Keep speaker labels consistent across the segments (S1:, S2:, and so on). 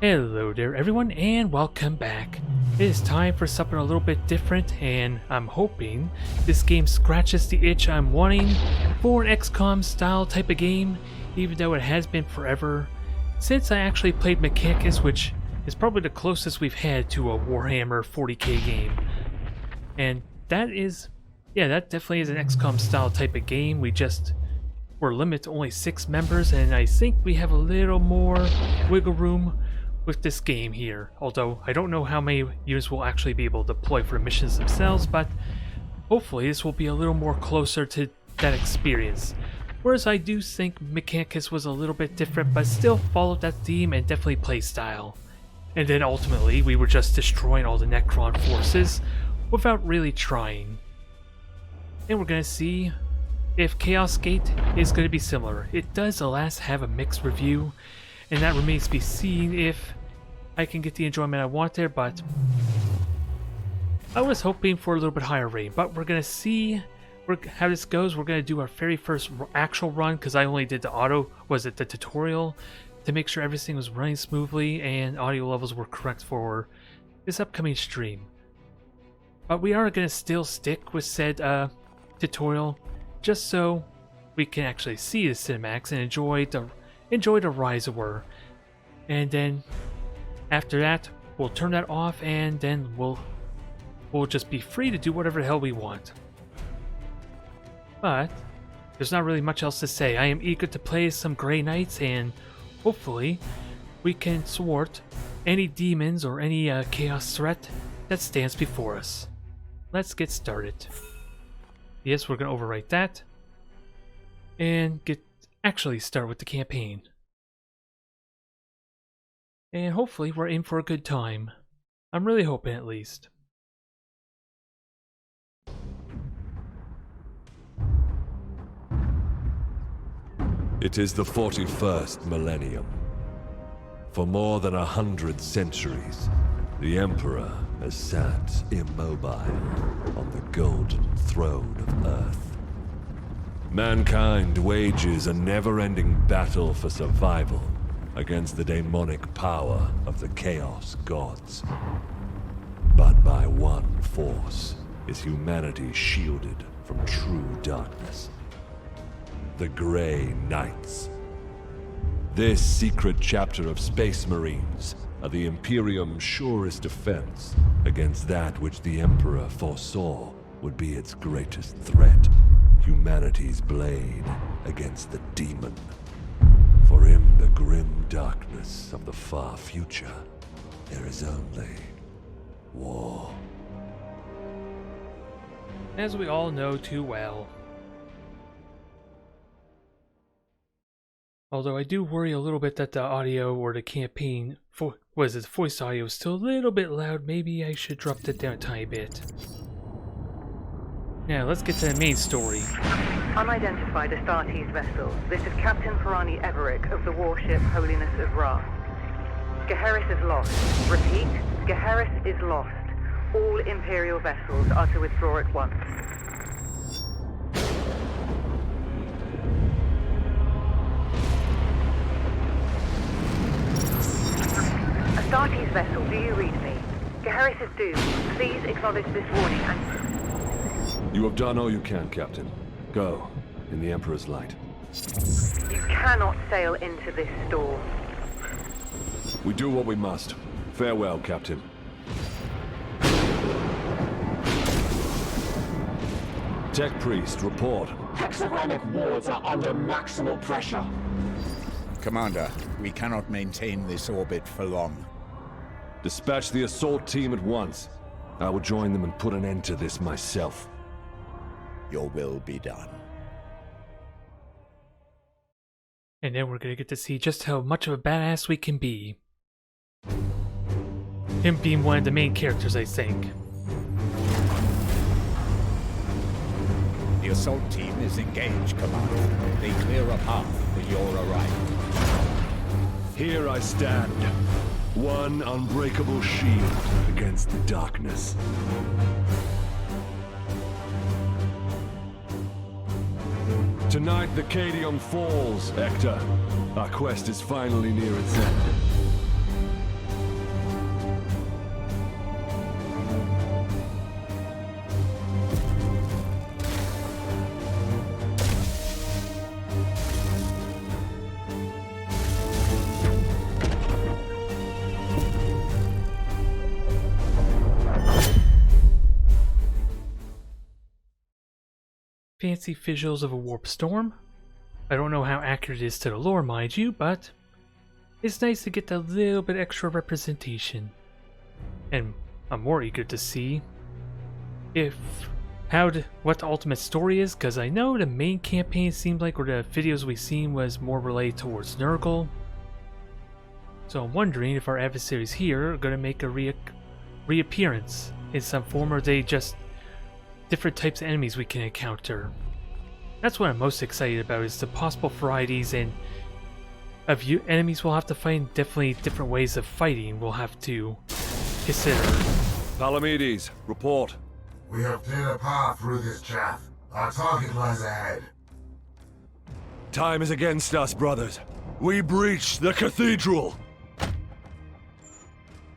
S1: Hello there everyone and welcome back. It is time for something a little bit different and I'm hoping this game scratches the itch I'm wanting for an XCOM style type of game, even though it has been forever since I actually played Mechanicus, which is probably the closest we've had to a Warhammer 40k game. And that definitely is an XCOM style type of game. We're limited to only 6 members, and I think we have a little more wiggle room with this game here, although I don't know how many units we'll actually be able to deploy for the missions themselves, but hopefully this will be a little more closer to that experience. Whereas I do think Mechanicus was a little bit different, but still followed that theme and definitely play style. And then ultimately we were just destroying all the Necron forces without really trying. And we're gonna see if Chaos Gate is going to be similar. It does, alas, have a mixed review, and that remains to be seen if I can get the enjoyment I want there, but I was hoping for a little bit higher rating. But we're going to see how this goes. We're going to do our very first actual run, because I only did the tutorial, to make sure everything was running smoothly and audio levels were correct for this upcoming stream. But we are going to still stick with said tutorial, just so we can actually see the cinematics and enjoy the Rise of War. And then after that, we'll turn that off, and then we'll just be free to do whatever the hell we want. But there's not really much else to say. I am eager to play some Grey Knights, and hopefully we can thwart any demons or any chaos threat that stands before us. Let's get started. Yes, we're going to overwrite that and actually start with the campaign. And hopefully we're in for a good time. I'm really hoping, at least.
S2: It is the 41st millennium. For more than 100 centuries, the Emperor has sat immobile on the golden throne of Earth. Mankind wages a never-ending battle for survival against the demonic power of the Chaos Gods. But by one force is humanity shielded from true darkness: the Grey Knights. This secret chapter of Space Marines are the Imperium's surest defense against that which the Emperor foresaw would be its greatest threat: humanity's blade against the demon. For in the grim darkness of the far future, there is only war.
S1: As we all know too well. Although I do worry a little bit that the audio or the campaign, voice audio is still a little bit loud. Maybe I should drop that down a tiny bit. Now, let's get to the main story.
S3: Unidentified Astartes vessel. This is Captain Ferrani Everick of the warship Holiness of Ra. Geheris is lost. Repeat, Geheris is lost. All Imperial vessels are to withdraw at once. Astartes vessel, do you read me? Geheris is doomed. Please acknowledge this warning and...
S2: You have done all you can, Captain. Go, in the Emperor's light.
S3: You cannot sail into this storm.
S2: We do what we must. Farewell, Captain. Tech Priest, report.
S4: Hexagramic wards are under maximal pressure.
S5: Commander, we cannot maintain this orbit for long.
S2: Dispatch the assault team at once. I will join them and put an end to this myself.
S5: Your will be done.
S1: And then we're gonna get to see just how much of a badass we can be. Him being one of the main characters, I think.
S5: The assault team is engaged, Commander. They clear a path for your arrival.
S2: Here I stand. One unbreakable shield against the darkness. Tonight the Cadium falls, Hector. Our quest is finally near its end.
S1: fancy visuals of a warp storm. I don't know how accurate it is to the lore, mind you, but it's nice to get a little bit extra representation. And I'm more eager to see what the ultimate story is, because I know the main campaign seemed like, or the videos we've seen, was more related towards Nurgle. So I'm wondering if our adversaries here are going to make a reappearance in some form, or are they just different types of enemies we can encounter. That's what I'm most excited about, is the possible varieties and of enemies we'll have to find. Definitely different ways of fighting we'll have to consider.
S2: Palamedes, report.
S6: We have cleared a path through this chaff. Our target lies ahead.
S2: Time is against us, brothers. We breach the cathedral.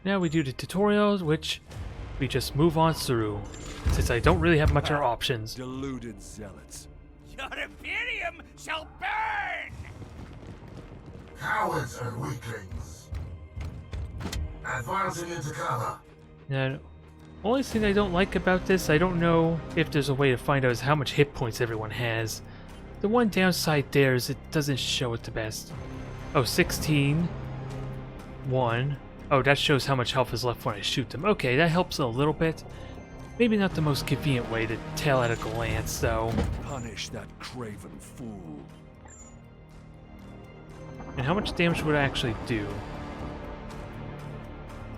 S1: Now we do the tutorials, which we just move on through, since I don't really have much other options.
S2: Deluded zealots.
S5: Your Imperium shall burn!
S6: Cowards and weaklings. Advancing into cover.
S1: Now, only thing I don't like about this, I don't know if there's a way to find out, is how much hit points everyone has. The one downside there is it doesn't show it the best. Oh, 16. 1. Oh, that shows how much health is left when I shoot them. Okay, that helps a little bit. Maybe not the most convenient way to tell at a glance, though.
S2: Punish that craven fool.
S1: And how much damage would I actually do?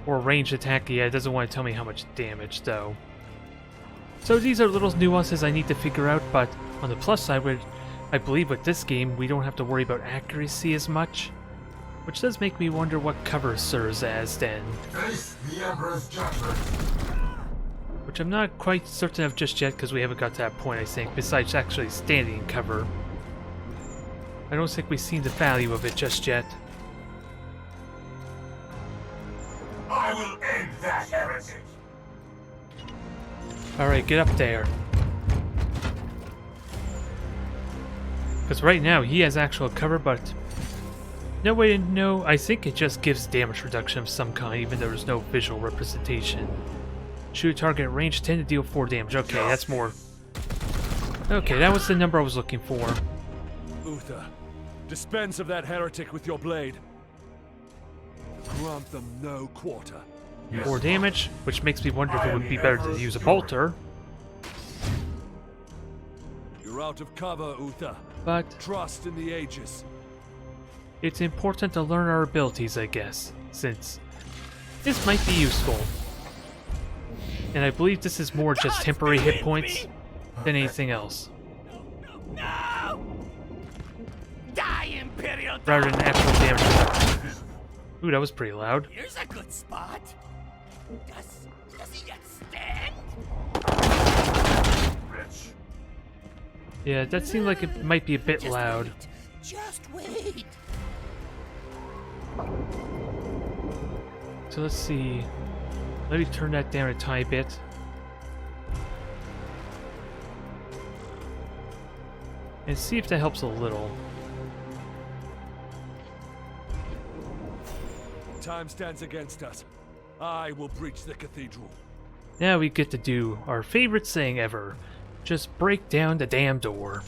S1: Or ranged attack? Yeah, it doesn't want to tell me how much damage, though. So these are little nuances I need to figure out, but on the plus side, I believe with this game, we don't have to worry about accuracy as much. Which does make me wonder what cover serves as, then.
S6: Face the Emperor's judgment.
S1: Which I'm not quite certain of just yet, because we haven't got to that point, I think, besides actually standing in cover. I don't think we've seen the value of it just yet.
S6: I will end that heretic.
S1: Alright, get up there. Because right now, he has actual cover, but no way to know. I think it just gives damage reduction of some kind, even though there's no visual representation. Shoot a target at range 10 to deal 4 damage. Okay, that's more. Okay, that was the number I was looking for.
S2: Uther, dispense of that heretic with your blade. Grant them no quarter.
S1: 4 damage, which makes me wonder if it would be better to use a bolter.
S2: You're out of cover, Uther.
S1: But
S2: Trust in the Aegis.
S1: it's important to learn our abilities, I guess, since this might be useful. And I believe this is more just temporary hit points than anything else.
S5: No! Die, Imperial!
S1: Rather than actual damage reduction. Ooh, that was pretty loud.
S5: Here's a good spot. Does he yet stand?
S6: Rich.
S1: Yeah, that seemed like it might be a bit loud.
S5: Just wait.
S1: So let's see. Let me turn that down a tiny bit. And see if that helps a little.
S2: Time stands against us. I will breach the cathedral.
S1: Now we get to do our favorite thing ever. Just break down the damn door.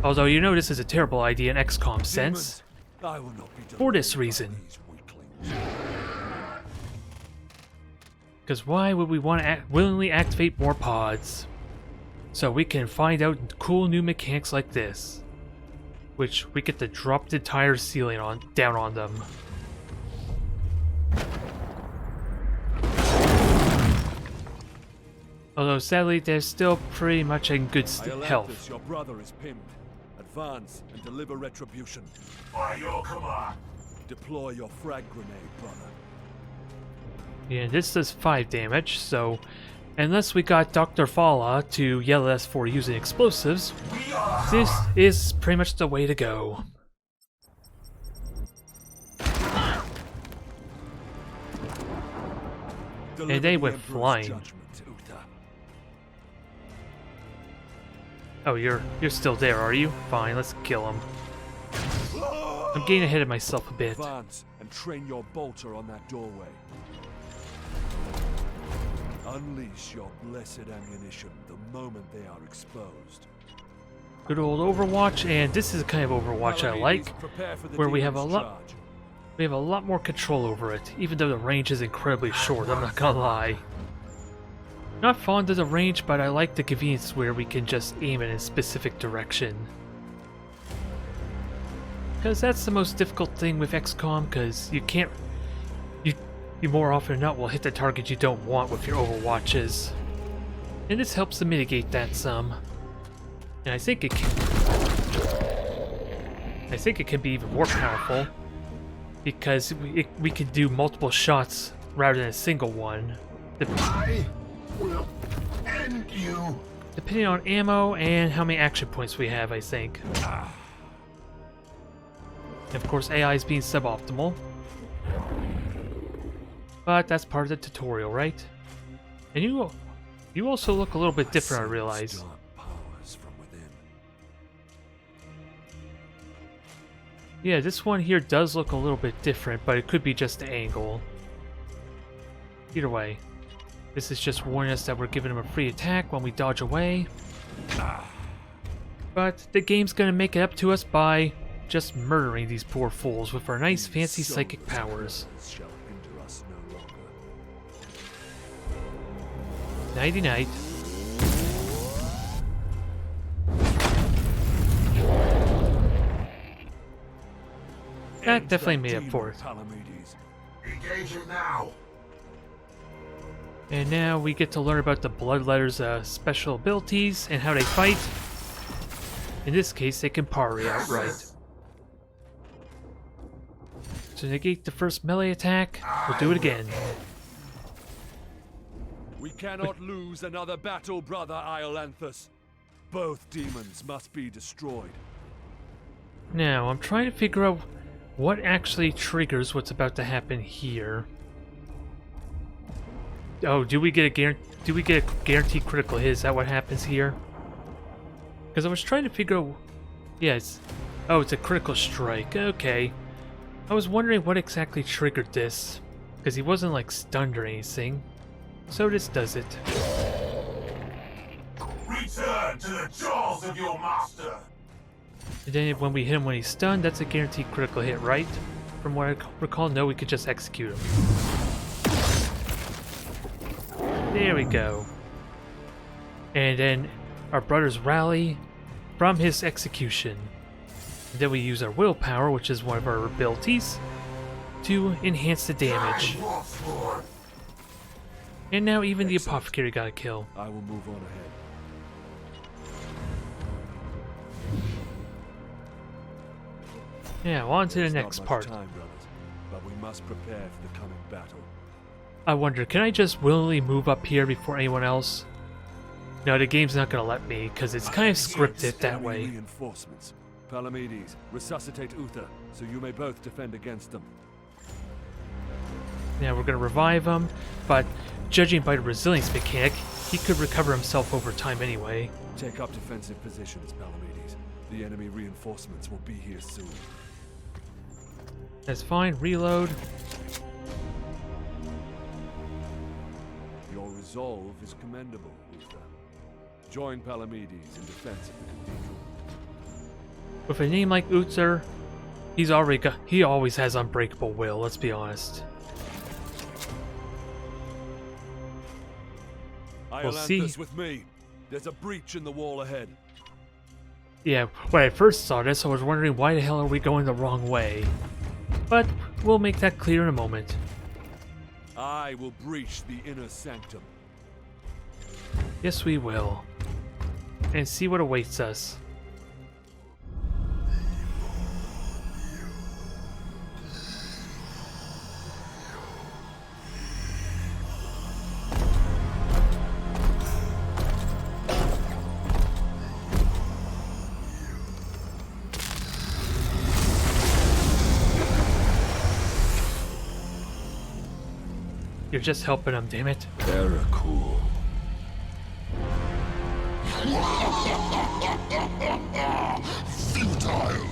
S1: Although you know this is a terrible idea in XCOM sense.
S2: I will not be
S1: For this
S2: delayed by
S1: reason.
S2: these weaklings.
S1: Because why would we want to willingly activate more pods? So we can find out cool new mechanics like this. Which we get to drop the entire ceiling down on them. Although sadly they're still pretty much in good health.
S2: Iolanthus, your brother is pinned. Advance and deliver retribution.
S6: By your command.
S2: Deploy your frag grenade, brother.
S1: Yeah, this does 5 damage, so unless we got Dr. Fala to yell at us for using explosives, this is pretty much the way to go.
S2: Deliver
S1: they
S2: the
S1: went
S2: Emperor's
S1: flying.
S2: judgment, Uther.
S1: Oh, you're still there, are you? Fine, let's kill him. I'm getting ahead of myself a bit.
S2: Advance and train your bolter on that doorway. Unleash your blessed ammunition the moment they are exposed.
S1: Good old Overwatch, and this is the kind of Overwatch I like, where we have a lot more control over it, even though the range is incredibly short, I'm not gonna lie. Not fond of the range, but I like the convenience where we can just aim it in a specific direction. Because that's the most difficult thing with XCOM, because you can't... You more often than not will hit the target you don't want with your Overwatches. And this helps to mitigate that some. And I think it can be even more powerful, because we can do multiple shots rather than a single one.
S6: I will end you.
S1: Depending on ammo and how many action points we have, I think. And of course, AI is being suboptimal. But that's part of the tutorial, right? And you also look a little bit different, I realize. Yeah, this one here does look a little bit different, but it could be just the angle. Either way, this is just warning us that we're giving him a free attack when we dodge away. But the game's gonna make it up to us by just murdering these poor fools with our nice fancy psychic powers. Nighty night. That definitely made up for it.
S6: Engage it now.
S1: And now we get to learn about the Bloodletter's special abilities and how they fight. In this case, they can parry outright. To negate the first melee attack, we'll do it again.
S2: We cannot lose another battle, brother Iolanthus. Both demons must be destroyed.
S1: Now, I'm trying to figure out what actually triggers what's about to happen here. Oh, do we get a guaranteed critical hit? Is that what happens here? Because I was trying to figure out... Yes. Oh, it's a critical strike. Okay. I was wondering what exactly triggered this. Because he wasn't like stunned or anything. So this does it.
S6: Return to the jaws of your master.
S1: And then when we hit him when he's stunned, that's a guaranteed critical hit, right? From what I recall, no, we could just execute him. There we go. And then our brothers rally from his execution. And then we use our willpower, which is one of our abilities, to enhance the damage. And now even the apothecary got a kill.
S2: I will move on ahead.
S1: Now on to the
S2: There's
S1: next
S2: not much
S1: part.
S2: time, brothers, but we must prepare for the coming battle.
S1: I wonder, can I just willingly move up here before anyone else? No, the game's not gonna let me, because it's kind of scripted that way.
S2: Reinforcements. Palamedes, resuscitate Uther, so you may both defend against them.
S1: Now we're gonna revive him, but judging by the resilience mechanic, he could recover himself over time anyway.
S2: Take up defensive positions, Palamedes. The enemy reinforcements will be here soon.
S1: That's fine, reload.
S2: Your resolve is commendable, Uther. Join Palamedes in defense of the cathedral.
S1: With a name like Uther, he always has unbreakable will, let's be honest. We'll see.
S2: Iolanthus with me. There's a breach in the wall ahead.
S1: Yeah, when I first saw this, I was wondering why the hell are we going the wrong way? But we'll make that clear in a moment.
S2: I will breach the inner sanctum.
S1: Yes, we will. And see what awaits us. You're just helping them, damn it.
S2: Very cool.
S7: Futile!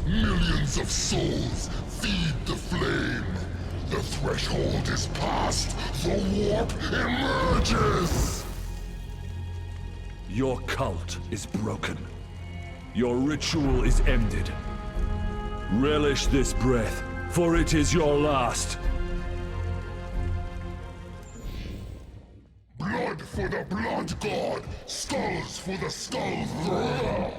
S7: Millions of souls feed the flame. The
S6: The threshold is passed. The warp emerges.
S2: Your cult is broken. Your ritual is ended. Relish this breath, for it is your last.
S6: Blood for the blood god. Skulls for the skull thrower.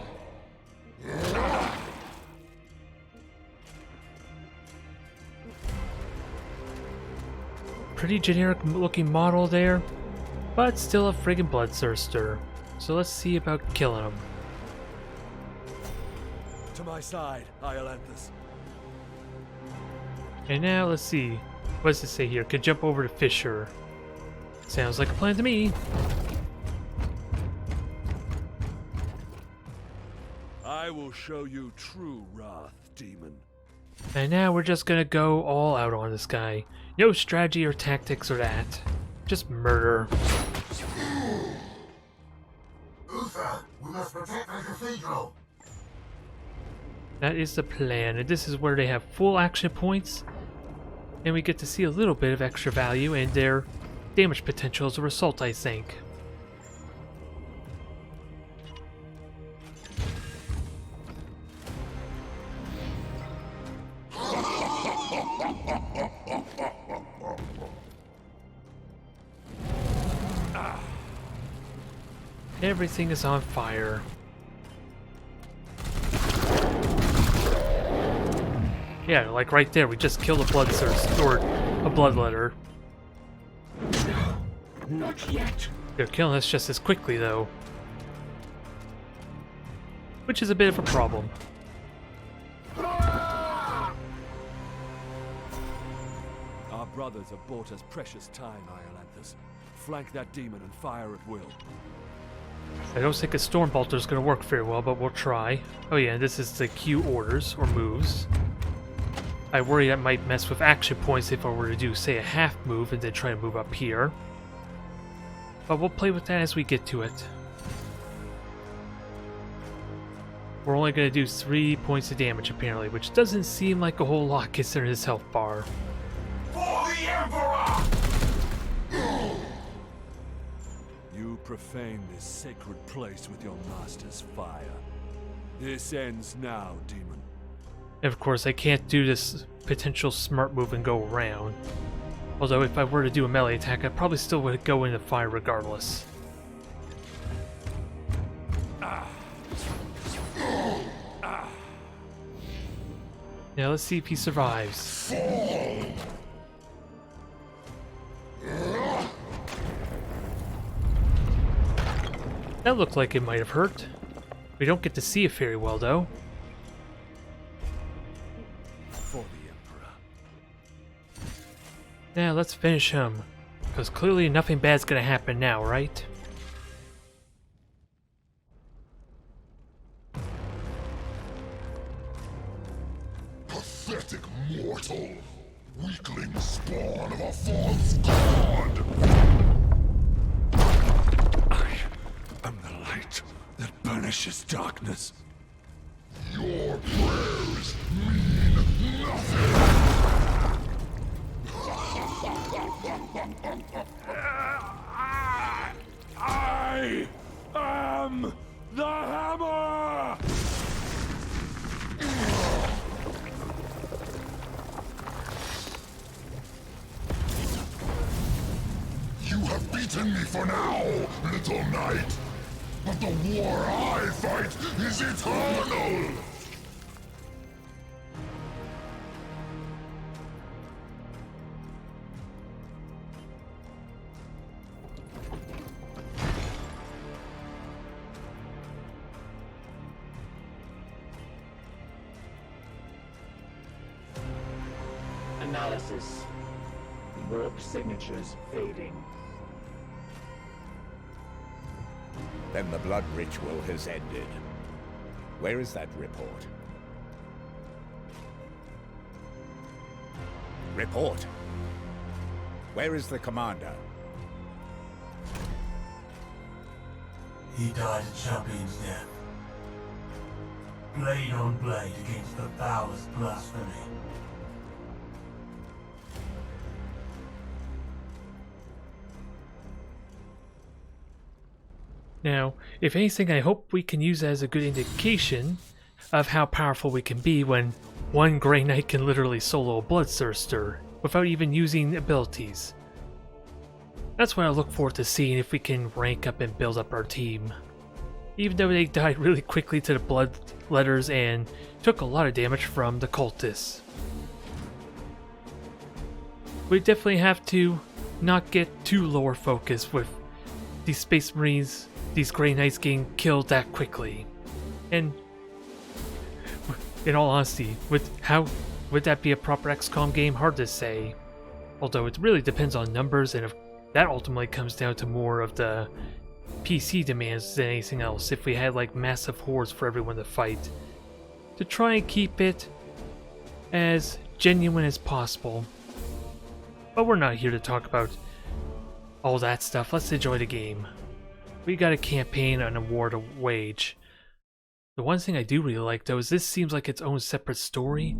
S1: Pretty generic looking model there, but still a friggin' bloodthirster. So let's see about killing him.
S2: To my side, Iolanthus.
S1: And now let's see. What does it say here? Could jump over to Fisher. Sounds like a plan to me.
S2: I will show you true wrath, demon.
S1: And now we're just gonna go all out on this guy. No strategy or tactics or that. Just murder.
S6: Uther, we must protect the cathedral.
S1: That is the plan, and this is where they have full action points. And we get to see a little bit of extra value and their damage potential as a result, I think. Everything is on fire. Yeah, like right there, we just killed a bloodthirst, or a bloodletter.
S4: Not yet.
S1: They're killing us just as quickly, though. Which is a bit of a problem.
S2: Our brothers have bought us precious time, Iolanthus. Flank that demon and fire at will.
S1: I don't think a Stormbolter is going to work very well, but we'll try. Oh yeah, this is the Q orders, or moves. I worry that might mess with action points if I were to do, say, a half move and then try to move up here. But we'll play with that as we get to it. We're only going to do 3 points of damage, apparently, which doesn't seem like a whole lot considering his health bar.
S6: For the Emperor!
S2: You profane this sacred place with your master's fire. This ends now, demon.
S1: And of course, I can't do this potential smart move and go around. Although if I were to do a melee attack, I probably still would go into fire regardless. Now let's see if he survives. That looked like it might have hurt. We don't get to see it very well, though.
S2: For the Emperor.
S1: Now let's finish him. Because clearly nothing bad's gonna happen now, right?
S6: Pathetic mortal! Weakling spawn of a false god!
S2: I am the light that banishes darkness.
S6: Your prayers mean nothing!
S2: I am the hammer!
S6: You have beaten me for now, little knight! But the war I fight is eternal!
S4: Analysis. Warp signatures fading.
S5: Then the blood ritual has ended. Where is that report? Report! Where is the commander?
S7: He died a champion's death. Blade on blade against the foulest blasphemy.
S1: Now, if anything, I hope we can use that as a good indication of how powerful we can be when one Grey Knight can literally solo a Bloodthirster without even using abilities. That's what I look forward to seeing if we can rank up and build up our team. Even though they died really quickly to the Bloodletters and took a lot of damage from the Cultists. We definitely have to not get too lore focused with these Space Marines, these Grey Knights getting killed that quickly. And in all honesty, how would that be a proper XCOM game? Hard to say. Although it really depends on numbers, and if that ultimately comes down to more of the PC demands than anything else. If we had like massive hordes for everyone to fight, to try and keep it as genuine as possible. But we're not here to talk about all that stuff. Let's enjoy the game. We got a campaign and a war to wage. The one thing I do really like though is this seems like its own separate story,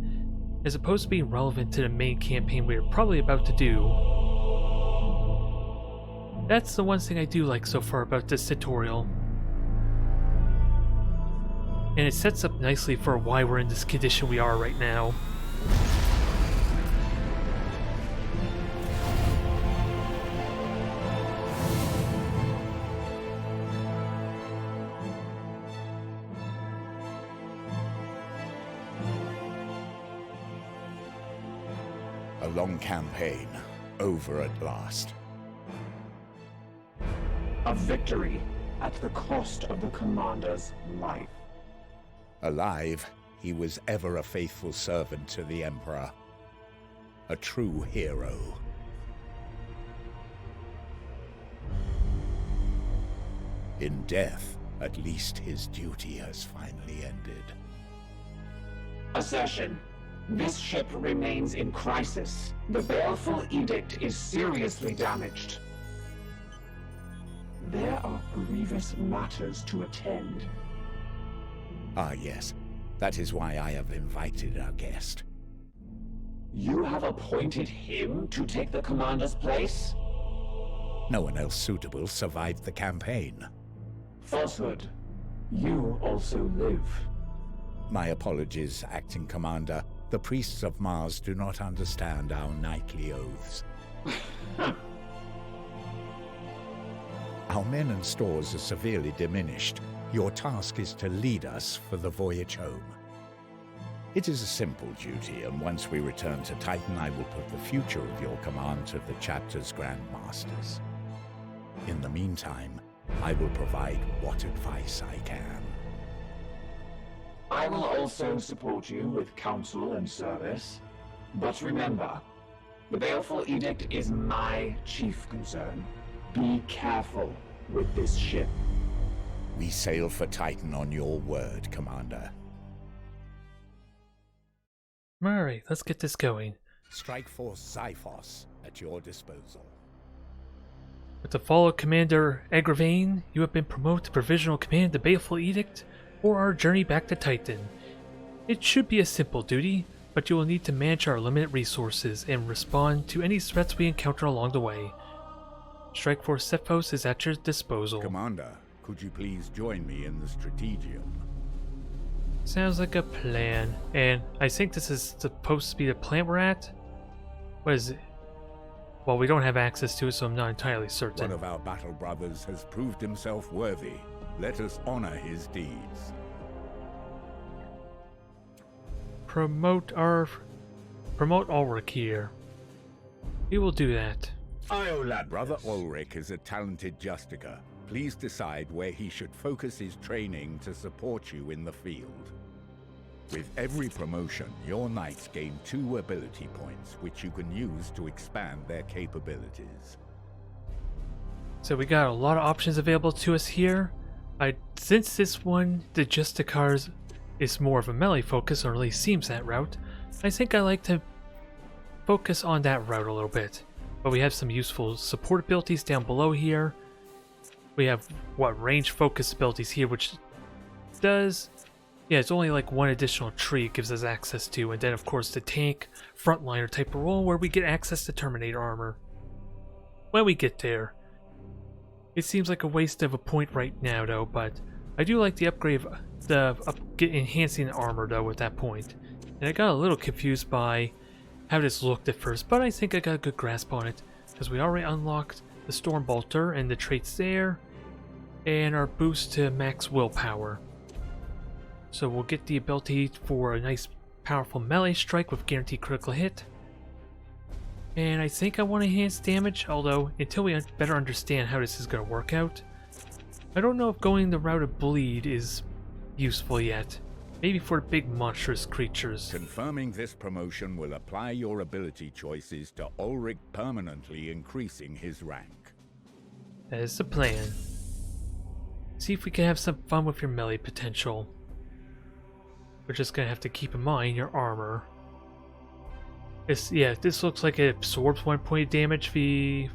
S1: as opposed to being relevant to the main campaign we're probably about to do. That's the one thing I do like so far about this tutorial. And it sets up nicely for why we're in this condition we are right now.
S5: A long campaign, over at last.
S4: A victory at the cost of the commander's life.
S5: Alive, he was ever a faithful servant to the Emperor. A true hero. In death, at least his duty has finally ended.
S4: Assertion. This ship remains in crisis. The Baleful Edict is seriously damaged. There are grievous matters to attend.
S5: Ah, yes. That is why I have invited our guest.
S4: You have appointed him to take the commander's place?
S5: No one else suitable survived the campaign.
S4: Falsehood. You also live.
S5: My apologies, Acting Commander. The priests of Mars do not understand our knightly oaths. Our men and stores are severely diminished. Your task is to lead us for the voyage home. It is a simple duty, and once we return to Titan, I will put the future of your command to the chapter's Grand Masters. In the meantime, I will provide what advice I can.
S4: I will also support you with counsel and service. But remember, the Baleful Edict is my chief concern. Be careful with this ship.
S5: We sail for Titan on your word, Commander.
S1: Alright, let's get this going.
S5: Strike Force Xiphos at your disposal.
S1: With the fall of Commander Agravain, you have been promoted to Provisional Command of the Baleful Edict, or our journey back to Titan. It should be a simple duty, but you will need to manage our limited resources and respond to any threats we encounter along the way. Strike Force Xiphos is at your disposal.
S5: Commander, could you please join me in the Strategium?
S1: Sounds like a plan, and I think this is supposed to be the plant we're at? What is it? Well, we don't have access to it, so I'm not entirely certain.
S5: One of our battle brothers has proved himself worthy. Let us honor his deeds.
S1: Promote Ulrich here. We will do that.
S5: Brother Ulrich is a talented Justicar. Please decide where he should focus his training to support you in the field. With every promotion, your knights gain 2 ability points, which you can use to expand their capabilities.
S1: So we got a lot of options available to us here. Since this one, the Justicars, is more of a melee focus, or at least seems that route, I think I like to focus on that route a little bit. But we have some useful support abilities down below here. We have, range focus abilities here, which does... Yeah, it's only like one additional tree it gives us access to, and then of course the tank, frontliner type of role where we get access to Terminator armor. When we get there. It seems like a waste of a point right now, though, but I do like the upgrade of enhancing the armor, though, with that point. And I got a little confused by how this looked at first, but I think I got a good grasp on it, because we already unlocked the Storm Bolter and the traits there, and our boost to max willpower. So we'll get the ability for a nice powerful melee strike with guaranteed critical hit. And I think I want enhanced damage, although until we better understand how this is going to work out, I don't know if going the route of bleed is useful yet. Maybe for big monstrous creatures.
S5: Confirming this promotion will apply your ability choices to Ulrich, permanently increasing his rank.
S1: That is the plan. See if we can have some fun with your melee potential. We're just going to have to keep in mind your armor. Yeah, this looks like it absorbs 1 point of damage. Yeah,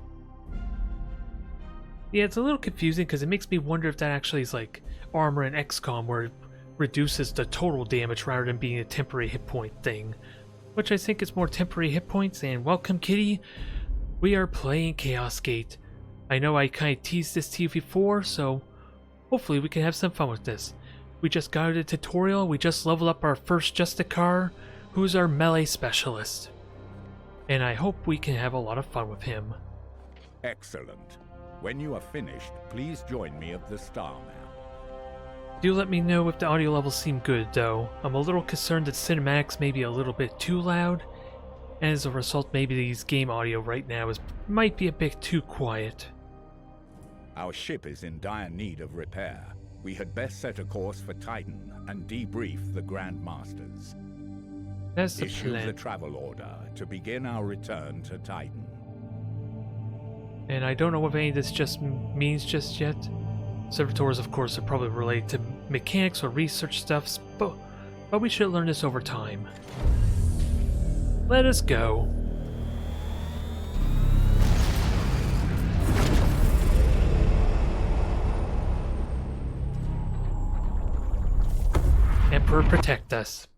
S1: it's a little confusing because it makes me wonder if that actually is like armor in XCOM, where it reduces the total damage rather than being a temporary hit point thing. Which I think is more temporary hit points. And welcome, Kitty. We are playing Chaos Gate. I know I kind of teased this to you before, so hopefully we can have some fun with this. We just got a tutorial. We just leveled up our first Justicar, who's our melee specialist. And I hope we can have a lot of fun with him.
S5: Excellent. When you are finished, please join me at the Star Map.
S1: Do let me know if the audio levels seem good, though. I'm a little concerned that cinematics may be a little bit too loud, and as a result, maybe these game audio right now might be a bit too quiet.
S5: Our ship is in dire need of repair. We had best set a course for Titan and debrief the Grand Masters.
S1: That's the
S5: Issue
S1: plan.
S5: the travel order to begin our return to Titan.
S1: And I don't know what any of this just means just yet. Servitors, of course, are probably related to mechanics or research stuff, but we should learn this over time. Let us go. Emperor, protect us.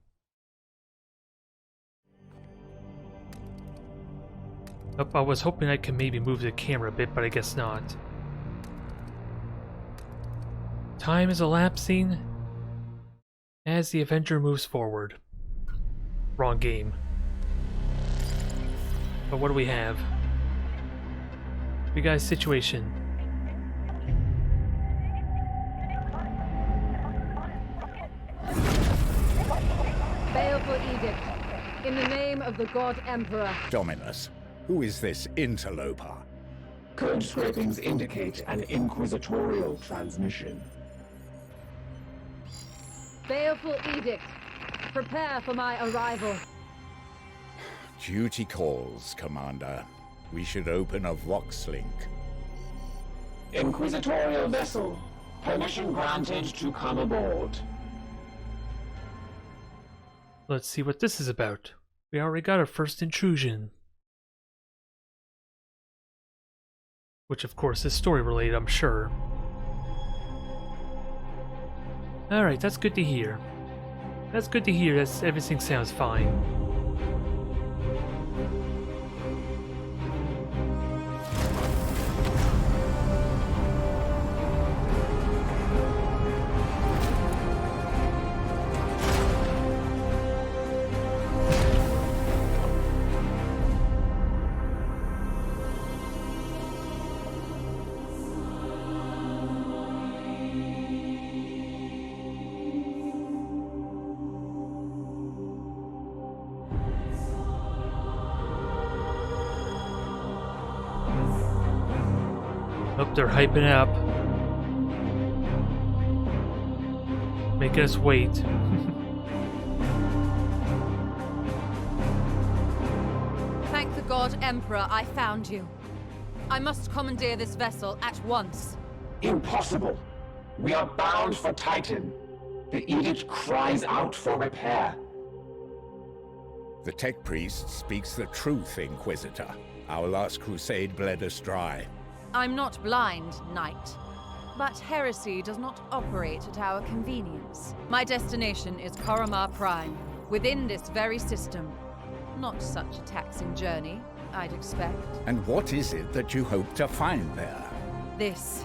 S1: Oh, I was hoping I could maybe move the camera a bit, but I guess not. Time is elapsing as the Avenger moves forward. Wrong game. But what do we have? We got a situation.
S8: Baleful edict. In the name of the God Emperor.
S5: Dominus, who is this interloper?
S4: Code scrapings indicate an inquisitorial transmission.
S8: Baleful edict. Prepare for my arrival.
S5: Duty calls, Commander. We should open a Vox link.
S4: Inquisitorial vessel. Permission granted to come aboard.
S1: Let's see what this is about. We already got our first intrusion. Which of course is story related, I'm sure. Alright, that's good to hear. That's good to hear that everything sounds fine. Oh, they're hyping it up. Making us wait.
S8: Thank the God Emperor I found you. I must commandeer this vessel at once.
S4: Impossible. We are bound for Titan. The edict cries out for repair.
S5: The Tech Priest speaks the truth, Inquisitor. Our last crusade bled us dry.
S8: I'm not blind, Knight. But heresy does not operate at our convenience. My destination is Koromar Prime, within this very system. Not such a taxing journey, I'd expect.
S5: And what is it that you hope to find there?
S8: this.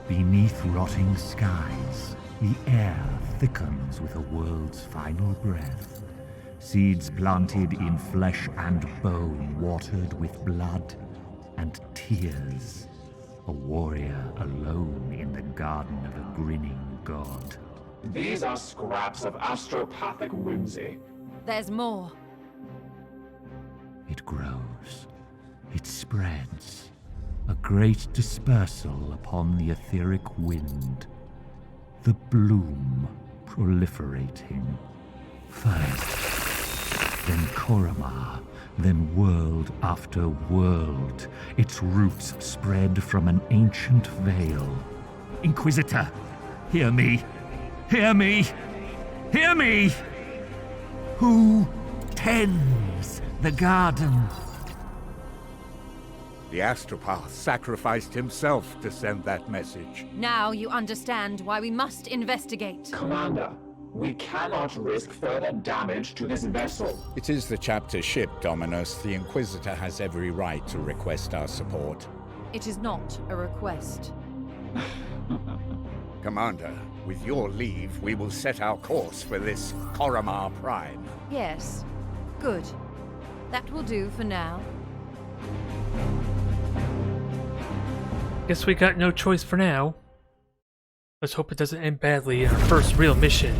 S9: Beneath rotting skies, the air thickens with a world's final breath. Seeds planted in flesh and bone, watered with blood and tears. A warrior alone in the garden of a grinning god.
S4: These are scraps of astropathic whimsy.
S8: There's more.
S9: It grows. It spreads. A great dispersal upon the etheric wind. The bloom proliferating. First, then Koromar, then world after world. Its roots spread from an ancient veil. Inquisitor, hear me! Hear me! Hear me! Who tends the garden?
S5: The astropath sacrificed himself to send that message.
S8: Now you understand why we must investigate.
S4: Commander, we cannot risk further damage to this vessel.
S5: It is the chapter ship, Dominus. The Inquisitor has every right to request our support.
S8: It is not a request.
S5: Commander, with your leave, we will set our course for this Koromar Prime.
S8: Yes. Good. That will do for now.
S1: Guess we got no choice for now. Let's hope it doesn't end badly in our first real mission.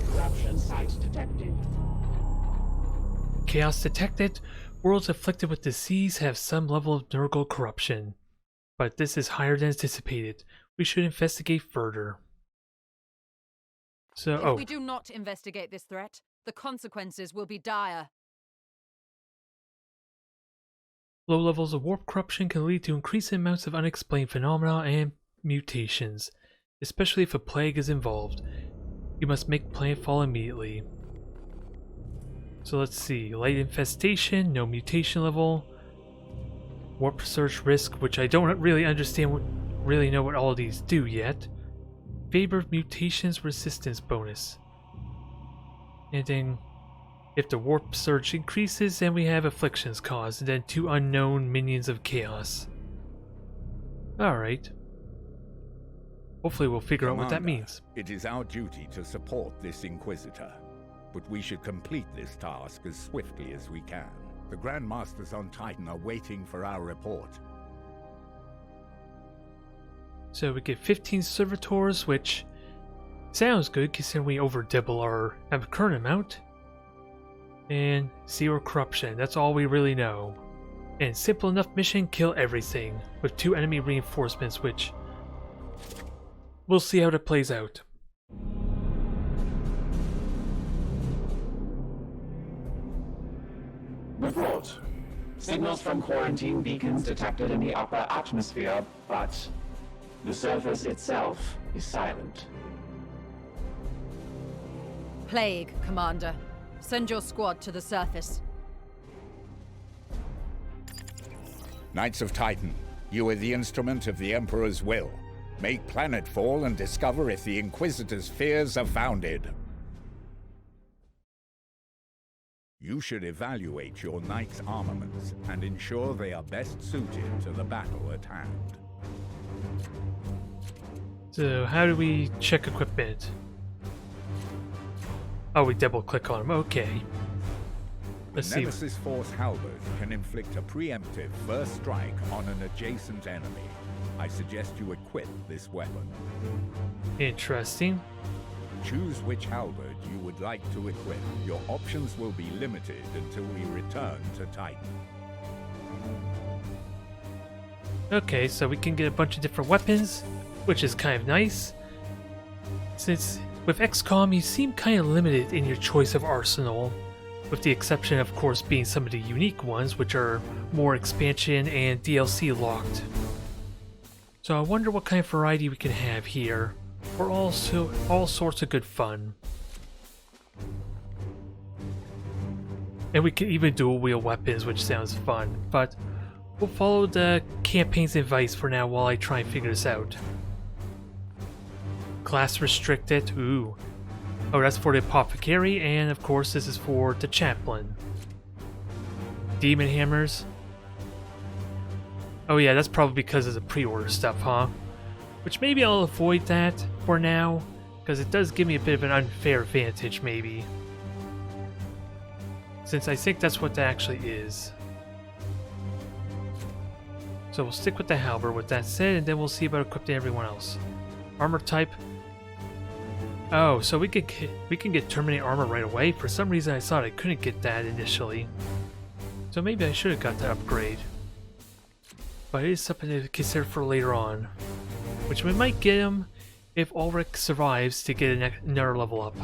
S4: Corruption site detected.
S1: Chaos detected. Worlds afflicted with disease have some level of Nurgle corruption. But this is higher than anticipated. We should investigate further. So,
S8: If we do not investigate this threat, the consequences will be dire.
S1: Low levels of warp corruption can lead to increased amounts of unexplained phenomena and mutations, especially if a plague is involved. You must make planfall immediately. So let's see, light infestation, no mutation level, warp surge risk, which I don't really really know what all of these do yet. Favor mutations resistance bonus. And then if the warp surge increases, then we have afflictions caused, and then 2 unknown minions of chaos. Alright. Hopefully we'll figure out what that means.
S5: It is our duty to support this Inquisitor, but we should complete this task as swiftly as we can. The Grand Masters on Titan are waiting for our report.
S1: So we get 15 servitors, which sounds good considering we over double our current amount. And 0 corruption, that's all we really know. And simple enough mission, kill everything, with 2 enemy reinforcements, which we'll see how that plays out.
S4: Report. Signals from quarantine beacons detected in the upper atmosphere, but the surface itself is silent.
S8: Plague, Commander. Send your squad to the surface.
S5: Knights of Titan, you are the instrument of the Emperor's will. Make planetfall and discover if the Inquisitor's fears are founded. You should evaluate your Knight's armaments and ensure they are best suited to the battle at hand.
S1: So how do we check equipment? Oh, we double click on them, okay. Let's see.
S5: Nemesis Force Halberd can inflict a preemptive first strike on an adjacent enemy. I suggest you equip this weapon.
S1: Interesting.
S5: Choose which halberd you would like to equip. Your options will be limited until we return to Titan.
S1: Okay, so we can get a bunch of different weapons, which is kind of nice. Since with XCOM you seem kind of limited in your choice of arsenal, with the exception of course being some of the unique ones, which are more expansion and DLC locked. So I wonder what kind of variety we can have here, for all sorts of good fun. And we can even dual wield weapons, which sounds fun, but we'll follow the campaign's advice for now while I try and figure this out. Class restricted, ooh. Oh, that's for the apothecary, and of course this is for the chaplain. Demon hammers. Oh yeah, that's probably because of the pre-order stuff, huh? Which maybe I'll avoid that for now, because it does give me a bit of an unfair advantage, maybe. Since I think that's what that actually is. So we'll stick with the halberd with that said, and then we'll see about equipping everyone else. Armor type. Oh, so we can get Terminate armor right away. For some reason I thought I couldn't get that initially. So maybe I should have got that upgrade. But it is something to consider for later on. Which we might get him if Ulrich survives to get another level up.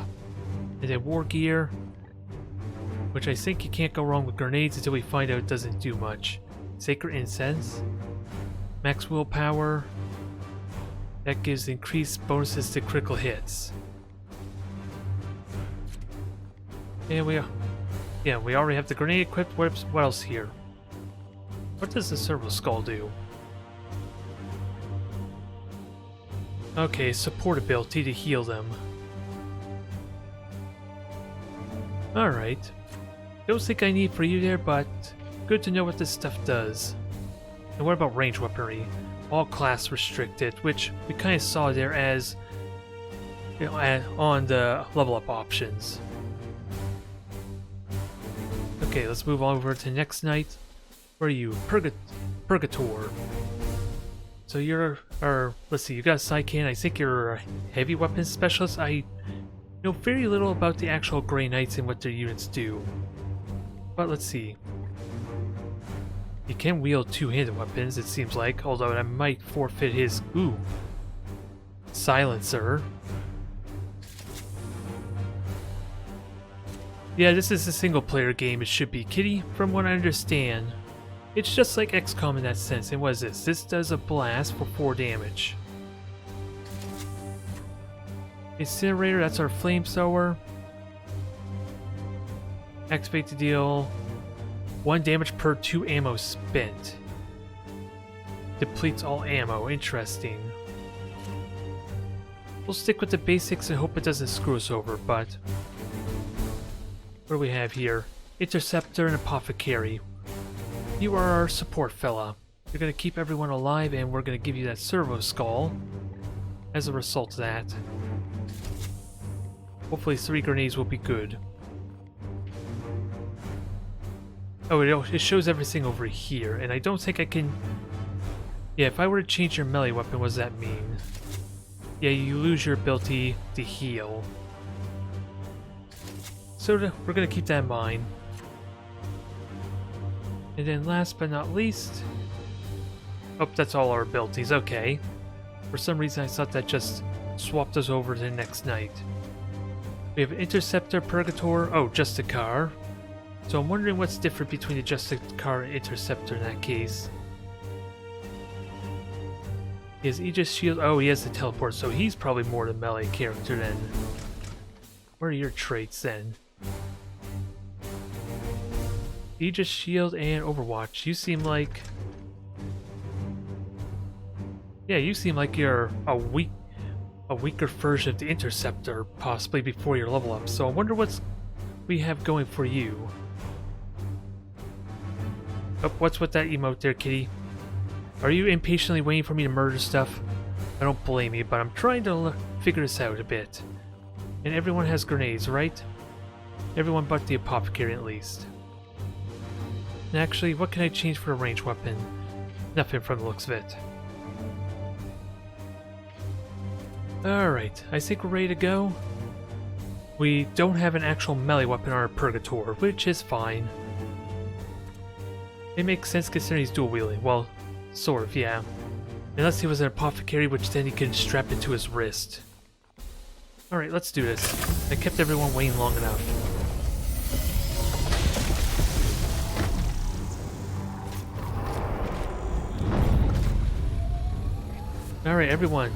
S1: And then war gear. Which I think you can't go wrong with grenades until we find out it doesn't do much. Sacred Incense. Max willpower. That gives increased bonuses to critical hits. And we already have the grenade equipped. What else here? What does the servo skull do? Okay, support ability to heal them. Alright. Don't think I need for you there, but good to know what this stuff does. And what about range weaponry? All class restricted, which we kind of saw there as, you know, on the level up options. Okay, let's move on over to next knight. Where are you? Purgator. So you're, let's see, you got a side cannon. I think you're a heavy weapons specialist. I know very little about the actual Grey Knights and what their units do. But let's see. He can wield two-handed weapons, it seems like, although I might forfeit his... Ooh. Silencer. Yeah, this is a single-player game, it should be, Kitty, from what I understand. It's just like XCOM in that sense, and what is this? This does a blast for 4 damage. Incinerator, that's our flamethrower. Activate to deal 1 damage per 2 ammo spent. Depletes all ammo. Interesting. We'll stick with the basics and hope it doesn't screw us over, but... What do we have here? Interceptor and Apothecary. You are our support fella. You're gonna keep everyone alive and we're gonna give you that servo skull. As a result of that. Hopefully 3 grenades will be good. Oh, it shows everything over here, and I don't think I can... Yeah, if I were to change your melee weapon, what does that mean? Yeah, you lose your ability to heal. So we're gonna keep that in mind. And then last but not least... Oh, that's all our abilities, okay. For some reason I thought that just swapped us over to the next knight. We have Interceptor, Purgator, oh, Justicar. So I'm wondering what's different between the Justicar and Interceptor in that case. He has Aegis Shield, oh, he has the teleport, so he's probably more the melee character then. What are your traits then? Aegis Shield and Overwatch, you seem like... Yeah, you seem like you're a weaker version of the Interceptor, possibly before your level up, so I wonder what's we have going for you. Oh, what's with that emote there, kitty? Are you impatiently waiting for me to murder stuff? I don't blame you, but I'm trying to figure this out a bit. And everyone has grenades, right? Everyone but the Apothecary at least. And actually, what can I change for a ranged weapon? Nothing from the looks of it. Alright, I think we're ready to go. We don't have an actual melee weapon on our Purgator, which is fine. It makes sense considering he's dual wielding. Well, sort of, yeah. Unless he was an Apothecary, which then he can strap it to his wrist. Alright, let's do this. I kept everyone waiting long enough. Alright, everyone.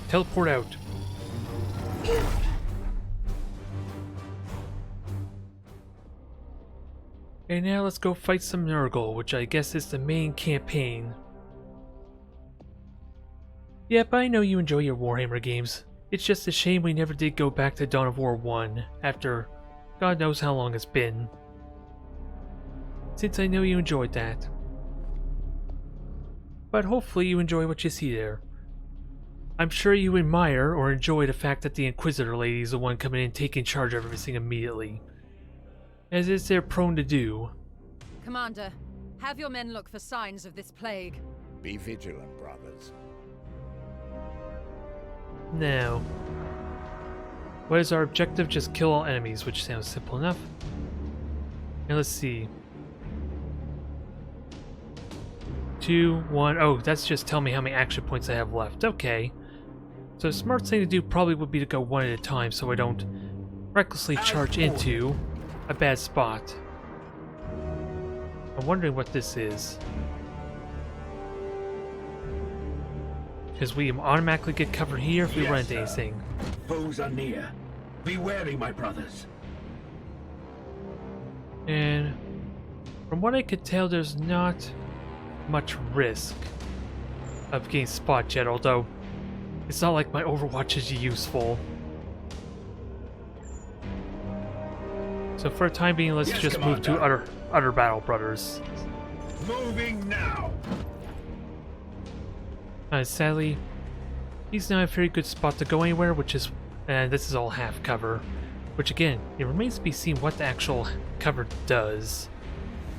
S1: Teleport out. Okay, now let's go fight some Nurgle, which I guess is the main campaign. Yep, I know you enjoy your Warhammer games. It's just a shame we never did go back to Dawn of War 1 after God knows how long it's been. Since I know you enjoyed that. But hopefully you enjoy what you see there. I'm sure you admire or enjoy the fact that the Inquisitor lady is the one coming in taking charge of everything immediately. As is they're prone to do.
S8: Commander, have your men look for signs of this plague.
S5: Be vigilant, brothers.
S1: Now, what is our objective? Just kill all enemies, which sounds simple enough. And let's see. 2, 1. Oh, that's just tell me how many action points I have left. Okay. So the smart thing to do probably would be to go one at a time so I don't recklessly charge into a bad spot. I'm wondering what this is. Because we automatically get covered here if we run into anything.
S10: Foes are near. Be wary, my brothers.
S1: And from what I could tell, there's not much risk of getting spot yet, although it's not like my Overwatch is useful. So for the time being, let's just move to utter battle, brothers.
S10: Moving now.
S1: Sadly, he's not a very good spot to go anywhere, which is, and this is all half cover. Which again, it remains to be seen what the actual cover does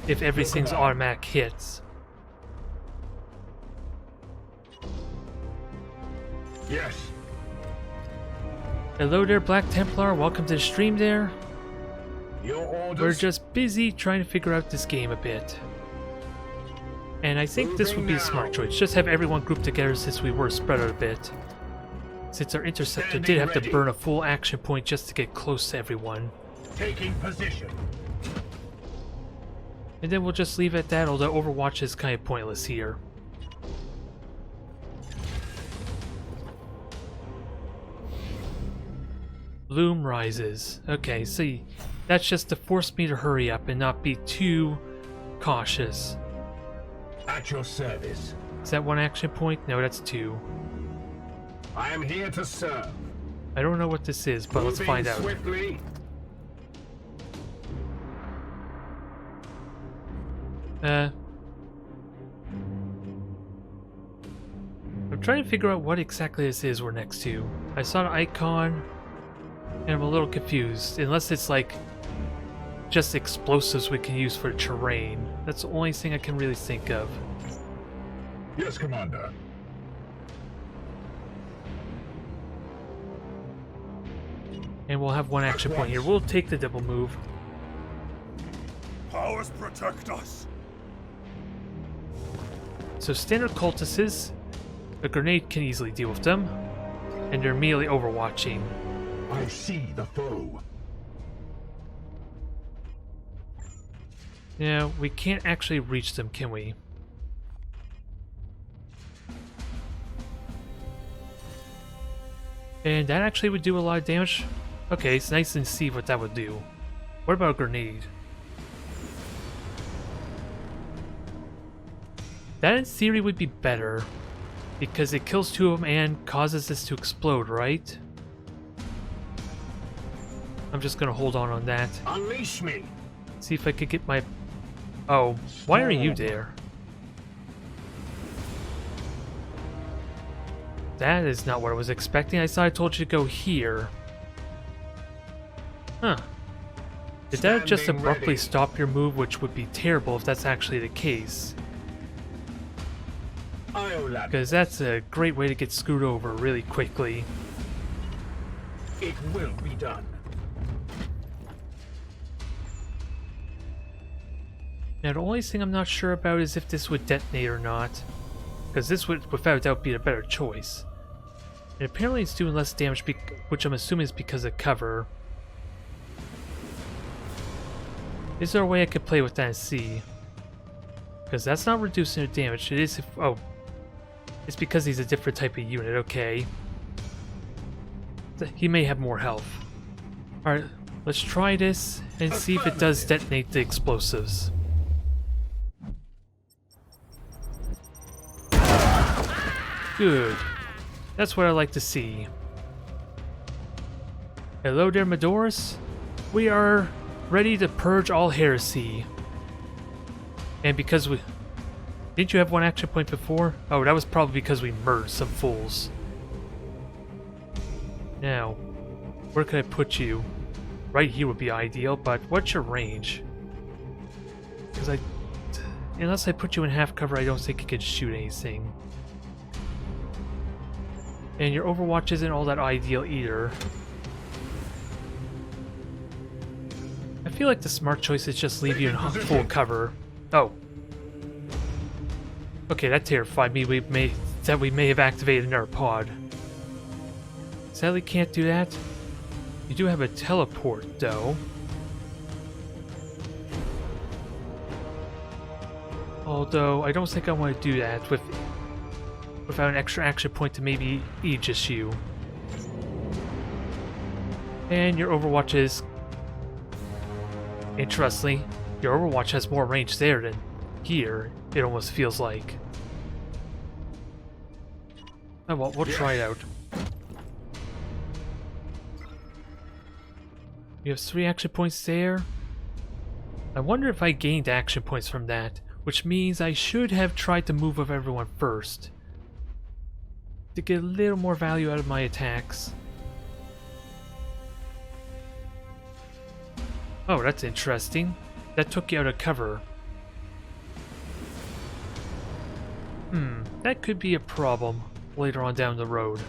S1: if everything's automatic hits.
S10: Yes.
S1: Hello there, Black Templar. Welcome to the stream there.
S10: Your orders.
S1: We're just busy trying to figure out this game a bit. And I think this would be a smart choice. Just have everyone grouped together since we were spread out a bit. Since our interceptor did have to burn a full action point just to get close to everyone.
S10: Taking position.
S1: And then we'll just leave it at that, although Overwatch is kind of pointless here. Bloom rises. Okay, see, that's just to force me to hurry up and not be too cautious.
S10: At your service.
S1: Is that one action point? No, that's 2.
S10: I am here to serve.
S1: I don't know what this is, but let's find out.
S10: Swiftly.
S1: I'm trying to figure out what exactly this is we're next to. I saw the icon, and I'm a little confused. Unless it's like just explosives we can use for terrain. That's the only thing I can really think of.
S10: Yes, Commander.
S1: And we'll have one action point here. We'll take the double move.
S6: Powers protect us.
S1: So standard cultists, a grenade can easily deal with them, and they're immediately overwatching.
S10: I see the foe.
S1: Now, we can't actually reach them, can we? And that actually would do a lot of damage. Okay, it's nice to see what that would do. What about a grenade? That in theory would be better, because it kills 2 of them and causes this to explode, right? I'm just gonna hold on that.
S10: Unleash me.
S1: See if I could get my... Oh, why are you there? That is not what I was expecting. I thought I told you to go here. Huh. Did that just abruptly stop your move, which would be terrible if that's actually the case? Because that's a great way to get screwed over really quickly.
S10: It will be done.
S1: Now the only thing I'm not sure about is if this would detonate or not. Because this would without doubt be a better choice. And apparently it's doing less damage, which I'm assuming is because of cover. Is there a way I could play with that and see? Because that's not reducing the damage. It is if... Oh. It's because he's a different type of unit. Okay. He may have more health. Alright, let's try this and see if it does detonate the explosives. Good. That's what I like to see. Hello there, Medoris. We are ready to purge all heresy. And because we... Didn't you have one action point before? Oh, that was probably because we murdered some fools. Now, where could I put you? Right here would be ideal, but what's your range? Because unless I put you in half cover, I don't think you can shoot anything. And your Overwatch isn't all that ideal either. I feel like the smart choice is just leave you in full cover. Oh. Okay, that terrified me. We may have activated another pod. Sadly, can't do that. You do have a teleport, though. Although, I don't think I want to do that without an extra action point to maybe Aegis you. And your Overwatch is... Interestingly, your Overwatch has more range there than here, it almost feels like. Oh well, we'll try it out. You have 3 action points there. I wonder if I gained action points from that, which means I should have tried to move with everyone first to get a little more value out of my attacks. Oh, that's interesting. That took you out of cover. That could be a problem later on down the road.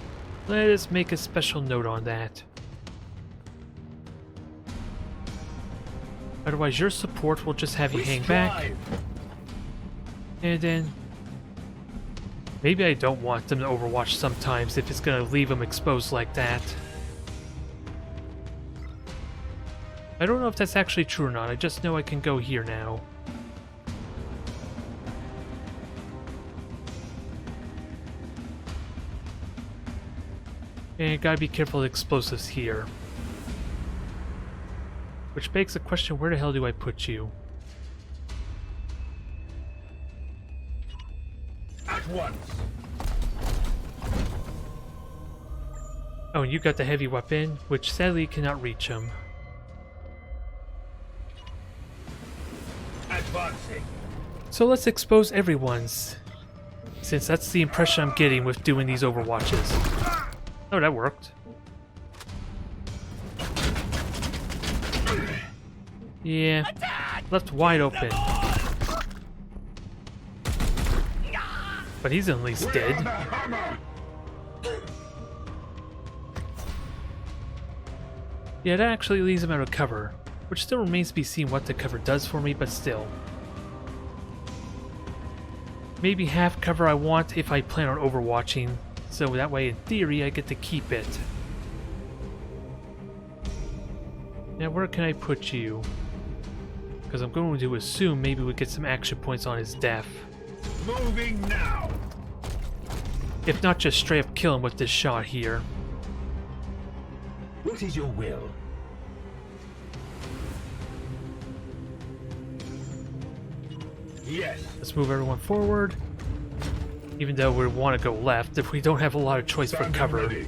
S1: Let us make a special note on that. Otherwise, your support will just have you hang back. And then... Maybe I don't want them to Overwatch sometimes if it's going to leave them exposed like that. I don't know if that's actually true or not, I just know I can go here now. And gotta be careful of explosives here. Which begs the question, where the hell do I put you?
S10: At once.
S1: Oh, and you got the heavy weapon, which sadly cannot reach him.
S10: Advancing.
S1: So let's expose everyone's, since that's the impression I'm getting with doing these Overwatches. Oh, that worked. Yeah, left wide open. But he's at least dead. Yeah, that actually leaves him out of cover, which still remains to be seen what the cover does for me, but still. Maybe half cover I want if I plan on overwatching, so that way in theory I get to keep it. Now where can I put you? Because I'm going to assume maybe we get some action points on his death.
S10: Moving now.
S1: If not, just straight up kill him with this shot here.
S10: What is your will? Yes.
S1: Let's move everyone forward. Even though we want to go left, if we don't have a lot of choice for cover.
S10: Ready.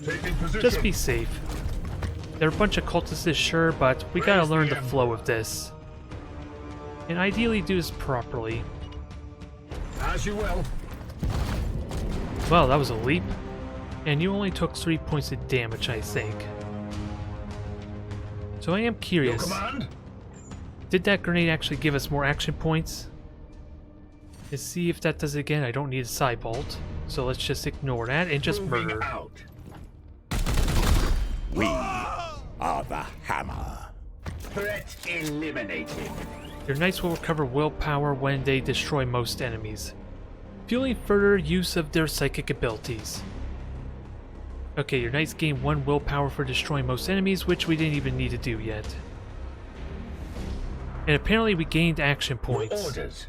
S10: Taking position.
S1: Just be safe. They're a bunch of cultists, sure, but we gotta learn the flow of this. And ideally do this properly.
S10: As you will.
S1: Well, that was a leap. And you only took 3 points of damage, I think. So I am
S10: Your
S1: curious.
S10: command?
S1: Did that grenade actually give us more action points? Let's see if that does it again. I don't need a side bolt. So let's just ignore that and just
S10: Moving
S1: murder.
S10: out.
S5: We are the hammer.
S10: Threat eliminated.
S1: Your knights will recover willpower when they destroy most enemies, fueling further use of their psychic abilities. Okay, your knights gain 1 willpower for destroying most enemies, which we didn't even need to do yet. And apparently we gained action points.
S10: Orders.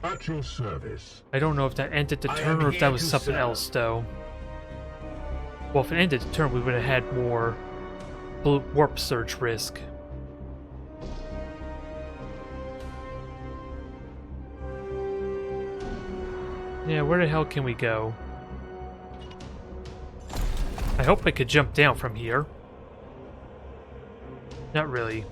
S10: At your service.
S1: I don't know if that ended the
S10: I
S1: turn
S10: am
S1: or if that
S10: here
S1: was
S10: to
S1: something
S10: serve.
S1: else, though. Well, if it ended the turn, we would have had more warp surge risk. Yeah, where the hell can we go? I hope I could jump down from here. Not really.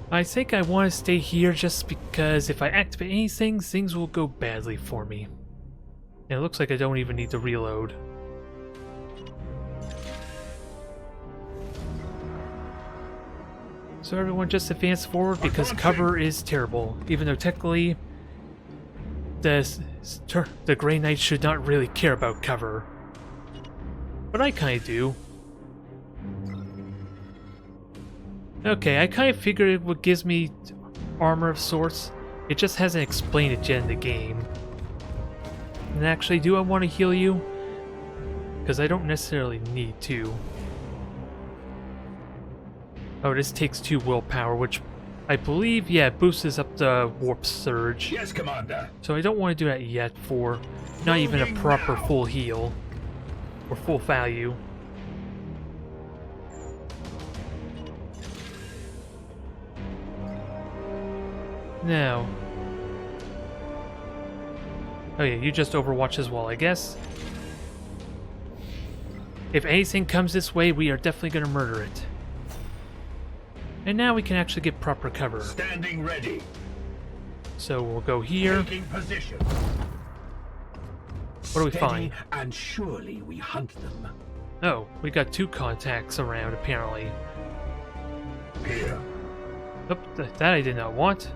S1: I think I want to stay here just because if I activate anything, things will go badly for me. And it looks like I don't even need to reload. So everyone just advance forward because cover is terrible. Even though technically the Grey Knights should not really care about cover. But I kind of do. Okay, I kind of figured what gives me armor of sorts. It just hasn't explained it yet in the game. And actually, do I want to heal you? Because I don't necessarily need to. Oh, this takes 2 willpower, which I believe, yeah, boosts up the warp surge.
S10: Yes, Commander.
S1: So I don't want to do that yet for not even a proper full heal. Or full value. Now. Oh yeah, you just overwatch as well, I guess. If anything comes this way, we are definitely going to murder it. And now we can actually get proper cover.
S10: Standing ready.
S1: So we'll go here.
S10: Taking position.
S1: What do we
S10: Steady,
S1: find?
S10: and surely we hunt them.
S1: Oh, we got 2 contacts around apparently.
S10: Here.
S1: Oop, that I did not want.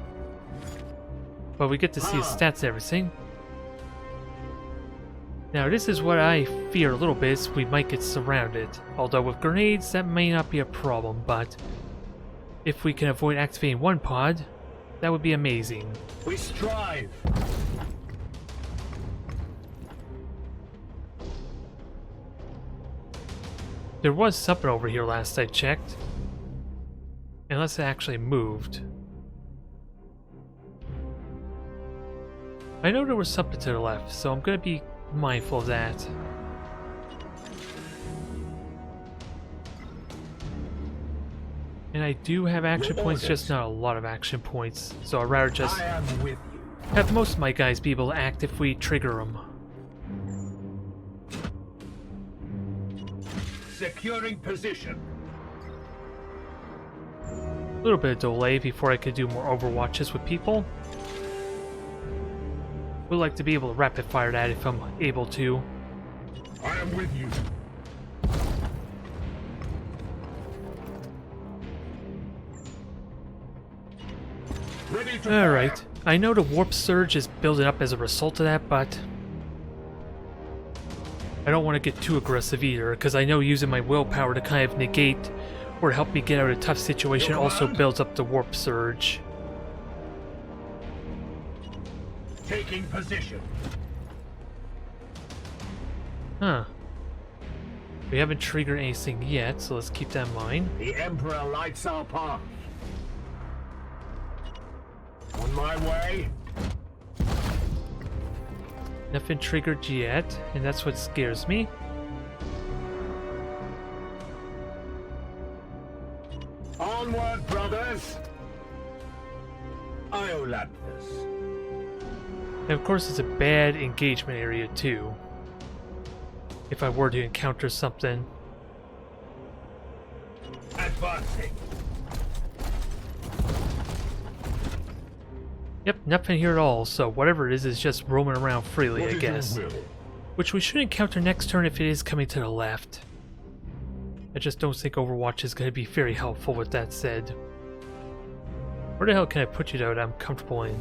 S1: But we get to see his stats and everything. Now this is what I fear a little bit, is we might get surrounded. Although with grenades that may not be a problem, but if we can avoid activating one pod, that would be amazing.
S10: We strive.
S1: There was something over here last I checked. Unless it actually moved. I know there was something to the left, so I'm going to be mindful of that. And I do have action points, just not a lot of action points. So I'd rather just
S10: I am with you.
S1: have most of my guys be able to act if we trigger them.
S10: Securing position.
S1: A little bit of delay before I could do more overwatches with people. Would like to be able to rapid fire that if I'm able to.
S10: I am with you. Ready to
S1: Alright, I know the warp surge is building up as a result of that, but I don't want to get too aggressive either, because I know using my willpower to kind of negate or help me get out of a tough situation also builds up the warp surge.
S10: taking position.
S1: Huh. We haven't triggered anything yet, so let's keep that in mind.
S10: The Emperor lights our path. On my way.
S1: Nothing triggered yet, and that's what scares me.
S10: Onward, brothers! Iolanthus.
S1: And of course, it's a bad engagement area too. If I were to encounter something.
S10: Advancing.
S1: Yep, nothing here at all, so whatever it is just roaming around freely, I guess. Which we should encounter next turn if it is coming to the left. I just don't think Overwatch is going to be very helpful with that said. Where the hell can I put you though that I'm comfortable in?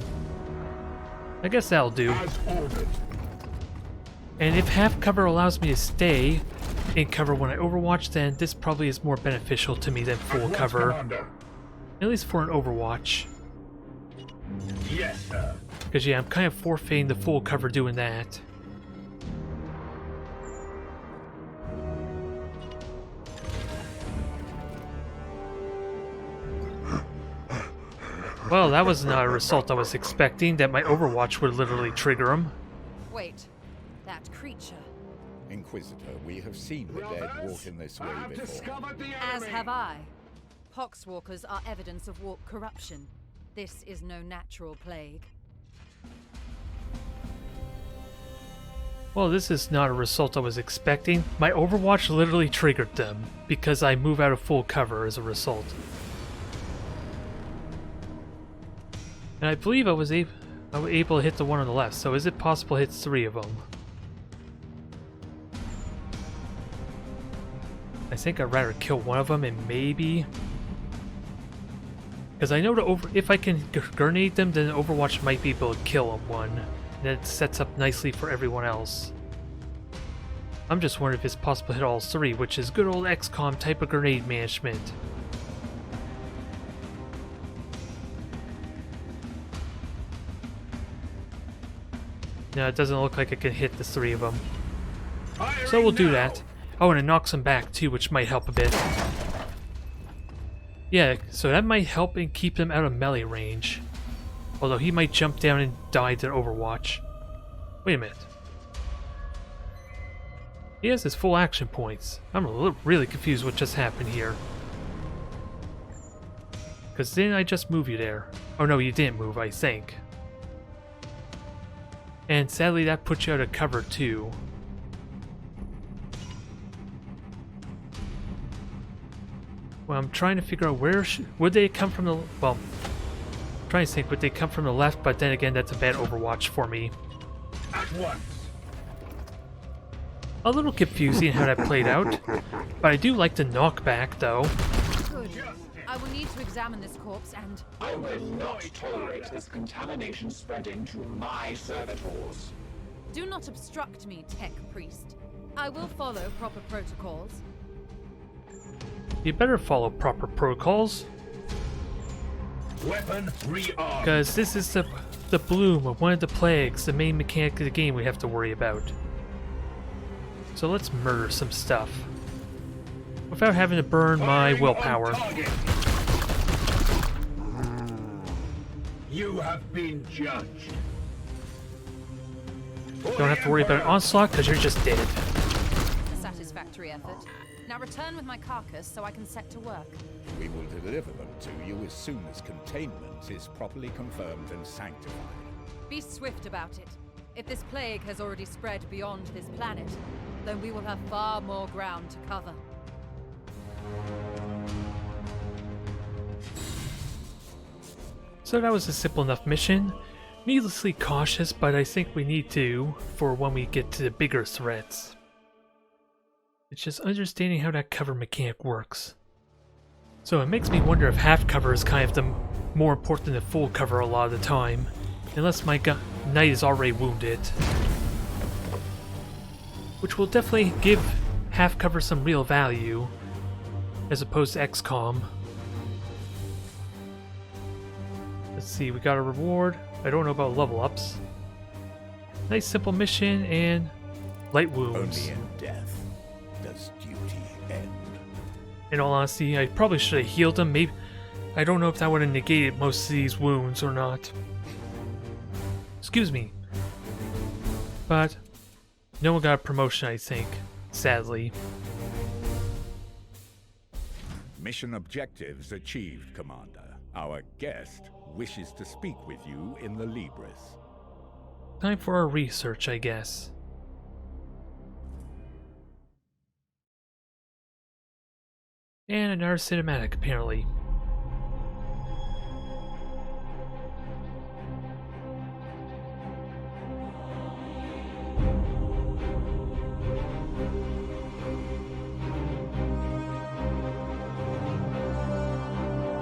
S1: I guess that'll do.
S10: As ordered.
S1: And if half cover allows me to stay in cover when I Overwatch, then this probably is more beneficial to me than full cover.
S10: Commander.
S1: At least for an Overwatch.
S10: Yes, sir.
S1: Because yeah, I'm kind of forfeiting the full cover doing that. Well, that was not a result I was expecting, that my Overwatch would literally trigger him.
S8: Wait, that creature.
S5: Inquisitor, we have seen the dead walk in this way before.
S10: Discovered the enemy.
S8: As have I. Poxwalkers are evidence of warp corruption. This is no natural plague.
S1: Well, this is not a result I was expecting. My Overwatch literally triggered them, because I move out of full cover as a result. And I believe I was able to hit the one on the left, so is it possible to hit 3 of them? I think I'd rather kill one of them and maybe... Because I know if I can grenade them, then Overwatch might be able to kill one. And then it sets up nicely for everyone else. I'm just wondering if it's possible to hit all 3, which is good old XCOM type of grenade management. No, it doesn't look like I can hit the 3 of them. So we'll do that. Oh, and it knocks them back too, which might help a bit. Yeah, so that might help and keep them out of melee range. Although he might jump down and die to Overwatch. Wait a minute. He has his full action points. I'm really confused what just happened here. Because didn't I just move you there? Oh no, you didn't move, I think. And sadly that puts you out of cover too. Well, I'm trying to figure out where would they come from the... Well, I'm trying to think, would they come from the left? But then again, that's a bad Overwatch for me.
S10: At once.
S1: A little confusing how that played out. But I do like the knockback, though.
S8: Good. I will need to examine this corpse and...
S4: I will not tolerate this contamination spreading to my servitors.
S8: Do not obstruct me, Tech Priest. I will follow proper protocols.
S1: You better follow proper protocols.
S10: Weapon rearmed.
S1: Because this is the bloom of one of the plagues, the main mechanic of the game we have to worry about. So let's murder some stuff. Without having to burn my willpower.
S10: You have been judged.
S1: Don't have to worry about an onslaught because you're just dead.
S8: A satisfactory effort. Now return with my carcass so I can set to work.
S5: We will deliver them to you as soon as containment is properly confirmed and sanctified.
S8: Be swift about it. If this plague has already spread beyond this planet, then we will have far more ground to cover.
S1: So that was a simple enough mission. Needlessly cautious, but I think we need to for when we get to the bigger threats. It's just understanding how that cover mechanic works. So it makes me wonder if half cover is kind of the more important than full cover a lot of the time. Unless my knight is already wounded. Which will definitely give half cover some real value. As opposed to XCOM. Let's see, we got a reward. I don't know about level ups. Nice simple mission and light wounds.
S5: Only in death does duty end.
S1: In all honesty, I probably should have healed him. Maybe I don't know if that would have negated most of these wounds or not. Excuse me. But no one got a promotion, I think. Sadly.
S5: Mission objectives achieved, Commander. Our guest wishes to speak with you in the Libris.
S1: Time for our research, I guess. And another cinematic, apparently.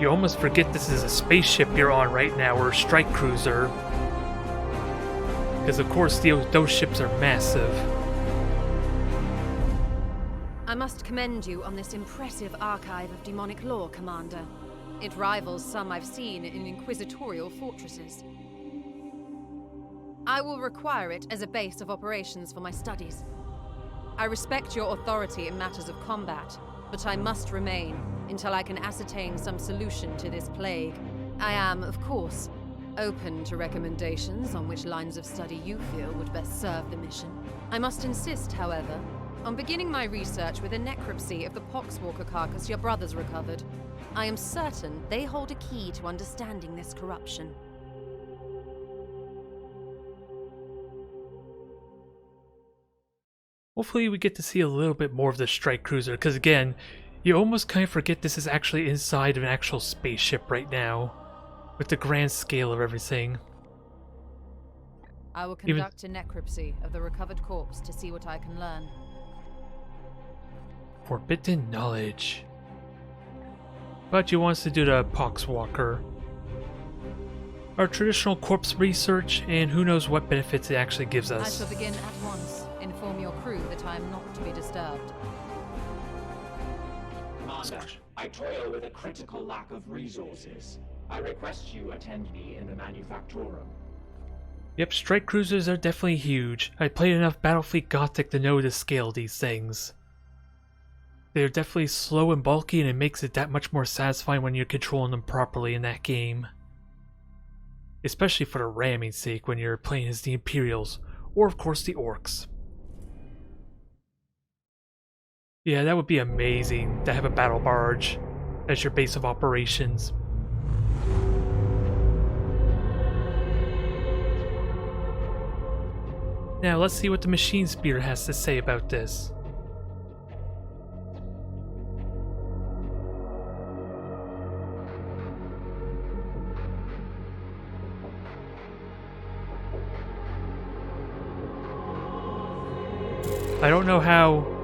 S1: You almost forget this is a spaceship you're on right now, or a strike cruiser. Because of course those ships are massive.
S8: I must commend you on this impressive archive of demonic lore, Commander. It rivals some I've seen in inquisitorial fortresses. I will require it as a base of operations for my studies. I respect your authority in matters of combat, but I must remain until I can ascertain some solution to this plague. I am, of course, open to recommendations on which lines of study you feel would best serve the mission. I must insist, however, on beginning my research with a necropsy of the Poxwalker carcass your brothers recovered. I am certain they hold a key to understanding this corruption.
S1: Hopefully we get to see a little bit more of the strike cruiser, because again, you almost kind of forget this is actually inside of an actual spaceship right now, with the grand scale of everything.
S8: I will conduct a necropsy of the recovered corpse to see what I can learn.
S1: Forbidden knowledge. But you want us to do the Poxwalker. Our traditional corpse research, and who knows what benefits it actually gives us.
S8: I shall begin at once. Inform your crew that I am not to be disturbed.
S4: Commander, I toil with a critical lack of resources. I request you attend me in the Manufactorum.
S1: Yep, strike cruisers are definitely huge. I played enough Battlefleet Gothic to know to scale these things. They're definitely slow and bulky, and it makes it that much more satisfying when you're controlling them properly in that game. Especially for the ramming sake when you're playing as the Imperials, or of course the Orcs. Yeah, that would be amazing to have a battle barge as your base of operations. Now let's see what the Machine Speeder has to say about this. I don't know how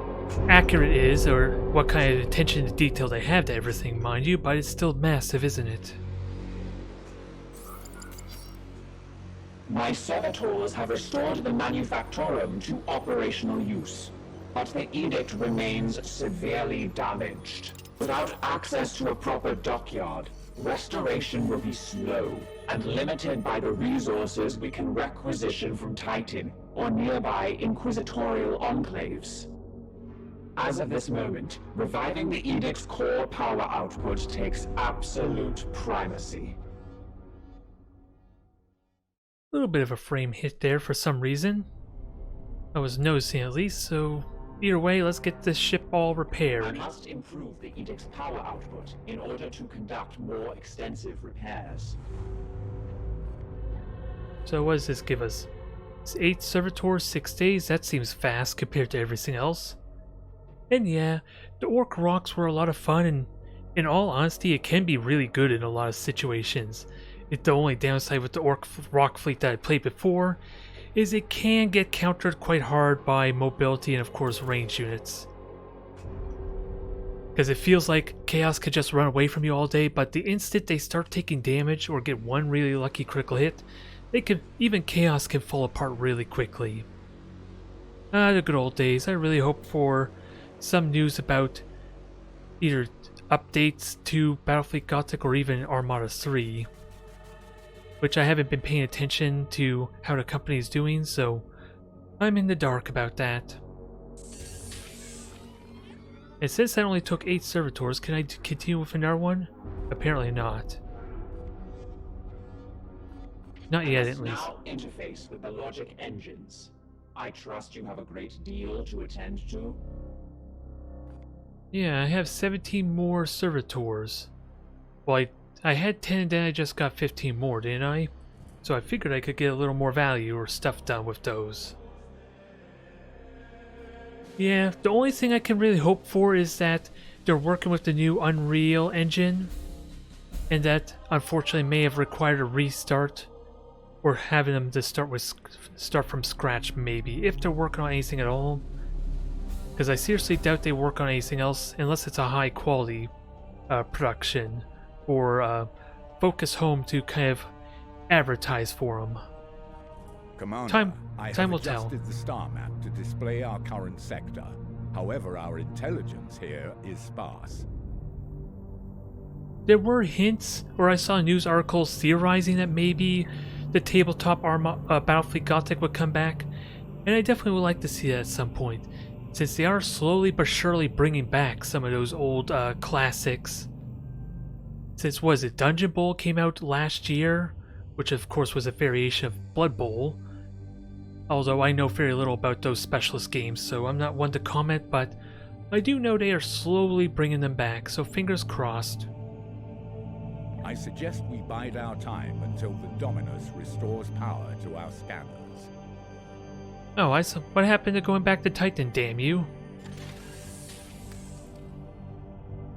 S1: accurate it is or what kind of attention to detail they have to everything, mind you, but it's still massive, isn't it?
S4: My servitors have restored the Manufactorum to operational use, but the edict remains severely damaged. Without access to a proper dockyard, restoration will be slow and limited by the resources we can requisition from Titan or nearby inquisitorial enclaves. As of this moment, reviving the edict's core power output takes absolute primacy.
S1: A little bit of a frame hit there for some reason. I was noticing at least, so either way, let's get this ship all
S4: I
S1: repaired.
S4: must improve the edict's power output in order to conduct more extensive repairs.
S1: So what does this give us? It's 8 servitors, 6 days. That seems fast compared to everything else. And yeah, the Orc Rocks were a lot of fun, and in all honesty, it can be really good in a lot of situations. The only downside with the Orc Rock fleet that I played before is it can get countered quite hard by mobility and of course range units. Because it feels like Chaos could just run away from you all day, but the instant they start taking damage or get one really lucky critical hit, even Chaos can fall apart really quickly. The good old days. I really hope for some news about either updates to Battlefleet Gothic or even Armada 3. Which I haven't been paying attention to how the company is doing, so I'm in the dark about that. It says that only took 8 servitors. Can I continue with another one? Apparently not. Not yet, at least.
S4: Now interface with the logic engines. I trust you have a great deal to attend to.
S1: Yeah, I have 17 more servitors. Well, I had 10 and then I just got 15 more, didn't I? So I figured I could get a little more value or stuff done with those. Yeah, the only thing I can really hope for is that they're working with the new Unreal Engine, and that unfortunately may have required a restart, or having them to start from scratch maybe, if they're working on anything at all. Because I seriously doubt they work on anything else unless it's a high quality production. Or Focus Home to kind of advertise for them.
S5: Commander,
S1: Time
S5: I
S1: will
S5: have
S1: tell.
S5: adjusted the star map to display our current sector. However, our intelligence here is sparse.
S1: There were hints, or I saw news articles theorizing that maybe the tabletop Battlefleet Gothic would come back, and I definitely would like to see that at some point, since they are slowly but surely bringing back some of those old classics. Since, was it, Dungeon Bowl came out last year, which of course was a variation of Blood Bowl. Although I know very little about those specialist games, so I'm not one to comment, but I do know they are slowly bringing them back, so fingers crossed.
S5: I suggest we bide our time until the Dominus restores power to our scanners.
S1: Oh, what happened to going back to Titan, damn you?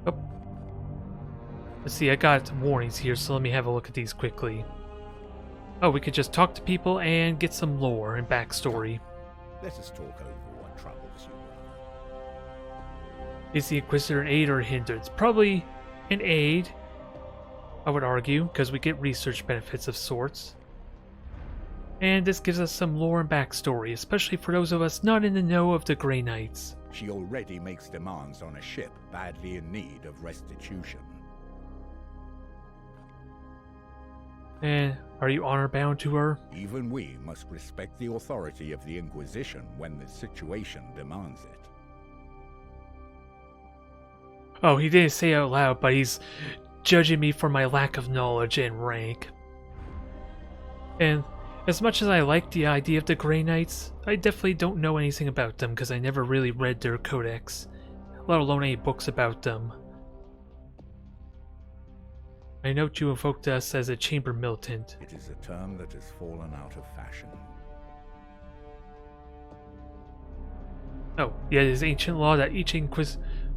S1: Oh. Let's see, I got warnings here, so let me have a look at these quickly. Oh, we could just talk to people and get some lore and backstory.
S5: Let us talk over what troubles you, brother.
S1: Is the Inquisitor an aid or a hindrance? Probably an aid, I would argue, because we get research benefits of sorts. And this gives us some lore and backstory, especially for those of us not in the know of the Grey Knights.
S5: She already makes demands on a ship badly in need of restitution.
S1: And are you honor-bound to her?
S5: Even we must respect the authority of the Inquisition when the situation demands it.
S1: Oh, he didn't say it out loud, but he's judging me for my lack of knowledge and rank. And as much as I like the idea of the Grey Knights, I definitely don't know anything about them because I never really read their codex, let alone any books about them. I note you invoked us as a chamber militant.
S5: It is a term that has fallen out of fashion.
S1: Oh, yeah, it is ancient law that each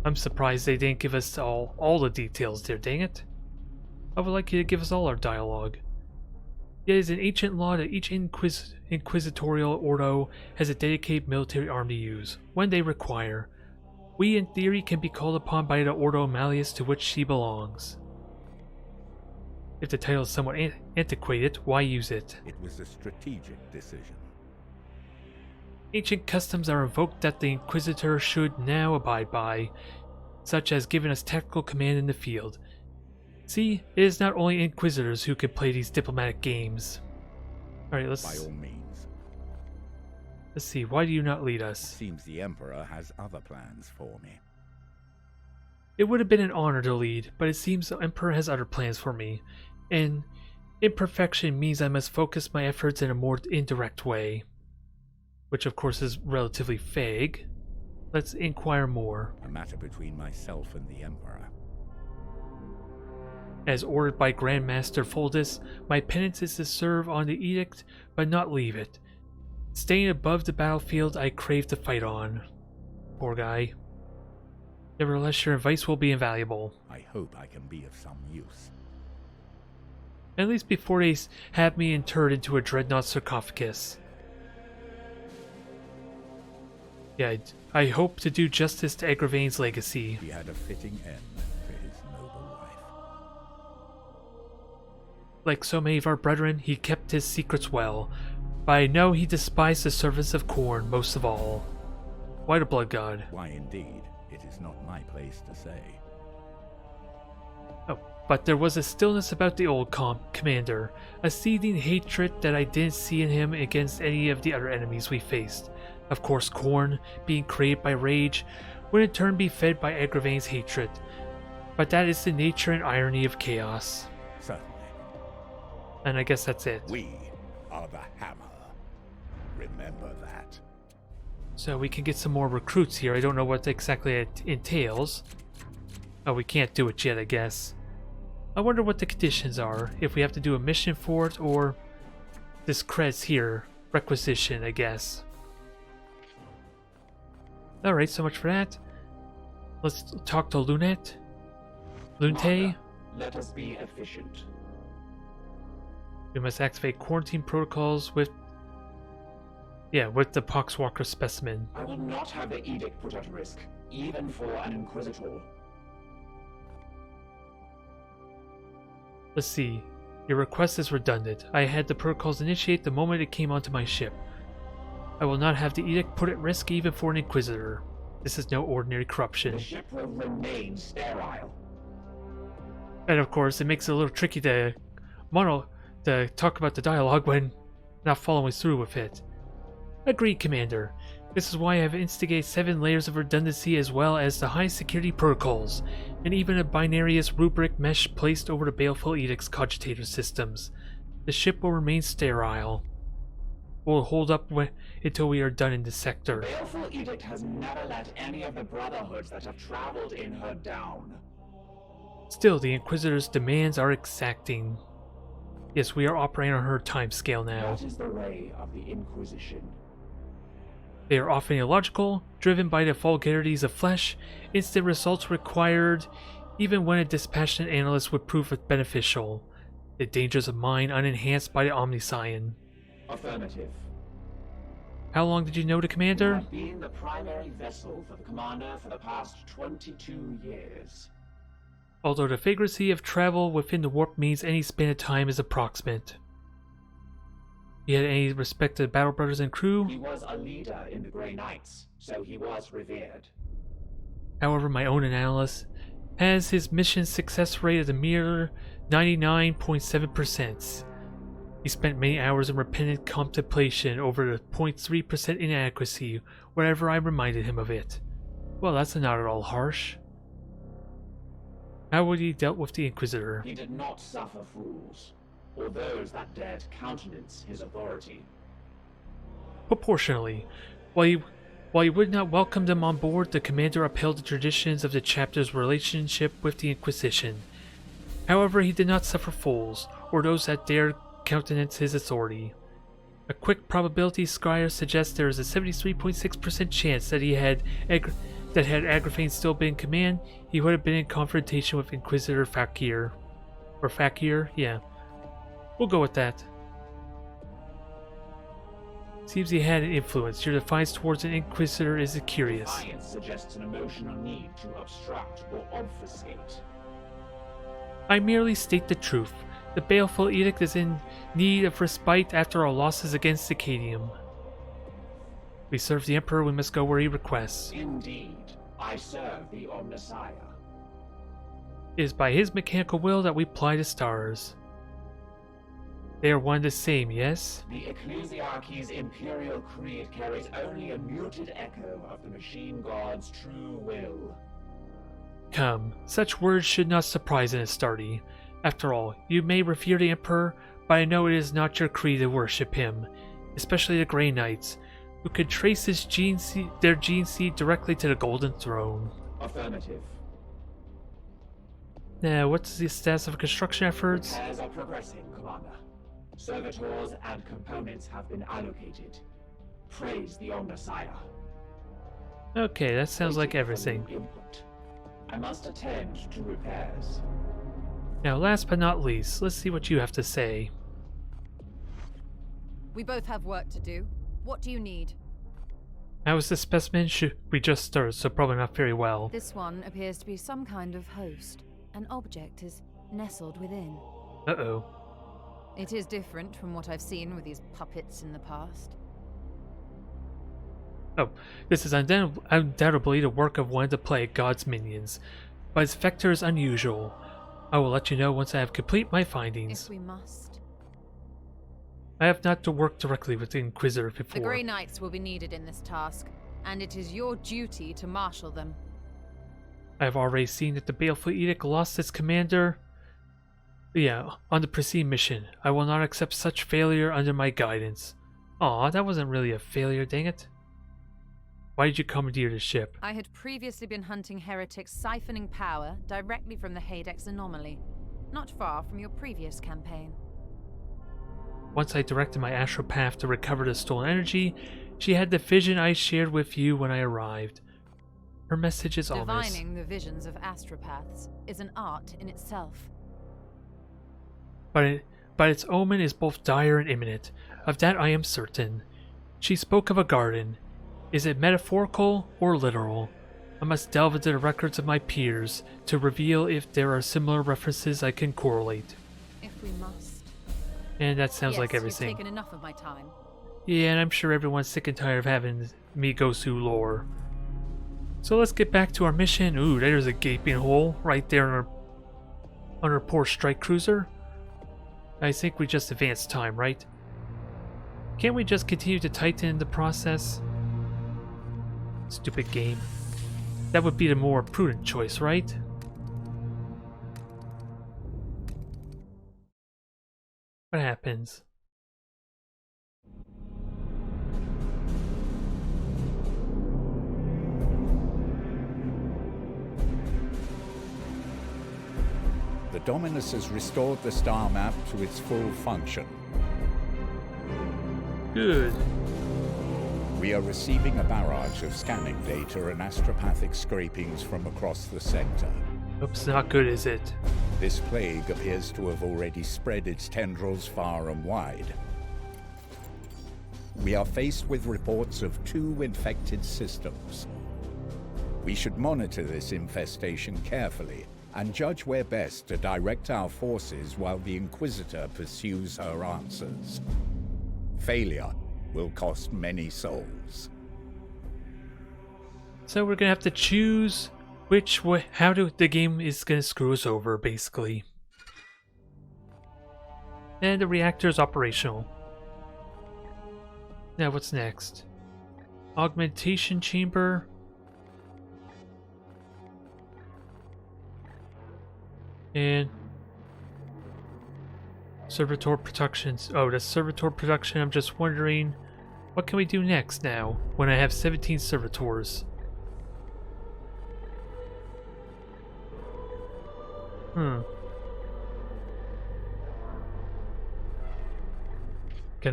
S1: I'm surprised they didn't give us all the details there, dang it. I would like you to give us all our dialogue. It is an ancient law that each inquisitorial ordo has a dedicated military arm to use, when they require. We, in theory, can be called upon by the Ordo Malleus to which she belongs. If the title is somewhat antiquated, why use it?
S5: It was a strategic decision.
S1: Ancient customs are invoked that the Inquisitor should now abide by, such as giving us tactical command in the field. See, it is not only Inquisitors who can play these diplomatic games. Alright,
S5: By all means.
S1: Let's see, why do you not lead us?
S5: Seems the Emperor has other plans for me.
S1: It would have been an honor to lead, but it seems the Emperor has other plans for me, and imperfection means I must focus my efforts in a more indirect way. Which of course is relatively vague. Let's inquire more.
S5: A matter between myself and the Emperor.
S1: As ordered by Grand Master Foldis, my penance is to serve on the edict, but not leave it. Staying above the battlefield I crave to fight on. Poor guy. Nevertheless, your advice will be invaluable.
S5: I hope I can be of some use.
S1: At least before they have me interred into a dreadnought sarcophagus. Yeah, I hope to do justice to Agravain's legacy.
S5: He had a fitting end for his noble life.
S1: Like so many of our brethren, he kept his secrets well, but I know he despised the service of Khorne most of all. Why the blood god?
S5: Why indeed, it is not my place to say.
S1: Oh, but there was a stillness about the old commander, a seething hatred that I didn't see in him against any of the other enemies we faced. Of course, Khorne, being created by rage, would in turn be fed by Agravain's hatred. But that is the nature and irony of chaos.
S5: Certainly.
S1: And I guess that's it.
S5: We are the Hammer. Remember that.
S1: So we can get some more recruits here. I don't know what exactly it entails. Oh, we can't do it yet, I guess. I wonder what the conditions are. If we have to do a mission for it, or this creds here. Requisition, I guess. Alright, so much for that. Let's talk to Lunate. Lunte.
S4: Let us be efficient.
S1: We must activate quarantine protocols with... yeah, with the Poxwalker specimen.
S4: I will not have the edict put at risk, even for an Inquisitor.
S1: Let's see. Your request is redundant. I had the protocols initiate the moment it came onto my ship. I will not have the edict put at risk even for an Inquisitor. This is no ordinary corruption.
S4: The ship will remain sterile.
S1: And of course, it makes it a little tricky to talk about the dialogue when not following through with it. Agreed, Commander. This is why I have instigated 7 layers of redundancy as well as the high security protocols, and even a binarious rubric mesh placed over the Baleful Edict's cogitator systems. The ship will remain sterile. We'll hold up until we are done in this sector.
S4: The Baleful Edict has never let any of the Brotherhoods that have traveled in her down.
S1: Still, the Inquisitor's demands are exacting. Yes, we are operating on her time scale now.
S4: That is the way of the Inquisition.
S1: They are often illogical, driven by the vulgarities of flesh, instant results required, even when a dispassionate analyst would prove it beneficial. The dangers of mind unenhanced by the Omniscion.
S4: Affirmative.
S1: How long did you know the
S4: You
S1: commander?
S4: have been the primary vessel for the commander for the past 22 years.
S1: Although the vagrancy of travel within the warp means any span of time is approximate. You had any respect to the Battle Brothers and crew?
S4: He was a leader in the Grey Knights, so he was revered.
S1: However, my own analyst has his mission success rate of a mere 99.7%. He spent many hours in repentant contemplation over the 0.3% inadequacy wherever I reminded him of it. Well, that's not at all harsh. How would he dealt with the Inquisitor?
S4: He did not suffer fools, or those that dared countenance his authority.
S1: Proportionally. While he would not welcome them on board, the commander upheld the traditions of the chapter's relationship with the Inquisition. However, he did not suffer fools, or those that dared countenance his authority. A quick probability scryer suggests there is a 73.6% chance that had Agrafane still been in command, he would have been in confrontation with Inquisitor Fakir. Or Fakir? Yeah. We'll go with that. Seems he had an influence. Your defiance towards an Inquisitor is curious.
S4: Defiance suggests an emotional need to obstruct or obfuscate.
S1: I merely state the truth. The Baleful Edict is in need of respite after our losses against Acadium. We serve the Emperor, we must go where he requests.
S4: Indeed, I serve the Omnissiah.
S1: It is by his mechanical will that we ply the stars. They are one and the same, yes?
S4: The Ecclesiarchy's imperial creed carries only a muted echo of the machine god's true will.
S1: Come, such words should not surprise an Astarte. After all, you may revere the Emperor, but I know it is not your creed to worship him, especially the Grey Knights, who could trace their gene seed directly to the Golden Throne.
S4: Affirmative.
S1: Now, what's the status of construction efforts?
S4: Repairs are progressing, Commander. Servitors and components have been allocated. Praise the Omnissiah.
S1: Okay, that sounds like
S4: Waiting for
S1: everything.
S4: new input. I must attend to repairs.
S1: Now, last but not least, let's see what you have to say.
S8: We both have work to do. What do you need?
S1: How is the specimen? We just stirred, so probably not very well.
S8: This one appears to be some kind of host. An object is nestled within.
S1: Uh-oh.
S8: It is different from what I've seen with these puppets in the past.
S1: Oh, this is undoubtedly the work of one of the Plague God's minions, but its vector is unusual. I will let you know once I have complete my findings.
S8: If we must.
S1: I have not to work directly with the Inquisitor before.
S8: The Grey Knights will be needed in this task, and it is your duty to marshal them.
S1: I have already seen that the Baleful Edict lost its commander. Yeah, on the preceding mission. I will not accept such failure under my guidance. Aw, that wasn't really a failure, dang it. Why did you commandeer the ship?
S8: I had previously been hunting heretics siphoning power directly from the Hadex anomaly, not far from your previous campaign.
S1: Once I directed my astral path to recover the stolen energy, she had the vision I shared with you when I arrived. Her message is ominous.
S8: Divining the visions of astropaths is an art in itself.
S1: But its omen is both dire and imminent. Of that I am certain. She spoke of a garden. Is it metaphorical or literal? I must delve into the records of my peers to reveal if there are similar references I can correlate.
S8: If we must.
S1: And that sounds like
S8: You've
S1: everything.
S8: taken enough of my time.
S1: Yeah, and I'm sure everyone's sick and tired of having me go through lore. So let's get back to our mission. Ooh, there's a gaping hole right there on our poor strike cruiser. I think we just advanced time, right? Can't we just continue to tighten the process? Stupid game. That would be the more prudent choice, right? What happens?
S5: The Dominus has restored the star map to its full function.
S1: Good.
S5: We are receiving a barrage of scanning data and astropathic scrapings from across the sector.
S1: Oops, not good, is it?
S5: This plague appears to have already spread its tendrils far and wide. We are faced with reports of 2 infected systems. We should monitor this infestation carefully and judge where best to direct our forces while the Inquisitor pursues her answers. Failure will cost many souls.
S1: So we're gonna have to choose which way, the game is gonna screw us over, basically. And the reactor is operational. Now what's next? Augmentation chamber. And servitor productions. Oh, that's servitor production. I'm just wondering, what can we do next now when I have 17 servitors? Can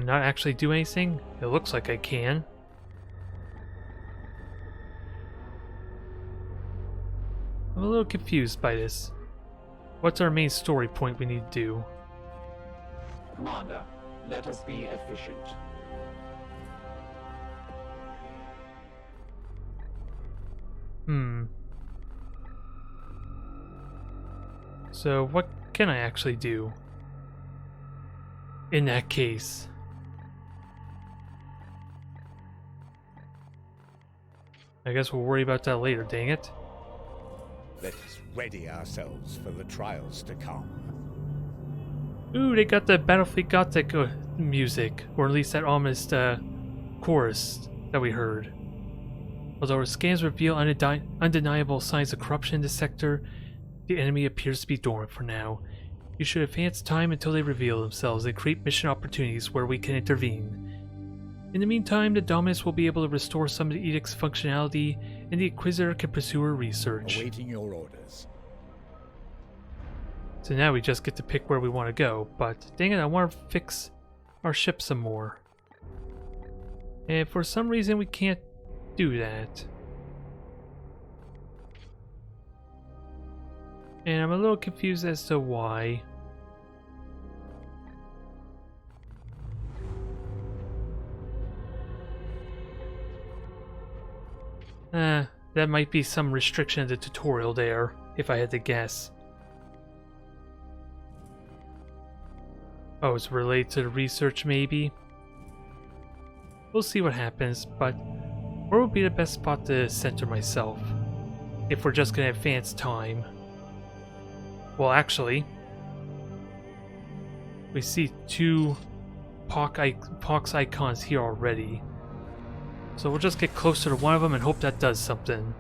S1: I not actually do anything? It looks like I can. I'm a little confused by this. What's our main story point we need to do?
S4: Commander, let us be efficient.
S1: So what can I actually do in that case? I guess we'll worry about that later, dang it.
S5: Let us ready ourselves for the trials to come.
S1: Ooh, they got the Battlefield Gothic music, or at least that ominous chorus that we heard. Although our scans reveal undeniable signs of corruption in the sector, the enemy appears to be dormant for now. You should advance time until they reveal themselves and create mission opportunities where we can intervene. In the meantime, the Dominus will be able to restore some of the Edict's functionality, and the Inquisitor can pursue her research.
S5: Awaiting your orders.
S1: So now we just get to pick where we want to go, but dang it, I want to fix our ship some more. And for some reason we can't do that. And I'm a little confused as to why. That might be some restriction in the tutorial there, if I had to guess. Oh, it's related to the research maybe? We'll see what happens, but where would be the best spot to center myself? If we're just gonna advance time. Well, actually, we see 2 Pox icons here already. So we'll just get closer to one of them and hope that does something.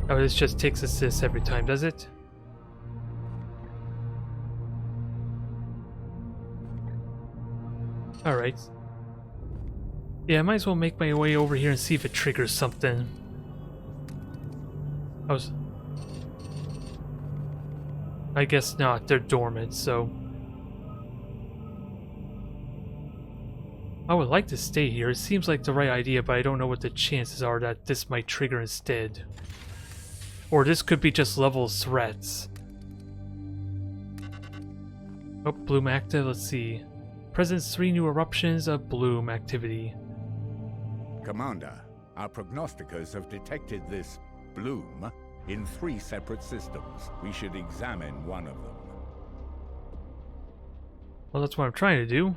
S1: Oh, this just takes us this every time, does it? Alright. Yeah, I might as well make my way over here and see if it triggers something. I guess not, they're dormant, so... I would like to stay here, it seems like the right idea, but I don't know what the chances are that this might trigger instead. Or this could be just level threats. Oh, bloom active, let's see. Presents 3 new eruptions of bloom activity.
S5: Commander, our prognosticators have detected this bloom in 3 separate systems. We should examine one of them.
S1: Well, that's what I'm trying to do.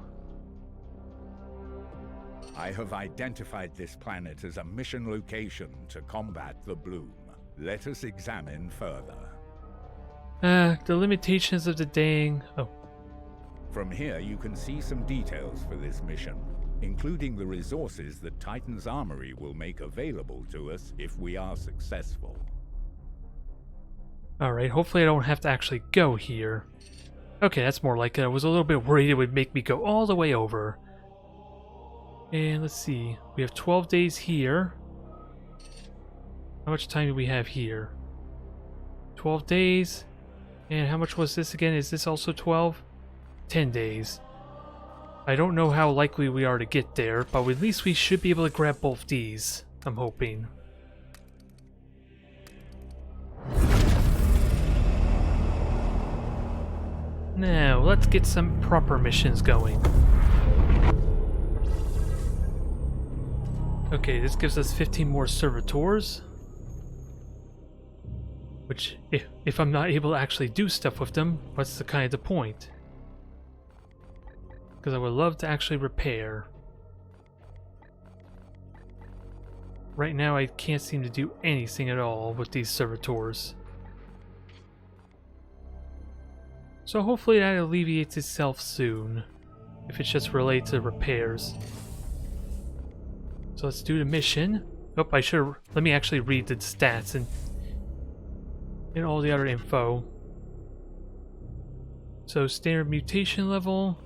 S5: I have identified this planet as a mission location to combat the bloom. Let us examine further.
S1: The limitations of the dang... Oh.
S5: From here, you can see some details for this mission, including the resources that Titan's Armory will make available to us if we are successful.
S1: Alright, hopefully I don't have to actually go here. Okay, that's more like it. I was a little bit worried it would make me go all the way over. And let's see, we have 12 days here. How much time do we have here? 12 days. And how much was this again? Is this also 12? 10 days. I don't know how likely we are to get there, but at least we should be able to grab both these, I'm hoping. Now, let's get some proper missions going. Okay, this gives us 15 more servitors. Which, if I'm not able to actually do stuff with them, what's the kind of the point? Because I would love to actually repair. Right now I can't seem to do anything at all with these servitors. So hopefully that alleviates itself soon, if it's just related to repairs. So let's do the mission. Oh, let me actually read the stats and all the other info. So standard mutation level,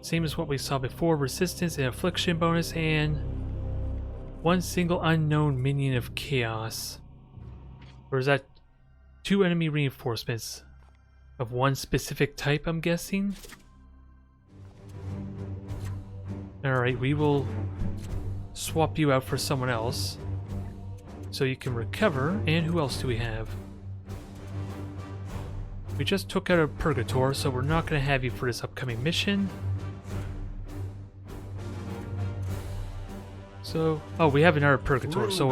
S1: same as what we saw before, resistance and affliction bonus, and one single unknown minion of chaos. Or is that 2 enemy reinforcements of one specific type, I'm guessing? Alright, we will swap you out for someone else so you can recover. And who else do we have? We just took out a Purgator, so we're not going to have you for this upcoming mission. So, oh, we have another Purgator, so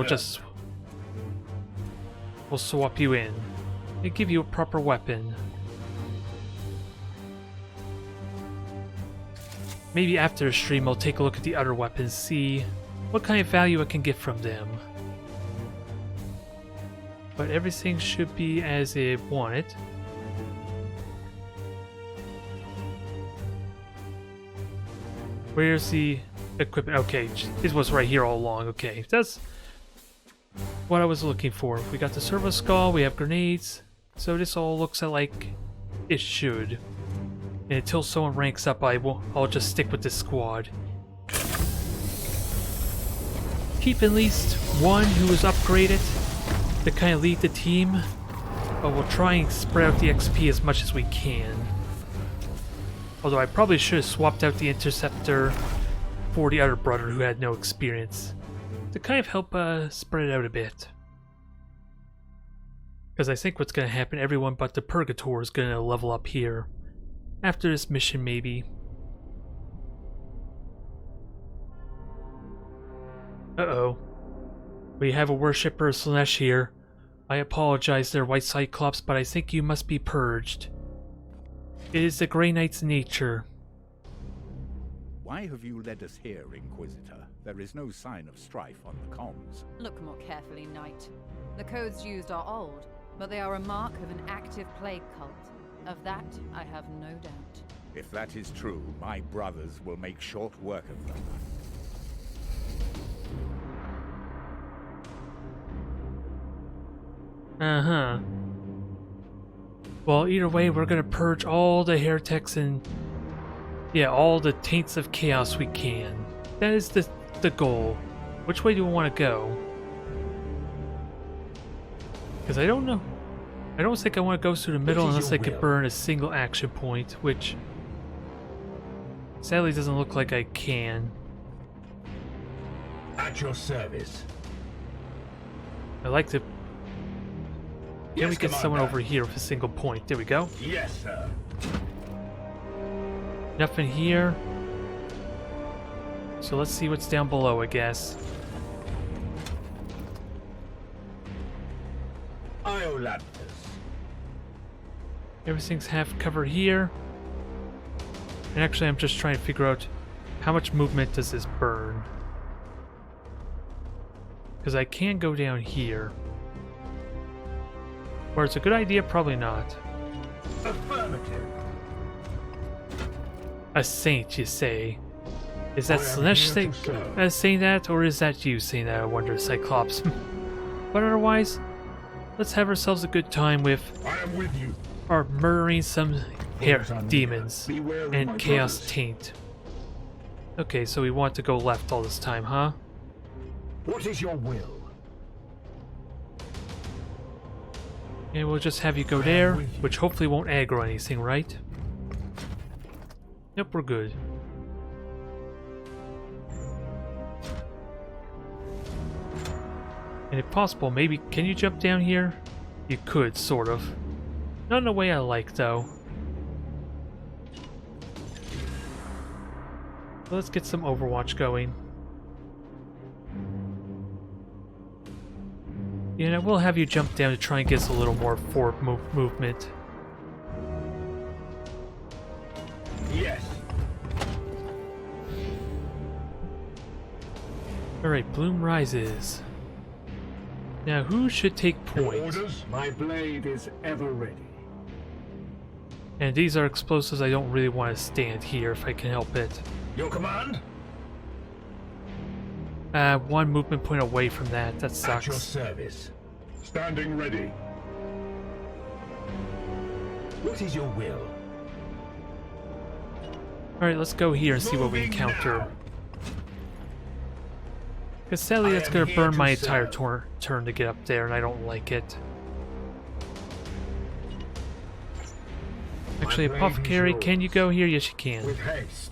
S1: we'll swap you in and give you a proper weapon. Maybe after the stream I'll take a look at the other weapons, see what kind of value I can get from them. But everything should be as it wanted. Where's the equipment? Okay, it was right here all along. Okay, that's what I was looking for. We got the servo skull, we have grenades, so this all looks like it should. And until someone ranks up, I'll just stick with this squad. Keep at least one who is upgraded to kind of lead the team, but we'll try and spread out the XP as much as we can. Although I probably should have swapped out the Interceptor for the other brother who had no experience, to kind of help spread it out a bit. Because I think what's going to happen, everyone but the Purgator is going to level up here. After this mission, maybe. Uh-oh. We have a worshipper of Slaanesh here. I apologize there, White Cyclops, but I think you must be purged. It is the Grey Knight's nature.
S5: Why have you led us here, Inquisitor? There is no sign of strife on the comms.
S8: Look more carefully, Knight. The codes used are old, but they are a mark of an active plague cult. Of that, I have no doubt.
S5: If that is true, my brothers will make short work of them.
S1: Uh-huh. Well, either way, we're gonna purge all the heretics and, yeah, all the taints of chaos we can. That is the goal. Which way do we want to go? Because I don't know. I don't think I want to go through the middle unless I could burn a single action point, which sadly doesn't look like I can.
S10: At your service.
S1: I like to... Can we get
S10: Commander.
S1: someone over here with a single point? There we go.
S10: Yes, sir.
S1: Nothing here. So let's see what's down below, I guess.
S10: Iolanthus.
S1: Everything's half covered here. And actually, I'm just trying to figure out how much movement does this burn. Because I can go down here. Where it's a good idea, probably not.
S10: Affirmative.
S1: A saint, you say? Is that
S10: I am
S1: Slaanesh
S10: here to serve.
S1: saying that, or is that you saying that, I wonder, Cyclops? But otherwise, let's have ourselves a good time with
S10: I am with you.
S1: our murdering some demons
S10: Beware of my
S1: and Chaos
S10: brothers.
S1: Taint. Okay, so we want to go left all this time, huh?
S10: What is your will?
S1: And we'll just have you go there, which hopefully won't aggro anything, right? Nope, we're good. And if possible, maybe, can you jump down here? You could, sort of. Not in a way I like, though. So let's get some Overwatch going. Yeah, and I will have you jump down to try and get us a little more forward movement.
S10: Yes.
S1: Alright, Bloom rises. Now, who should take point?
S10: Orders? My blade is ever ready.
S1: And these are explosives I don't really want to stand here if I can help it.
S10: Your command?
S1: 1 movement point away from that. That
S10: At your
S1: sucks.
S10: service. Standing ready. What is your will?
S1: Alright, let's go here and see what we
S10: Moving
S1: encounter.
S10: now.
S1: Because sadly
S10: I
S1: that's
S10: am
S1: going to
S10: here
S1: burn
S10: to
S1: my entire
S10: serve.
S1: turn to get up there, and I don't like it. Actually,
S10: blade is
S1: Apothecary,
S10: yours.
S1: can you go here? Yes, you can.
S10: With haste.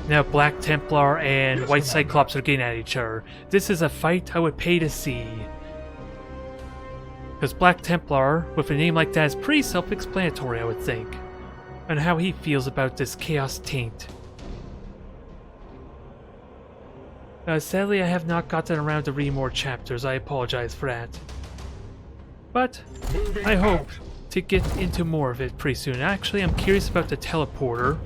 S1: Now Black Templar and
S10: Yes,
S1: White
S10: Commander.
S1: Cyclops are getting at each other. This is a fight I would pay to see. Because Black Templar, with a name like that, is pretty self-explanatory, I would think. On how he feels about this Chaos Taint. Sadly, I have not gotten around to read more chapters. I apologize for that. But
S10: Moving
S1: I hope
S10: out.
S1: to get into more of it pretty soon. Actually, I'm curious about the teleporter,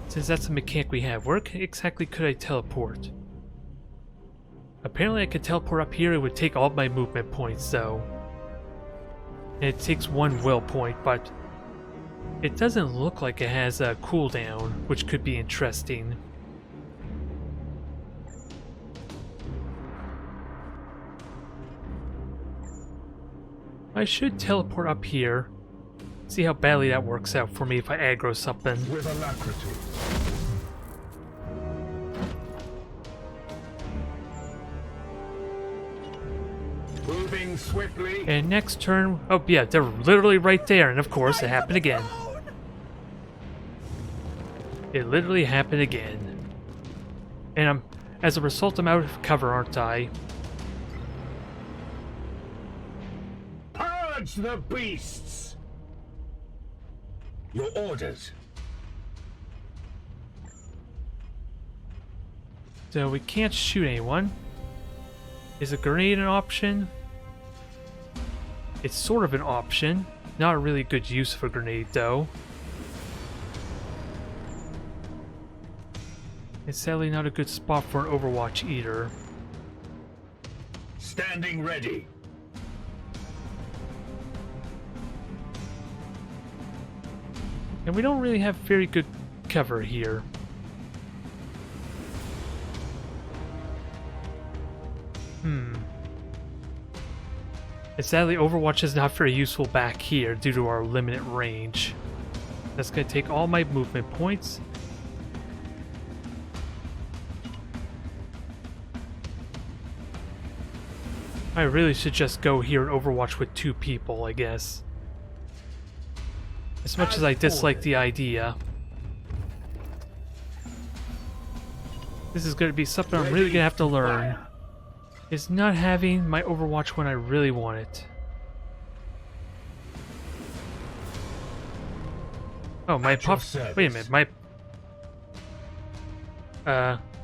S1: since that's a mechanic we have. Where exactly could I teleport? Apparently I could teleport up here. It would take all my movement points, though. And it takes 1 will point, but it doesn't look like it has a cooldown, which could be interesting. I should teleport up here. See how badly that works out for me if I aggro something.
S10: With alacrity. Moving swiftly.
S1: And next turn, oh yeah, they're literally right there, and of course it happened again. It literally happened again. And as a result, I'm out of cover, aren't I?
S10: Purge the beasts! Your orders.
S1: So we can't shoot anyone. Is a grenade an option? It's sort of an option. Not a really good use of a grenade, though. It's sadly not a good spot for an Overwatch either.
S10: Standing ready.
S1: And we don't really have very good cover here. And sadly, Overwatch is not very useful back here due to our limited range. That's going to take all my movement points. I really should just go here and Overwatch with 2 people, I guess. As much as I dislike the idea. This is going to be something I'm really going to have to learn. Is not having my Overwatch when I really want it. Oh, my
S10: At your
S1: wait a minute, my...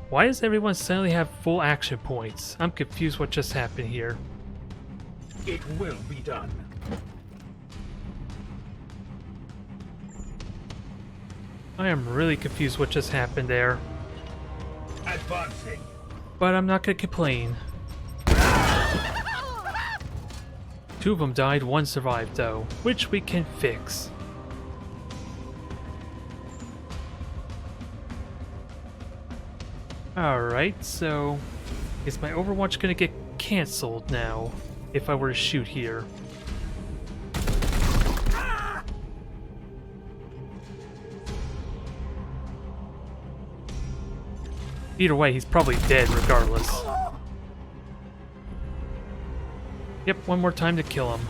S1: why does everyone suddenly have full action points? I'm confused what just happened here.
S10: It will be done.
S1: I am really confused what just happened there.
S10: Advancing.
S1: But I'm not gonna complain. 2 of them died, 1 survived though, which we can fix. Alright, so is my Overwatch gonna get cancelled now if I were to shoot here? Either way, he's probably dead regardless. Yep, one more time to kill him.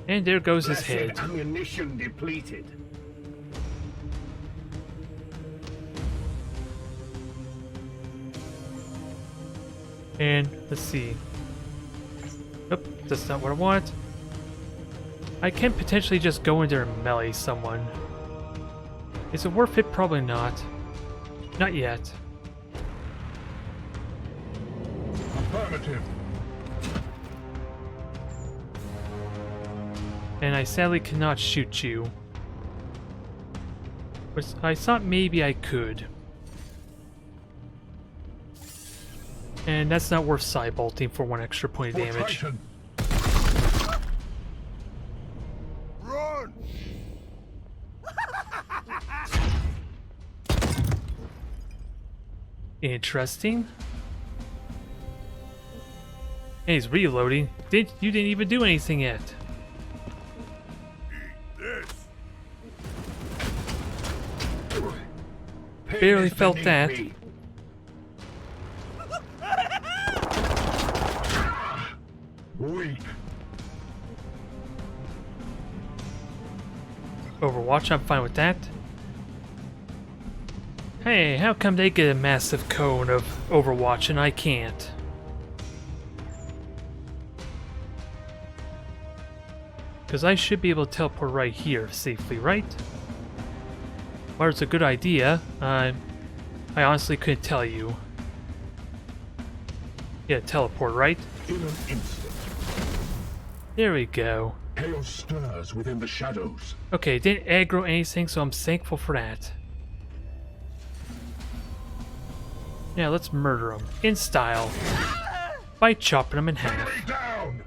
S1: And there goes his head.
S10: Ammunition depleted.
S1: And let's see. Nope, that's not what I want. I can potentially just go in there and melee someone. Is it worth it? Probably not. Not yet.
S6: Affirmative.
S1: And I sadly cannot shoot you. Which I thought maybe I could. And that's not worth side-bolting for 1 extra point of damage.
S6: Run!
S1: Interesting. And he's reloading. You didn't even do anything yet. Barely felt that.
S6: Weak.
S1: Overwatch, I'm fine with that. Hey, how come they get a massive cone of Overwatch and I can't? Because I should be able to teleport right here safely, right? Well, it's a good idea. I honestly couldn't tell you. Yeah, teleport, right?
S6: In an instant.
S1: There we go.
S6: Chaos stirs within the shadows.
S1: Okay, didn't aggro anything, so I'm thankful for that. Yeah, let's murder him. In style. By chopping him in half.
S6: Down!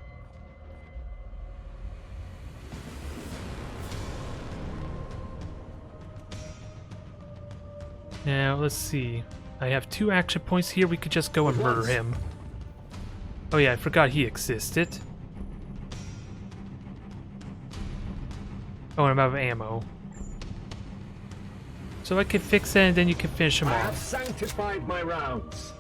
S1: Now, let's see. I have 2 action points here. We could just go and murder him. Oh yeah, I forgot he existed. Oh, and I'm out of ammo. So I can fix that and then you can finish him
S10: I have
S1: off.
S10: sanctified my rounds.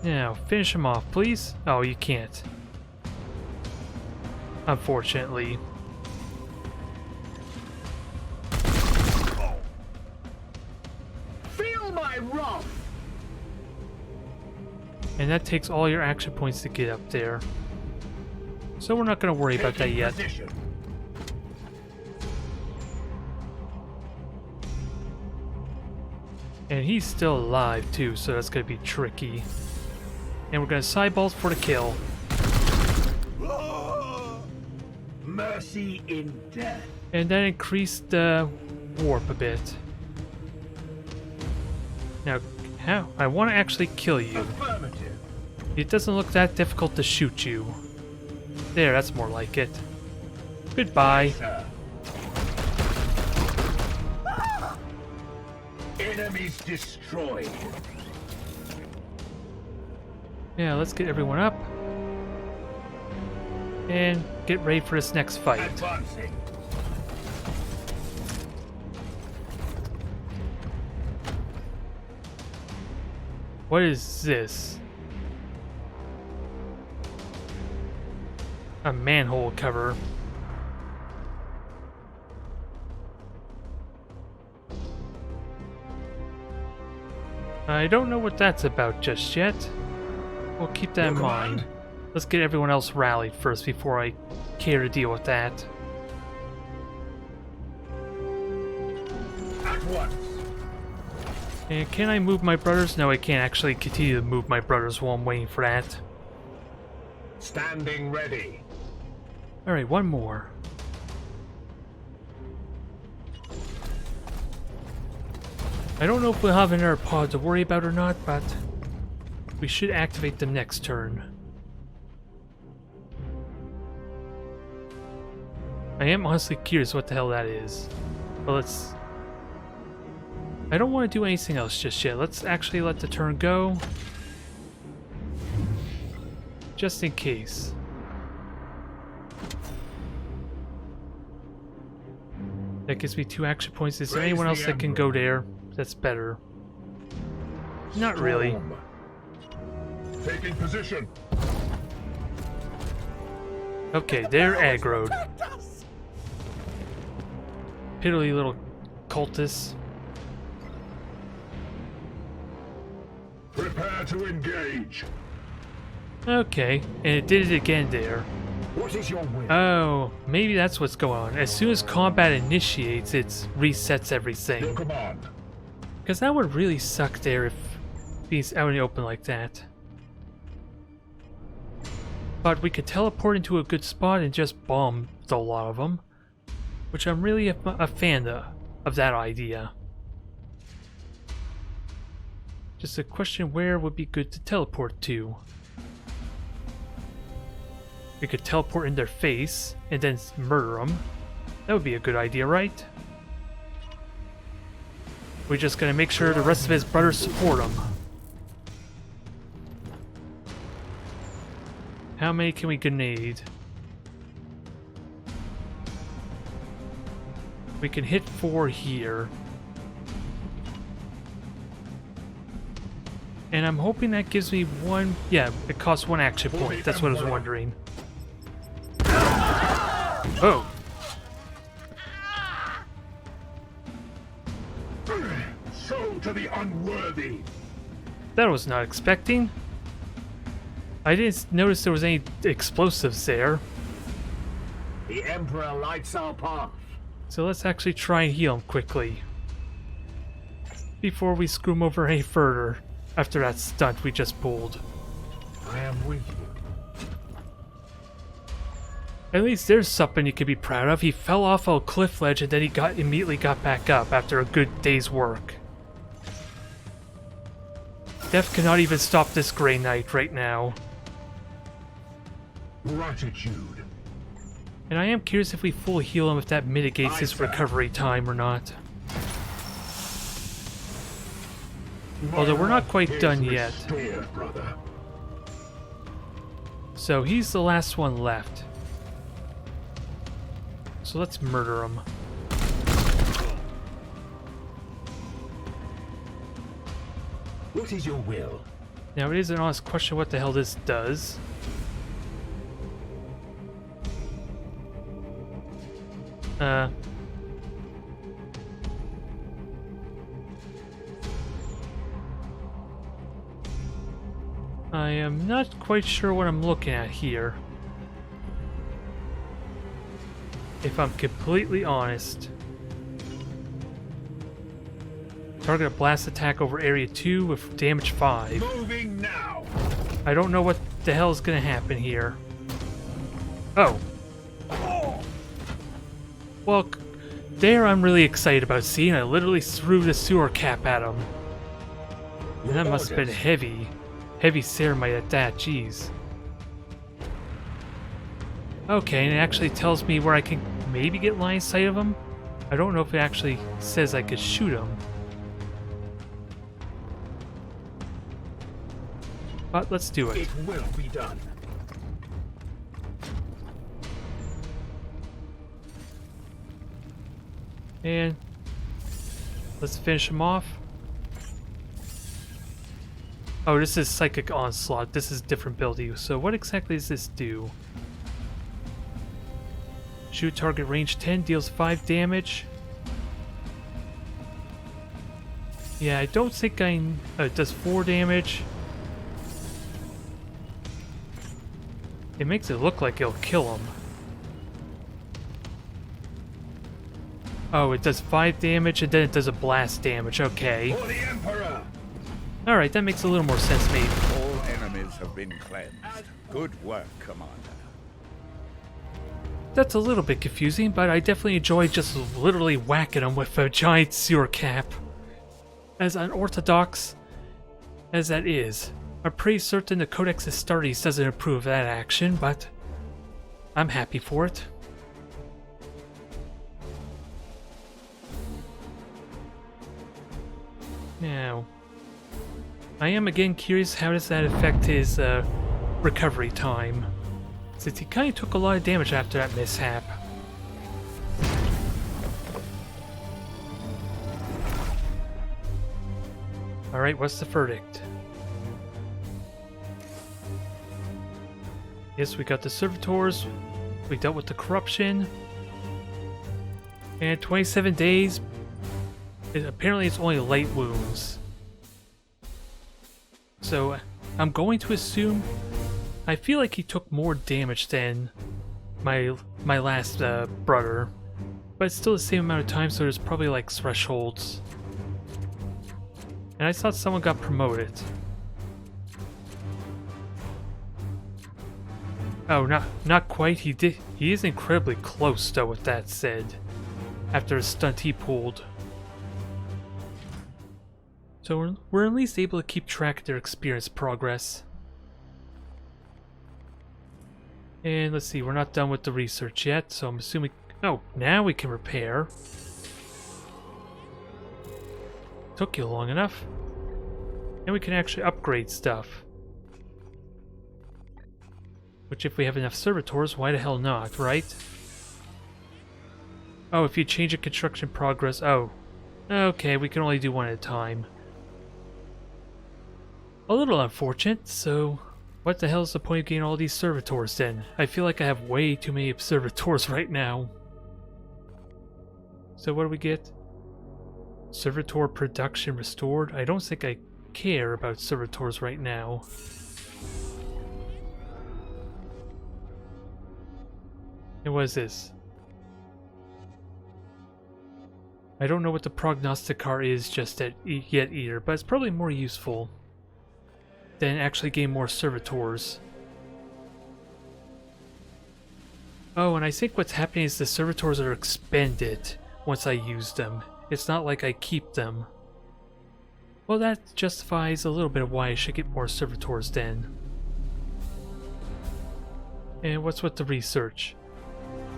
S1: Now, finish him off, please. Oh, you can't. Unfortunately.
S10: Feel my wrath.
S1: And that takes all your action points to get up there. So we're not going to worry about that yet.
S10: Position.
S1: And he's still alive too, so that's going to be tricky. And we're going to sidebolt for the kill.
S10: Mercy in death.
S1: And then increase the warp a bit. Now, how? I want to actually kill you.
S10: Affirmative.
S1: It doesn't look that difficult to shoot you. There, that's more like it. Goodbye.
S10: Sir. Enemies destroyed.
S1: Yeah, let's get everyone up. And get ready for this next fight.
S10: Advancing.
S1: What is this? A manhole cover. I don't know what that's about just yet. We'll keep that in mind. Let's get everyone else rallied first before I care to deal with that.
S10: At once.
S1: And can I move my brothers? No, I can't actually continue to move my brothers while I'm waiting for that.
S10: Standing ready.
S1: Alright, one more. I don't know if we'll have another pod to worry about or not, but we should activate them next turn. I am honestly curious what the hell that is. But let's... I don't want to do anything else just yet. Let's actually let the turn go. Just in case. That gives me 2 action points. Is there anyone else that can go there? That's better. Not really.
S6: Taking position.
S1: Okay, they're aggroed. Piddly little cultists.
S6: Prepare to engage.
S1: Okay, and it did it again there.
S10: What is your will?
S1: Oh, maybe that's what's going on. As soon as combat initiates, it resets
S6: Your
S1: everything.
S6: command.
S1: Because that would really suck there if he's out in the open like that. But we could teleport into a good spot and just bomb a lot of them. Which I'm really a fan of that idea. Just a question, where would be good to teleport to? We could teleport in their face and then murder them. That would be a good idea, right? We're just gonna make sure the rest of his brothers support him. How many can we grenade? We can hit 4 here. And I'm hoping that gives me 1... Yeah, it costs 1 action point. That's what I was wondering. Oh!
S6: Show to the unworthy.
S1: That was not expecting. I didn't notice there was any explosives there.
S10: The Emperor lights our path.
S1: So let's actually try and heal him quickly. Before we screw him over any further. After that stunt we just pulled.
S10: I am with you.
S1: At least there's something you could be proud of. He fell off a cliff ledge and then he immediately got back up after a good day's work. Death cannot even stop this Grey Knight right now.
S6: Gratitude.
S1: And I am curious if we full heal him, if that mitigates his recovery time or not. Although we're not quite done yet.
S6: Brother.
S1: So he's the last one left. So let's murder him.
S10: What is your will?
S1: Now it is an honest question what the hell this does. I am not quite sure what I'm looking at here. If I'm completely honest. Target a blast attack over area 2 with damage 5.
S6: Moving now.
S1: I don't know what the hell is going to happen here. Oh. Well, there I'm really excited about seeing. I literally threw the sewer cap at him. And that must have been heavy. Heavy ceramite at that, jeez. Okay, and it actually tells me where I can maybe get line of sight of him. I don't know if it actually says I could shoot him. But let's do it.
S10: It will be done.
S1: And let's finish him off. Oh, this is Psychic Onslaught. This is different ability. So what exactly does this do? Shoot target range 10, deals 5 damage. Yeah, I don't think it does 4 damage. It makes it look like it'll kill him. Oh, it does 5 damage and then it does a blast damage. Okay.
S6: For the Emperor.
S1: Alright, that makes a little more sense maybe.
S5: All enemies have been cleansed. Good work, Commander.
S1: That's a little bit confusing, but I definitely enjoy just literally whacking them with a giant sewer cap. As unorthodox as that is, I'm pretty certain the Codex Astartes doesn't approve of that action, but I'm happy for it. Now, I am again curious how does that affect his recovery time, since he kind of took a lot of damage after that mishap. Alright, what's the verdict? Yes, we got the servitors. We dealt with the corruption. And 27 days. Apparently it's only light wounds. So I'm going to assume... I feel like he took more damage than my last brother. But it's still the same amount of time, so there's probably like thresholds. And I thought someone got promoted. Oh, not quite. He is incredibly close, though, with that said. After a stunt he pulled. So we're at least able to keep track of their experience progress. And let's see, we're not done with the research yet, so I'm assuming... Oh, now we can repair. Took you long enough. And we can actually upgrade stuff. Which, if we have enough servitors, why the hell not, right? Oh, if you change a construction progress... Oh. Okay, we can only do one at a time. A little unfortunate, so... What the hell is the point of getting all these servitors then? I feel like I have way too many servitors right now. So what do we get? Servitor production restored? I don't think I care about servitors right now. And what is this? I don't know what the prognosticar is just yet either, but it's probably more useful than actually getting more servitors. Oh, and I think what's happening is the servitors are expended once I use them. It's not like I keep them. Well, that justifies a little bit of why I should get more servitors then. And what's with the research?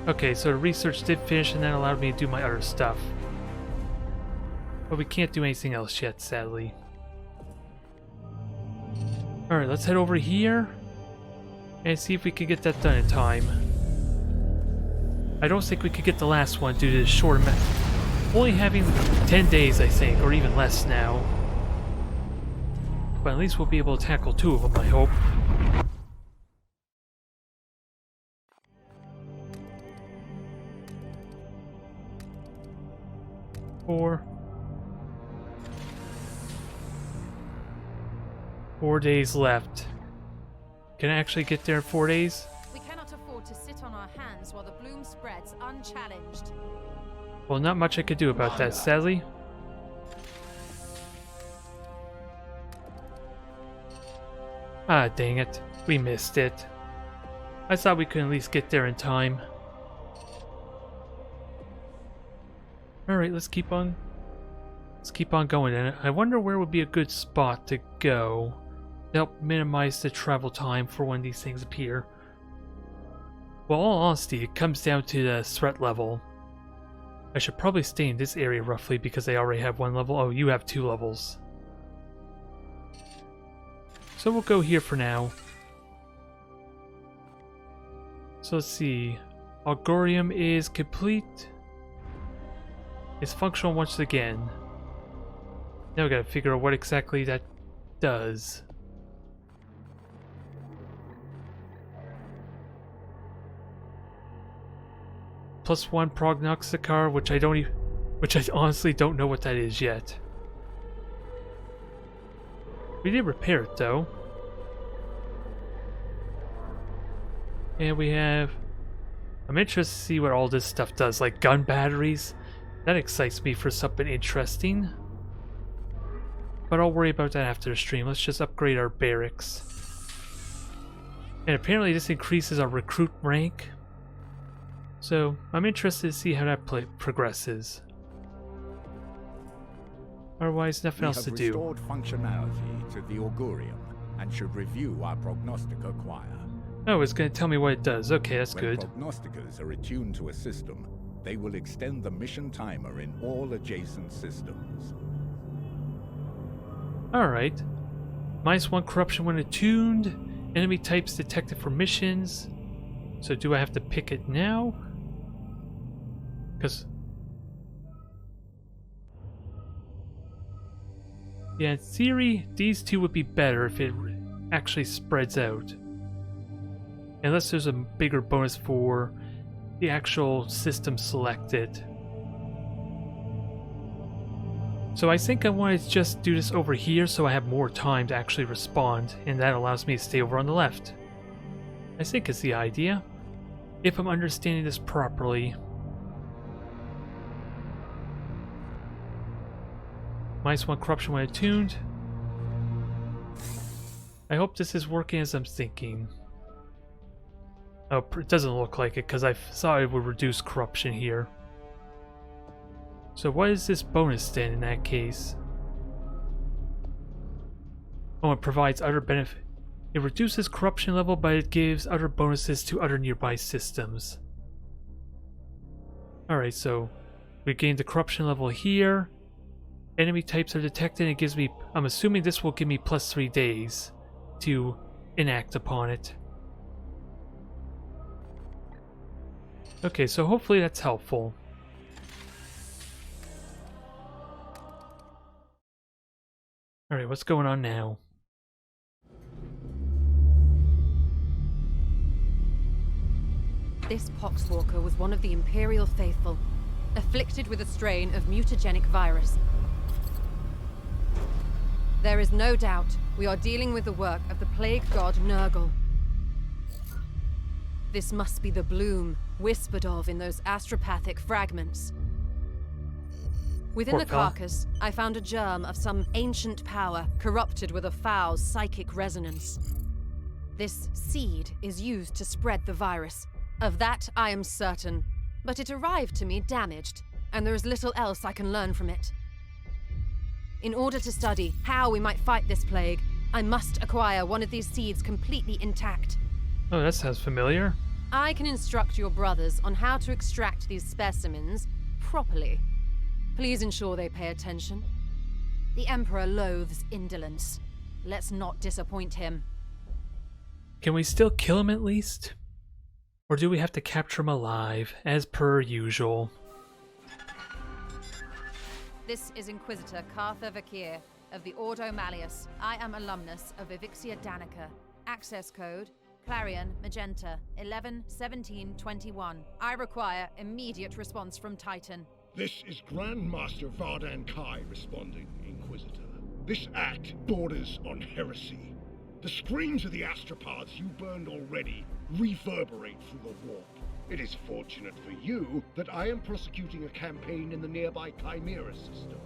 S1: Okay, so the research did finish and that allowed me to do my other stuff. But we can't do anything else yet, sadly. Alright, let's head over here and see if we can get that done in time. I don't think we could get the last one due to the short amount. Only having 10 days, I think, or even less now. But at least we'll be able to tackle 2 of them, I hope. Four days left. Can I actually get there in 4 days?
S8: We cannot afford to sit on our hands while the bloom spreads unchallenged.
S1: Well, not much I could do about that, sadly. Ah, dang it. We missed it. I thought we could at least get there in time. Alright, let's keep on going. And I wonder where would be a good spot to go to help minimize the travel time for when these things appear. Well, in all honesty, it comes down to the threat level. I should probably stay in this area roughly because I already have 1 level. Oh, you have 2 levels. So we'll go here for now. So let's see. Augurium is complete. It's functional once again. Now we gotta figure out what exactly that does. +1 prognosticar, which I honestly don't know what that is yet. We did repair it though. And we have... I'm interested to see what all this stuff does, like gun batteries. That excites me for something interesting. But I'll worry about that after the stream. Let's just upgrade our barracks. And apparently this increases our recruit rank. So I'm interested to see how that progresses. Otherwise, nothing else to do.
S5: We have restored functionality to the Augurium and should review our prognostica choir.
S1: Oh, it's going to tell me what it does. Okay, that's
S5: when
S1: good.
S5: Prognosticas are attuned to a system, they will extend the mission timer in all adjacent systems.
S1: Alright. -1 corruption when attuned. Enemy types detected for missions. So do I have to pick it now? Because... Yeah, in theory, these two would be better if it actually spreads out. Unless there's a bigger bonus for the actual system selected. So I think I want to just do this over here so I have more time to actually respond, and that allows me to stay over on the left. I think it's the idea, if I'm understanding this properly. -1 corruption when attuned. I hope this is working as I'm thinking. Oh, it doesn't look like it because I thought it would reduce corruption here. So what is this bonus then in that case? Oh, it provides other benefit. It reduces corruption level, but it gives other bonuses to other nearby systems. Alright, so we gained the corruption level here. Enemy types are detected and it gives me, I'm assuming this will give me +3 days to enact upon it. Okay, so hopefully that's helpful. Alright, what's going on now?
S8: This Poxwalker was one of the Imperial Faithful, afflicted with a strain of mutagenic virus. There is no doubt we are dealing with the work of the plague god Nurgle. This must be the bloom whispered of in those astropathic fragments. Within the carcass, I found a germ of some ancient power corrupted with a foul psychic resonance. This seed is used to spread the virus. Of that I am certain, but it arrived to me damaged, and there is little else I can learn from it. In order to study how we might fight this plague, I must acquire one of these seeds completely intact.
S1: Oh, that sounds familiar.
S8: I can instruct your brothers on how to extract these specimens properly. Please ensure they pay attention. The Emperor loathes indolence. Let's not disappoint him.
S1: Can we still kill him at least? Or do we have to capture him alive, as per usual?
S8: This is Inquisitor Cartha Vakir of the Ordo Malleus. I am alumnus of Evixia Danica. Access code Clarion Magenta 111721. I require immediate response from Titan.
S6: This is Grandmaster Vardan Kai responding, Inquisitor. This act borders on heresy. The screams of the astropaths you burned already reverberate through the warp. It is fortunate for you that I am prosecuting a campaign in the nearby Chimera system.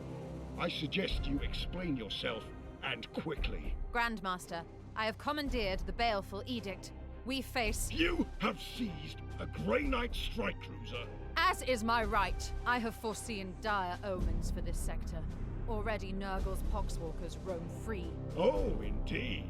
S6: I suggest you explain yourself, and quickly.
S8: Grandmaster, I have commandeered the baleful edict. We face...
S6: You have seized a Grey Knight strike cruiser.
S8: As is my right, I have foreseen dire omens for this sector. Already Nurgle's Poxwalkers roam free.
S6: Oh, indeed.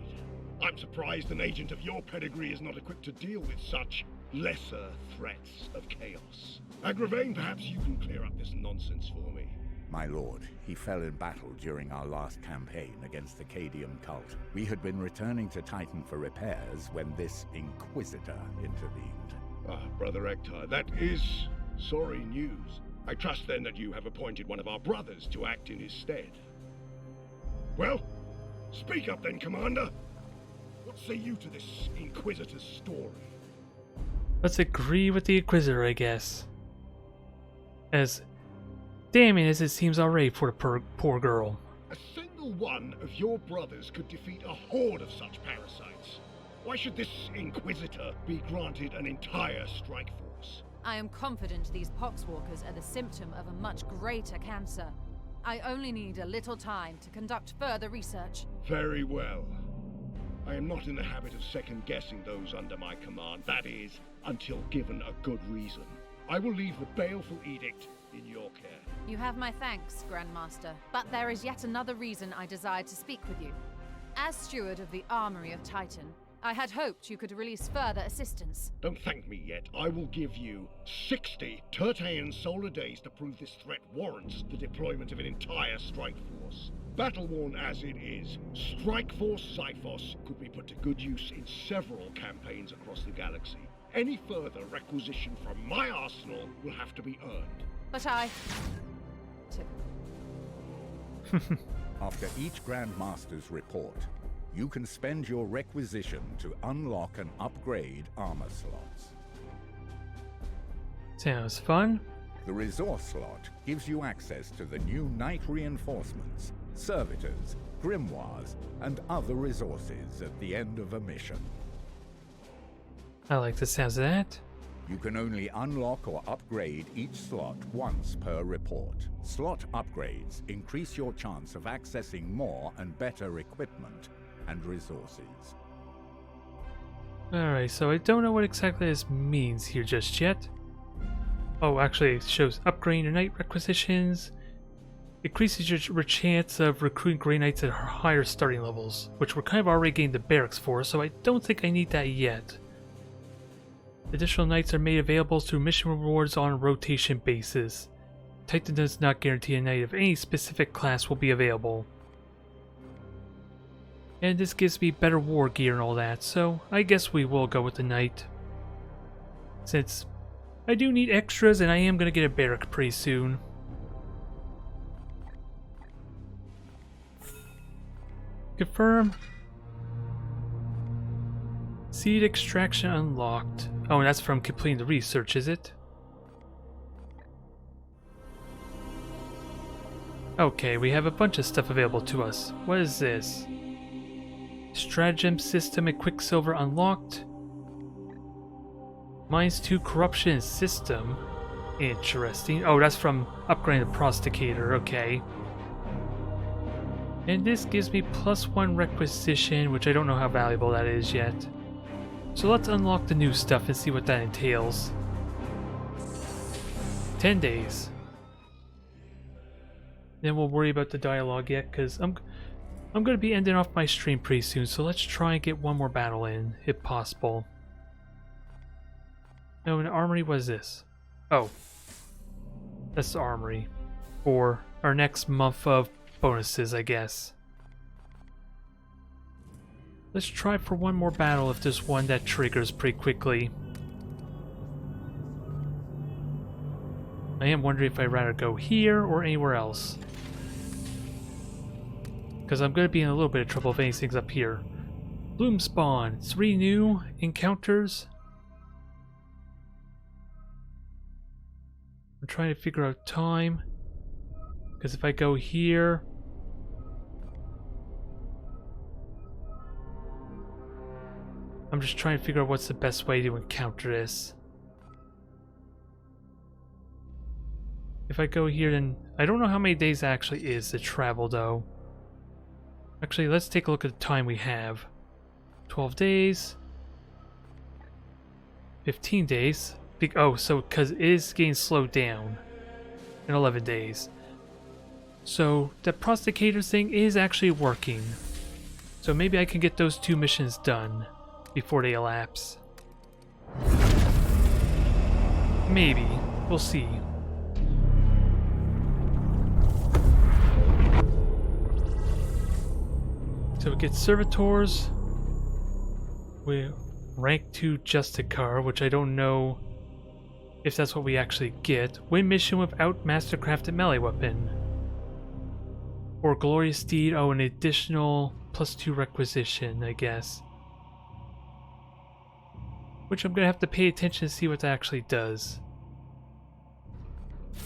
S6: I'm surprised an agent of your pedigree is not equipped to deal with such lesser threats of chaos. Agravain, perhaps you can clear up this nonsense for me.
S5: My lord, he fell in battle during our last campaign against the Cadian cult. We had been returning to Titan for repairs when this Inquisitor intervened.
S6: Ah, Brother Ektar, that is sorry news. I trust then that you have appointed one of our brothers to act in his stead. Well, speak up then, Commander. What say you to this Inquisitor's story?
S1: Let's agree with the Inquisitor, I guess. As damning as it seems already for the poor girl.
S6: A single one of your brothers could defeat a horde of such parasites. Why should this Inquisitor be granted an entire strike force?
S8: I am confident these Poxwalkers are the symptom of a much greater cancer. I only need a little time to conduct further research.
S6: Very well. I am not in the habit of second-guessing those under my command, that is, until given a good reason. I will leave the baleful edict in your care.
S8: You have my thanks, Grandmaster, but there is yet another reason I desired to speak with you. As steward of the Armory of Titan, I had hoped you could release further assistance.
S6: Don't thank me yet. I will give you 60 Tertean solar days to prove this threat warrants the deployment of an entire strike force. Battle-worn as it is, Strike Force Xiphos could be put to good use in several campaigns across the galaxy. Any further requisition from my arsenal will have to be earned.
S8: But
S5: After each Grand Master's report, you can spend your requisition to unlock and upgrade armor slots.
S1: Sounds fun.
S5: The resource slot gives you access to the new Knight reinforcements, servitors, grimoires, and other resources at the end of a mission.
S1: I like the sounds of that.
S5: You can only unlock or upgrade each slot once per report. Slot upgrades increase your chance of accessing more and better equipment and resources.
S1: Alright, so I don't know what exactly this means here just yet. Oh, actually it shows upgrading your knight requisitions. Increases your chance of recruiting Grey Knights at higher starting levels, which we're kind of already getting the barracks for, so I don't think I need that yet. Additional knights are made available through mission rewards on a rotation basis. Titan does not guarantee a knight of any specific class will be available. And this gives me better war gear and all that, so I guess we will go with the knight. Since I do need extras and I am going to get a barrack pretty soon. Confirm. Seed extraction unlocked. Oh, and that's from completing the research, is it? Okay, we have a bunch of stuff available to us. What is this? Stratagem system and Quicksilver unlocked. Mines 2 corruption system. Interesting. Oh, that's from upgrading the prosticator. Okay. And this gives me +1 requisition, which I don't know how valuable that is yet. So let's unlock the new stuff and see what that entails. 10 days. Then we'll worry about the dialogue yet, because I'm going to be ending off my stream pretty soon, so let's try and get one more battle in, if possible. Oh, an armory, what is this? Oh. That's the armory. For our next month of bonuses, I guess. Let's try for one more battle if there's one that triggers pretty quickly. I am wondering if I'd rather go here or anywhere else. Because I'm going to be in a little bit of trouble if anything's up here. Bloom Spawn, 3 new encounters. I'm trying to figure out time. Because if I go here... I'm just trying to figure out what's the best way to encounter this. If I go here, then I don't know how many days it actually is to travel though. Actually, let's take a look at the time we have. 12 days. 15 days. Oh, so because it is getting slowed down in 11 days. So that prosticator thing is actually working. So maybe I can get those 2 missions done before they elapse. Maybe. We'll see. So we get servitors. We rank 2 Justicar, which I don't know if that's what we actually get. Win mission without mastercrafted melee weapon. Or glorious steed. Oh, an additional +2 requisition, I guess. Which I'm going to have to pay attention to see what that actually does.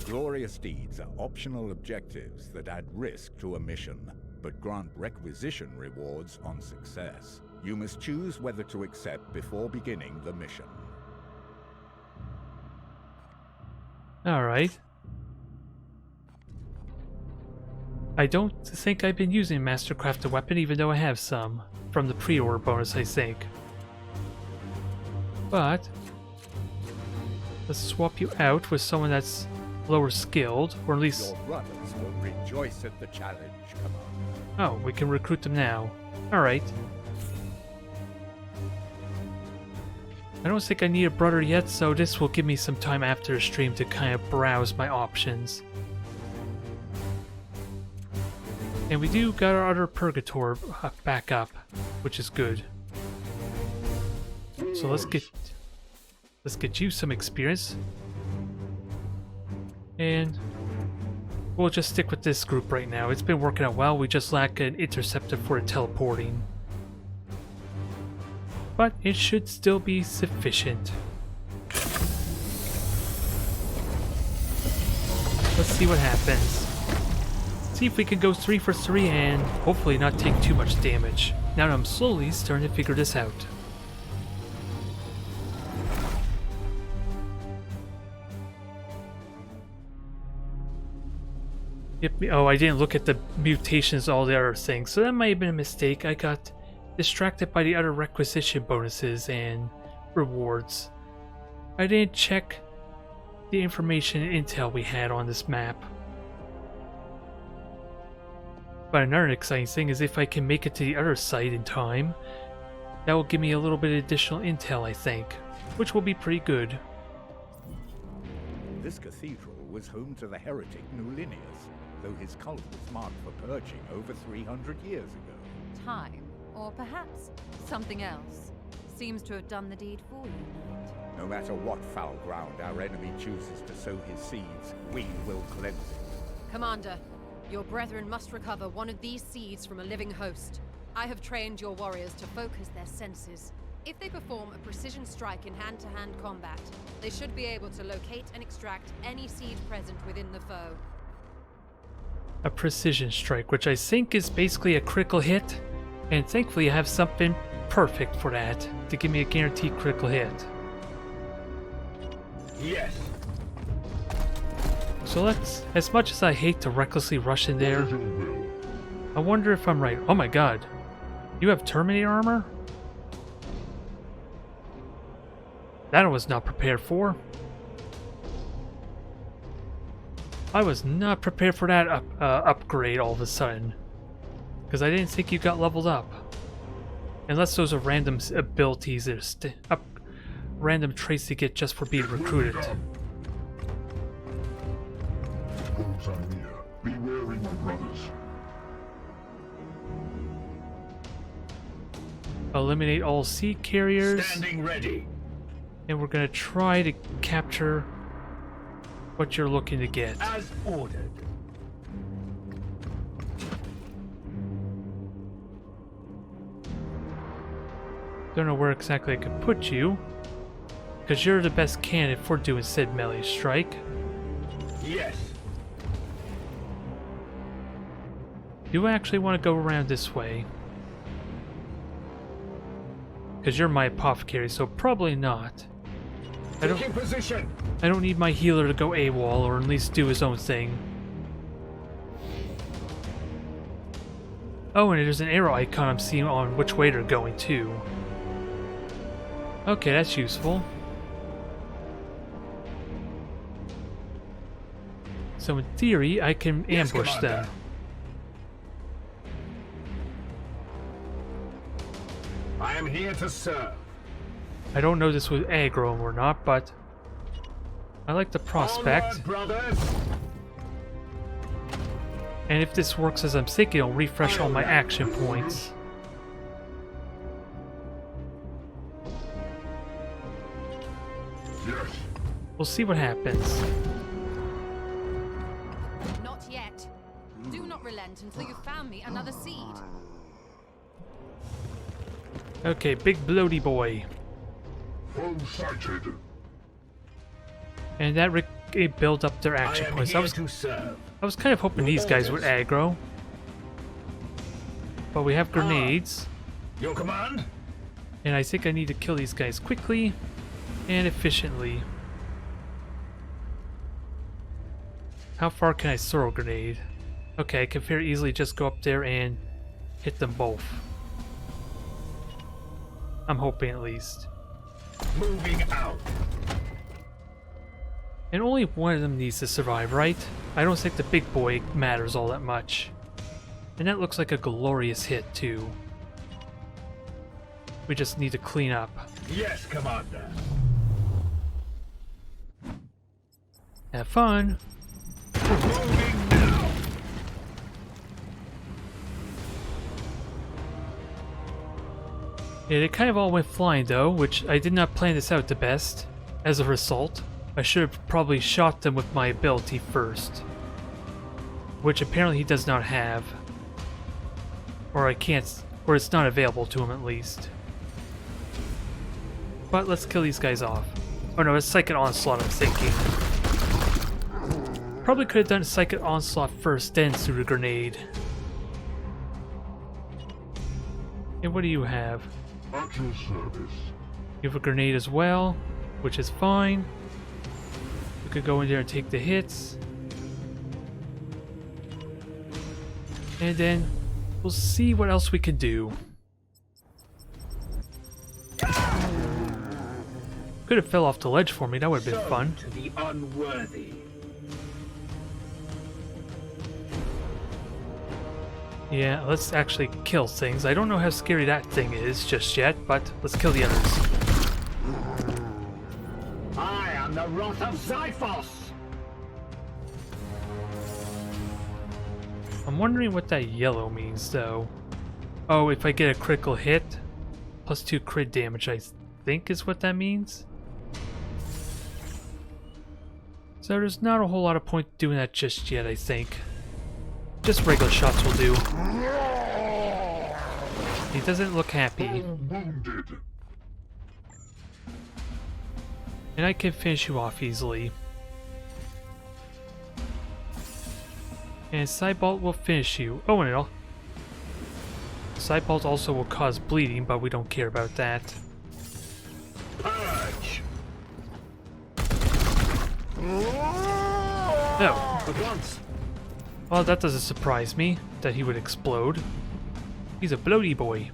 S5: Glorious deeds are optional objectives that add risk to a mission, but grant requisition rewards on success. You must choose whether to accept before beginning the mission.
S1: Alright. I don't think I've been using mastercrafted weapon, even though I have some. From the pre-order bonus, I think. But let's swap you out with someone that's lower skilled, or at least...
S5: Your brothers will rejoice at the challenge, Commander.
S1: Oh, we can recruit them now. Alright. I don't think I need a brother yet, so this will give me some time after the stream to kind of browse my options. And we do got our other Purgator back up, which is good. So let's get you some experience. And We'll just stick with this group right now. It's been working out well. We just lack an interceptor for teleporting. But it should still be sufficient. Let's see what happens. See if we can go 3 for 3 and hopefully not take too much damage. Now that I'm slowly starting to figure this out. Yep, oh, I didn't look at the mutations, all the other things, so that might have been a mistake. I got distracted by the other requisition bonuses and rewards. I didn't check the information and intel we had on this map. But another exciting thing is if I can make it to the other site in time, that will give me a little bit of additional intel, I think, which will be pretty good.
S5: This cathedral was home to the heretic Nulinius, though his cult was marked for purging over 300 years ago.
S8: Time, or perhaps something else, seems to have done the deed for you, Knight.
S5: No matter what foul ground our enemy chooses to sow his seeds, we will cleanse it.
S8: Commander, your brethren must recover one of these seeds from a living host. I have trained your warriors to focus their senses. If they perform a precision strike in hand-to-hand combat, they should be able to locate and extract any seed present within the foe.
S1: A precision strike, which I think is basically a critical hit, and thankfully I have something perfect for that, to give me a guaranteed critical hit.
S10: Yes.
S1: So let's, as much as I hate to recklessly rush in there, I wonder if I'm right. Oh my god, you have Terminator armor? That I was not prepared for. I was not prepared for that upgrade all of a sudden. Because I didn't think you got leveled up. Unless those are random abilities that are random traits you get just for being recruited.
S6: Those are near. Be wary, my brothers.
S1: Eliminate all seed carriers.
S10: Standing ready.
S1: And we're gonna try to capture what you're looking to get.
S10: As ordered.
S1: Don't know where exactly I could put you, because you're the best candidate for doing said melee strike.
S10: Yes.
S1: Do I actually want to go around this way? Because you're my apothecary, so probably not.
S10: Taking position.
S1: I don't need my healer to go AWOL, or at least do his own thing. Oh, and there's an arrow icon I'm seeing on which way they're going too. Okay, that's useful. So in theory, I can ambush them.
S10: I am here to serve.
S1: I don't know this was aggro or not, but I like the prospect.
S10: Onward, brothers.
S1: And if this works as I'm thinking, I'll refresh all my action points.
S6: Yes.
S1: We'll see what happens.
S8: Not yet. Do not relent until you've found me another seed.
S1: Okay, big bloaty boy.
S6: Foe sighted.
S1: And that build up their action points. I was kind of hoping these guys would aggro. But we have grenades.
S10: Your command?
S1: And I think I need to kill these guys quickly and efficiently. How far can I throw a grenade? Okay, I can very easily just go up there and hit them both. I'm hoping at least.
S10: Moving out.
S1: And only one of them needs to survive, right? I don't think the big boy matters all that much. And that looks like a glorious hit, too. We just need to clean up.
S10: Yes, Commander.
S1: Have fun!
S10: Moving now.
S1: Yeah, they kind of all went flying though, which I did not plan this out the best. As a result, I should have probably shot them with my ability first. which apparently he does not have. Or I can't, or it's not available to him at least. But let's kill these guys off. Oh no, it's Psychic Onslaught I'm thinking. Probably could have done Psychic Onslaught first, then threw the grenade. And what do you have?
S6: At your service.
S1: You have a grenade as well, which is fine. We could go in there and take the hits. And then we'll see what else we can do. Could have fell off the ledge for me, that would have been fun.
S10: To the unworthy.
S1: Yeah, let's actually kill things. I don't know how scary that thing is just yet, but let's kill the others.
S10: I am the wrath of Xiphos!
S1: I'm wondering what that yellow means, though. Oh, if I get a critical hit, +2 crit damage, I think is what that means. So there's not a whole lot of point doing that just yet, I think. Just regular shots will do. He doesn't look happy. And I can finish you off easily. And Sidebolt will finish you. Oh, no. Sidebolt also will cause bleeding, but we don't care about that.
S10: Purge!
S1: No.
S10: At once.
S1: Well, that doesn't surprise me, that he would explode. He's a bloaty boy.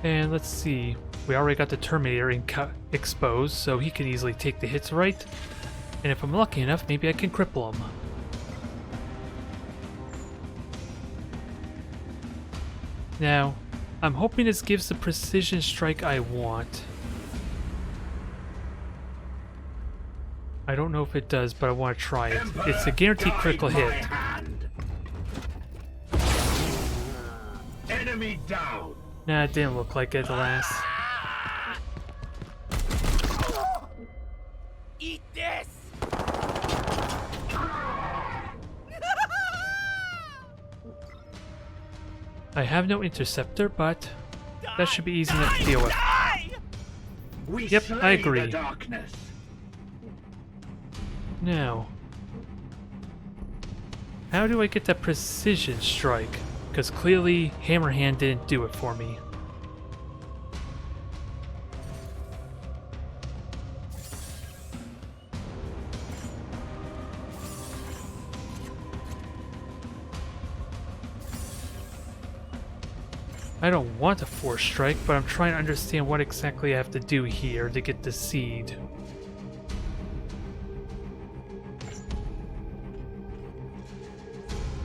S1: And let's see. We already got the Terminator exposed, so he can easily take the hits right. And if I'm lucky enough, maybe I can cripple him. Now, I'm hoping this gives the precision strike I want. I don't know if it does, but I want to try it. It's a guaranteed critical hit.
S10: Enemy down.
S1: Nah, it didn't look like it, alas.
S10: Eat this.
S1: I have no interceptor, but that should be easy enough to deal with. Yep, I agree. Now, how do I get that precision strike? Because clearly Hammerhand didn't do it for me. I don't want a force strike, but I'm trying to understand what exactly I have to do here to get the seed.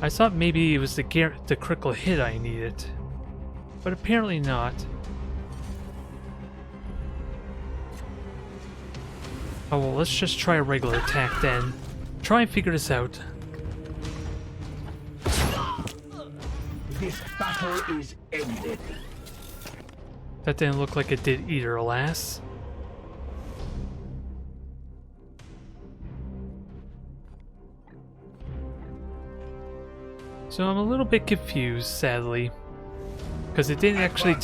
S1: I thought maybe it was the critical hit I needed, but apparently not. Oh well, let's just try a regular attack then. Try and figure this out.
S10: This battle is ended.
S1: That didn't look like it did either, alas. So I'm a little bit confused, sadly, because it didn't actually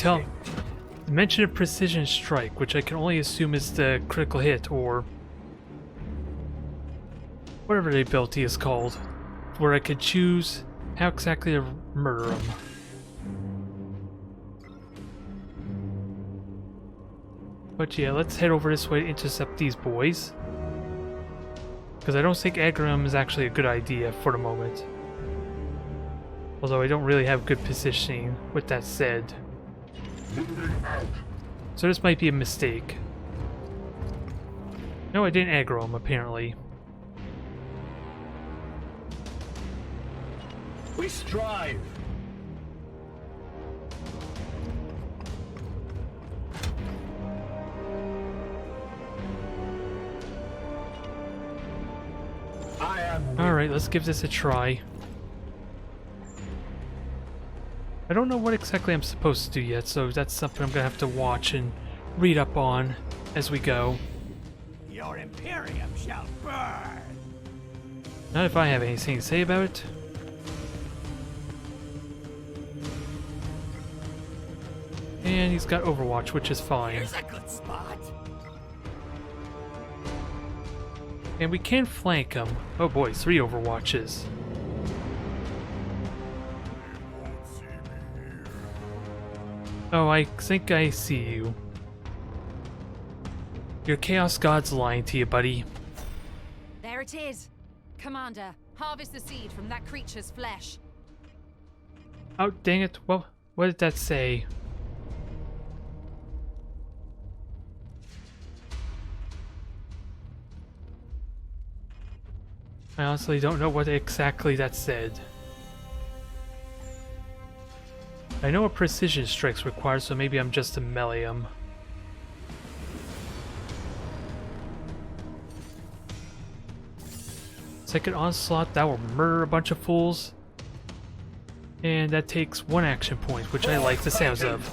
S1: mention a precision strike, which I can only assume is the critical hit, or whatever the ability is called, where I could choose how exactly to murder him. But yeah, let's head over this way to intercept these boys, because I don't think aggroing them is actually a good idea for the moment. Although I don't really have good positioning, with that said. So this might be a mistake. No, I didn't aggro him, apparently.
S10: We strive.
S1: Alright, let's give this a try. I don't know what exactly I'm supposed to do yet, so that's something I'm gonna have to watch and read up on as we go.
S11: Your Imperium shall burn!
S1: Not if I have anything to say about it. And he's got Overwatch, which is fine.
S11: Here's a good spot!
S1: And we can flank him. Oh boy, 3 Overwatches. Oh, I think I see you. Your Chaos God's lying to you, buddy.
S8: There it is. Commander, harvest the seed from that creature's flesh.
S1: Oh, dang it. Well, what did that say? I honestly don't know what exactly that said. I know what precision strikes require, so maybe I'm just a melee him. Second onslaught, that will murder a bunch of fools. And that takes 1 action point, which I like the sounds of.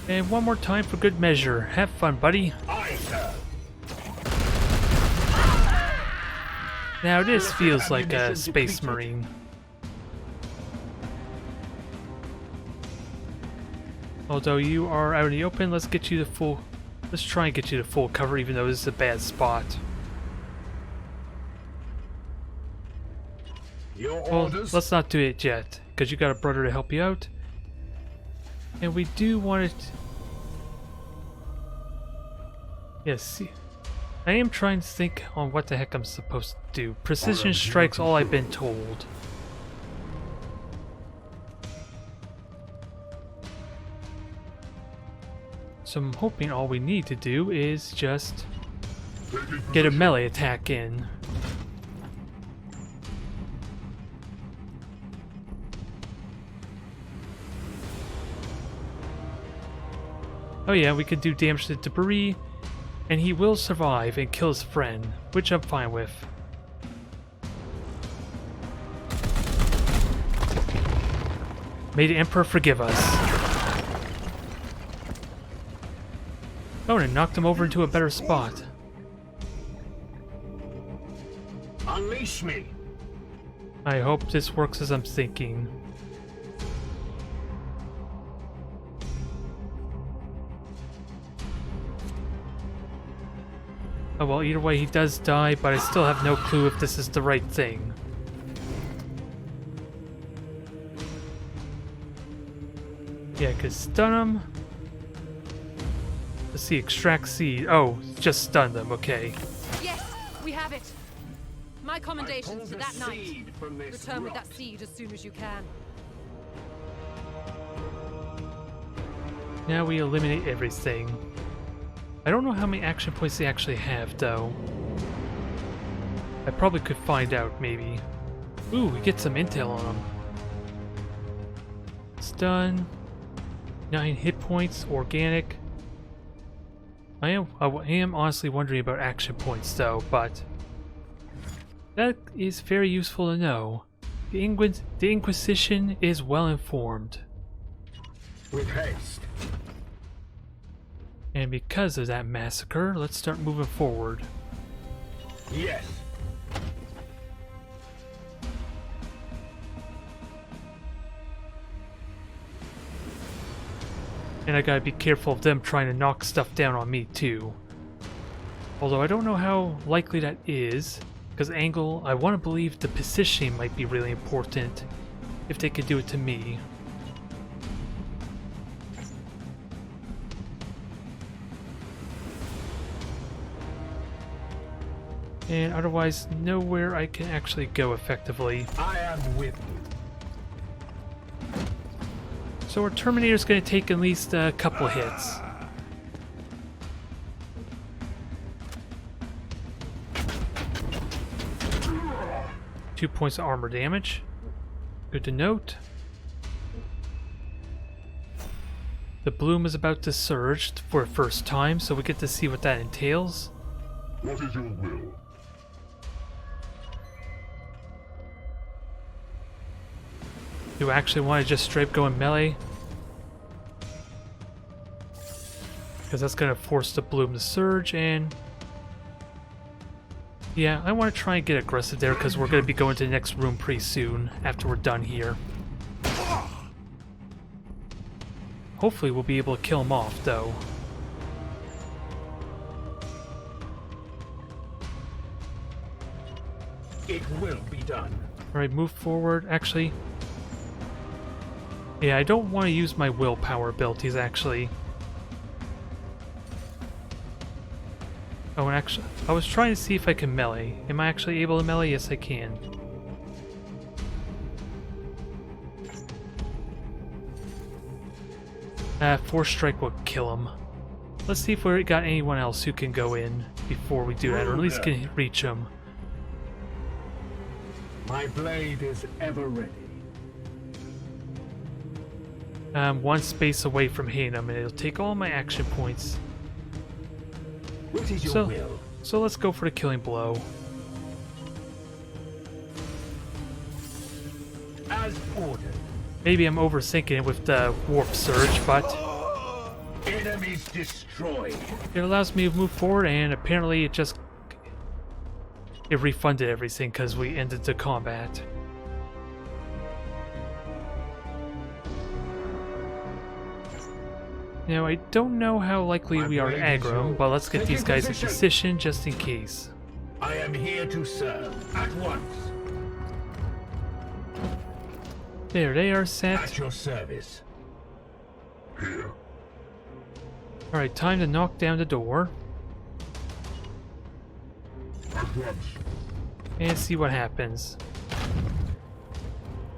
S1: And one more time for good measure. Have fun, buddy. Now this feels like a Space Marine. Although you are out in the open, let's get you to full... Let's try and get you to full cover, even though this is a bad spot. Well, let's not do it yet, because you got a brother to help you out. And we do want it... Yes, see... I am trying to think on what the heck I'm supposed to do. Precision strike's all I've been told. So I'm hoping all we need to do is just get a melee attack in. Oh yeah, we could do damage to debris, and he will survive and kill his friend, which I'm fine with. May the Emperor forgive us. Oh, and it knocked him over into a better spot.
S10: Unleash me.
S1: I hope this works as I'm thinking. Oh well, either way he does die, but I still have no clue if this is the right thing. Yeah, cause stun him. Let's see, extract seed. Oh, just stun them, okay.
S8: Yes, we have it. My commendations to that knight. Return with that seed as soon as you can.
S1: Now we eliminate everything. I don't know how many action points they actually have, though. I probably could find out, maybe. Ooh, we get some intel on them. Stun. 9 hit points, organic. I am honestly wondering about action points, though, but... that is very useful to know. The Inquisition is well informed.
S10: With haste.
S1: And because of that massacre, let's start moving forward.
S10: Yes.
S1: And I gotta be careful of them trying to knock stuff down on me too. Although I don't know how likely that is, because angle, I want to believe the positioning might be really important if they could do it to me. And otherwise, nowhere I can actually go effectively.
S10: I am with you.
S1: So our Terminator's going to take at least a couple hits. Two points of armor damage. Good to note. The bloom is about to surge for the first time, so we get to see what that entails.
S6: What is your will?
S1: Do I actually want to just straight go in melee? because that's going to force the bloom to surge, and yeah, I want to try and get aggressive there because we're going to be going to the next room pretty soon after we're done here. Hopefully we'll be able to kill him off, though.
S10: It will be done.
S1: Alright, move forward. Actually, yeah, I don't want to use my willpower abilities, actually. Oh, and actually, I was trying to see if I can melee. Am I actually able to melee? Yes, I can. Force Strike will kill him. Let's see if we got anyone else who can go in before we do that, or at least can reach him.
S10: My blade is ever ready.
S1: One space away from hitting him, and it'll take all my action points.
S10: What is your will?
S1: So let's go for the killing blow.
S10: As ordered.
S1: Maybe I'm overthinking it with the warp surge, but
S10: Enemies destroyed.
S1: it allows me to move forward, and apparently it refunded everything because we ended the combat. Now, I don't know how likely we are to aggro him, but let's get these guys in position just in case.
S10: I am here to serve at once.
S1: There, they are set.
S10: At your service. Here.
S1: Alright, time to knock down the door.
S10: At once.
S1: And see what happens.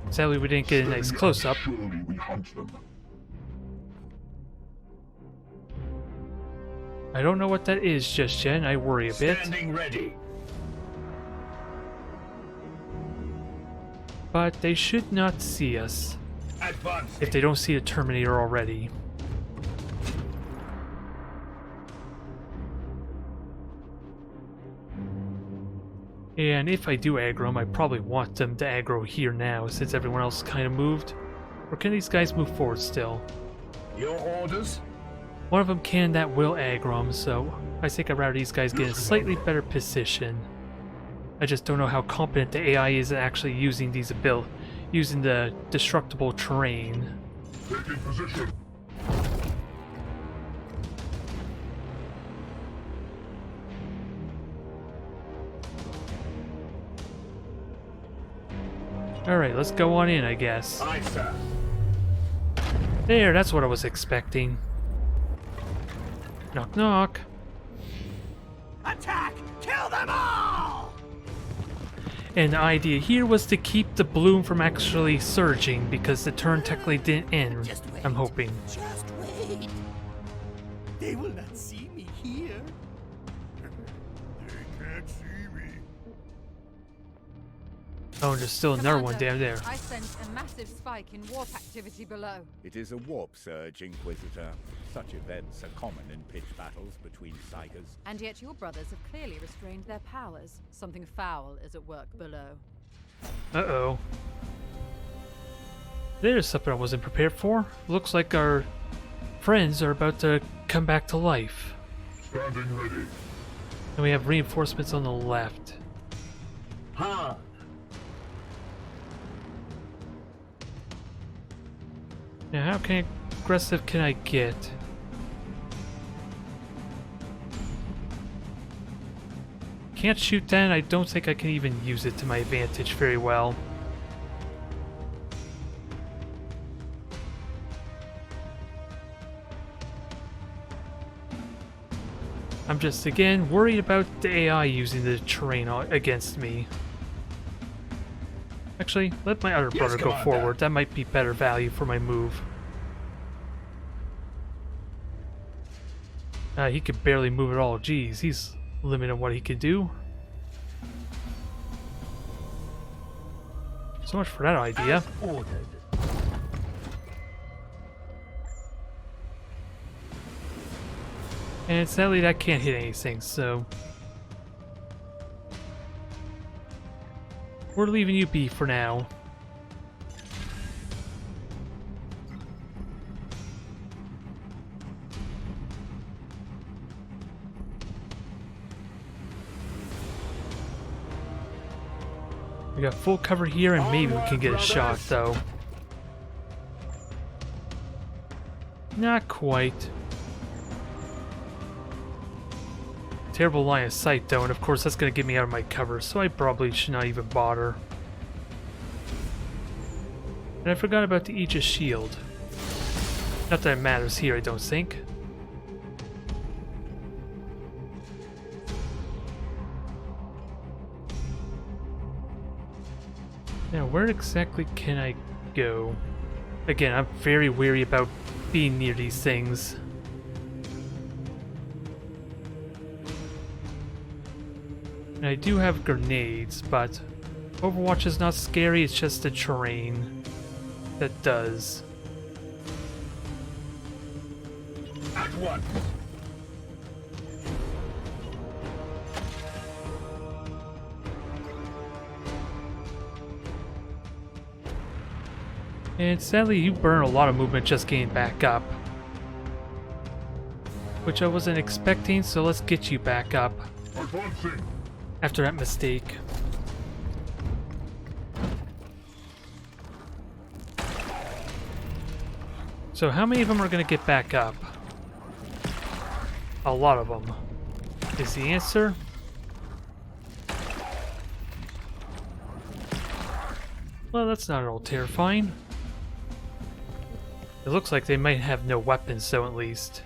S1: Sadly, we didn't get a nice close-up.
S10: Surely we hunt them.
S1: I don't know what that is just yet, and I worry a bit.
S10: Standing ready.
S1: But they should not see us.
S10: Advance.
S1: If they don't see the Terminator already. And if I do aggro them, I probably want them to aggro here now, since everyone else kind of moved. Or can these guys move forward still?
S10: Your orders?
S1: One of them can, that will aggro them, so I think I'd rather these guys get in a slightly better position. I just don't know how competent the AI is at actually using these using the destructible terrain.
S10: Taking position.
S1: Alright, let's go on in, I guess.
S10: Aye, sir.
S1: There, that's what I was expecting. Knock, knock.
S11: Attack! Kill them all!
S1: And the idea here was to keep the bloom from actually surging, because the turn technically didn't end,
S11: Just wait.
S1: I'm hoping.
S11: Just wait. They will not see me here.
S6: They can't see me.
S1: Oh, and there's still another one
S8: Commander,
S1: down there.
S8: I sense a massive spike in warp activity below.
S5: It is a warp surge, Inquisitor. Such events are common in pitch battles between Psychers.
S8: And yet your brothers have clearly restrained their powers. Something foul is at work below.
S1: Uh-oh. There's something I wasn't prepared for. Looks like our friends are about to come back to life.
S10: Standing ready.
S1: And we have reinforcements on the left.
S10: Ha!
S1: Now, how aggressive can I get? Can't shoot that, and I don't think I can even use it to my advantage very well. I'm just, again, worried about the AI using the terrain against me. Actually, let my other brother go
S10: Commander.
S1: forward. That might be better value for my move. He could barely move at all. Jeez, he's limited on what he could do. So much for that idea.
S10: As ordered.
S1: And sadly, that can't hit anything, so we're leaving you be for now. We got full cover here, and maybe we can get a shot, though. Not quite. Terrible line of sight, though, and of course that's going to get me out of my cover, so I probably should not even bother. And I forgot about the Aegis shield. Not that it matters here, I don't think. Now, where exactly can I go? Again, I'm very wary about being near these things. And I do have grenades, but Overwatch is not scary, it's just the terrain that does.
S10: At one.
S1: And sadly, you burn a lot of movement just getting back up. Which I wasn't expecting, so let's get you back up. After that mistake. So how many of them are going to get back up? A lot of them. Is the answer? Well, that's not at all terrifying. It looks like they might have no weapons, though, at least.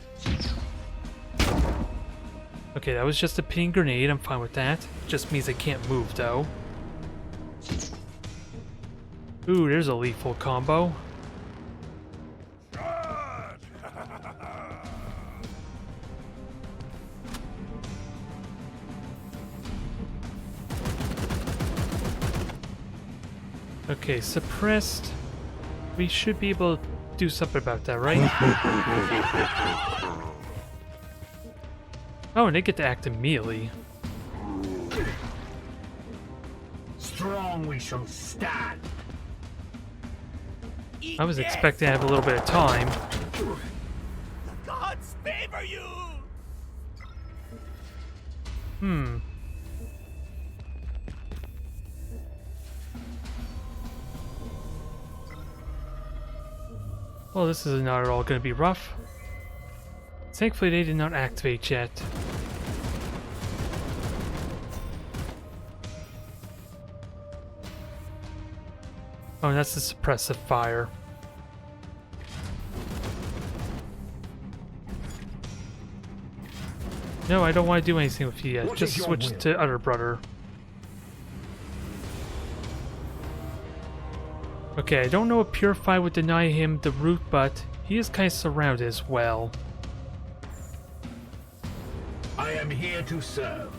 S1: Okay, that was just a pinning grenade. I'm fine with that. Just means I can't move, though. Ooh, there's a lethal combo. Okay, suppressed. We should be able to do something about that, right? Oh, and they get to act immediately.
S10: Strong we shall stand.
S1: I was expecting to have a little bit of time.
S11: The gods favor you! Well, this is not at all going to be rough. Thankfully, they did not activate yet. Oh, and that's the suppressive fire. No, I don't want to do anything with you yet. Just switch to other brother. Okay, I don't know if Purify would deny him the route, but he is kind of surrounded as well.
S10: I am here to serve.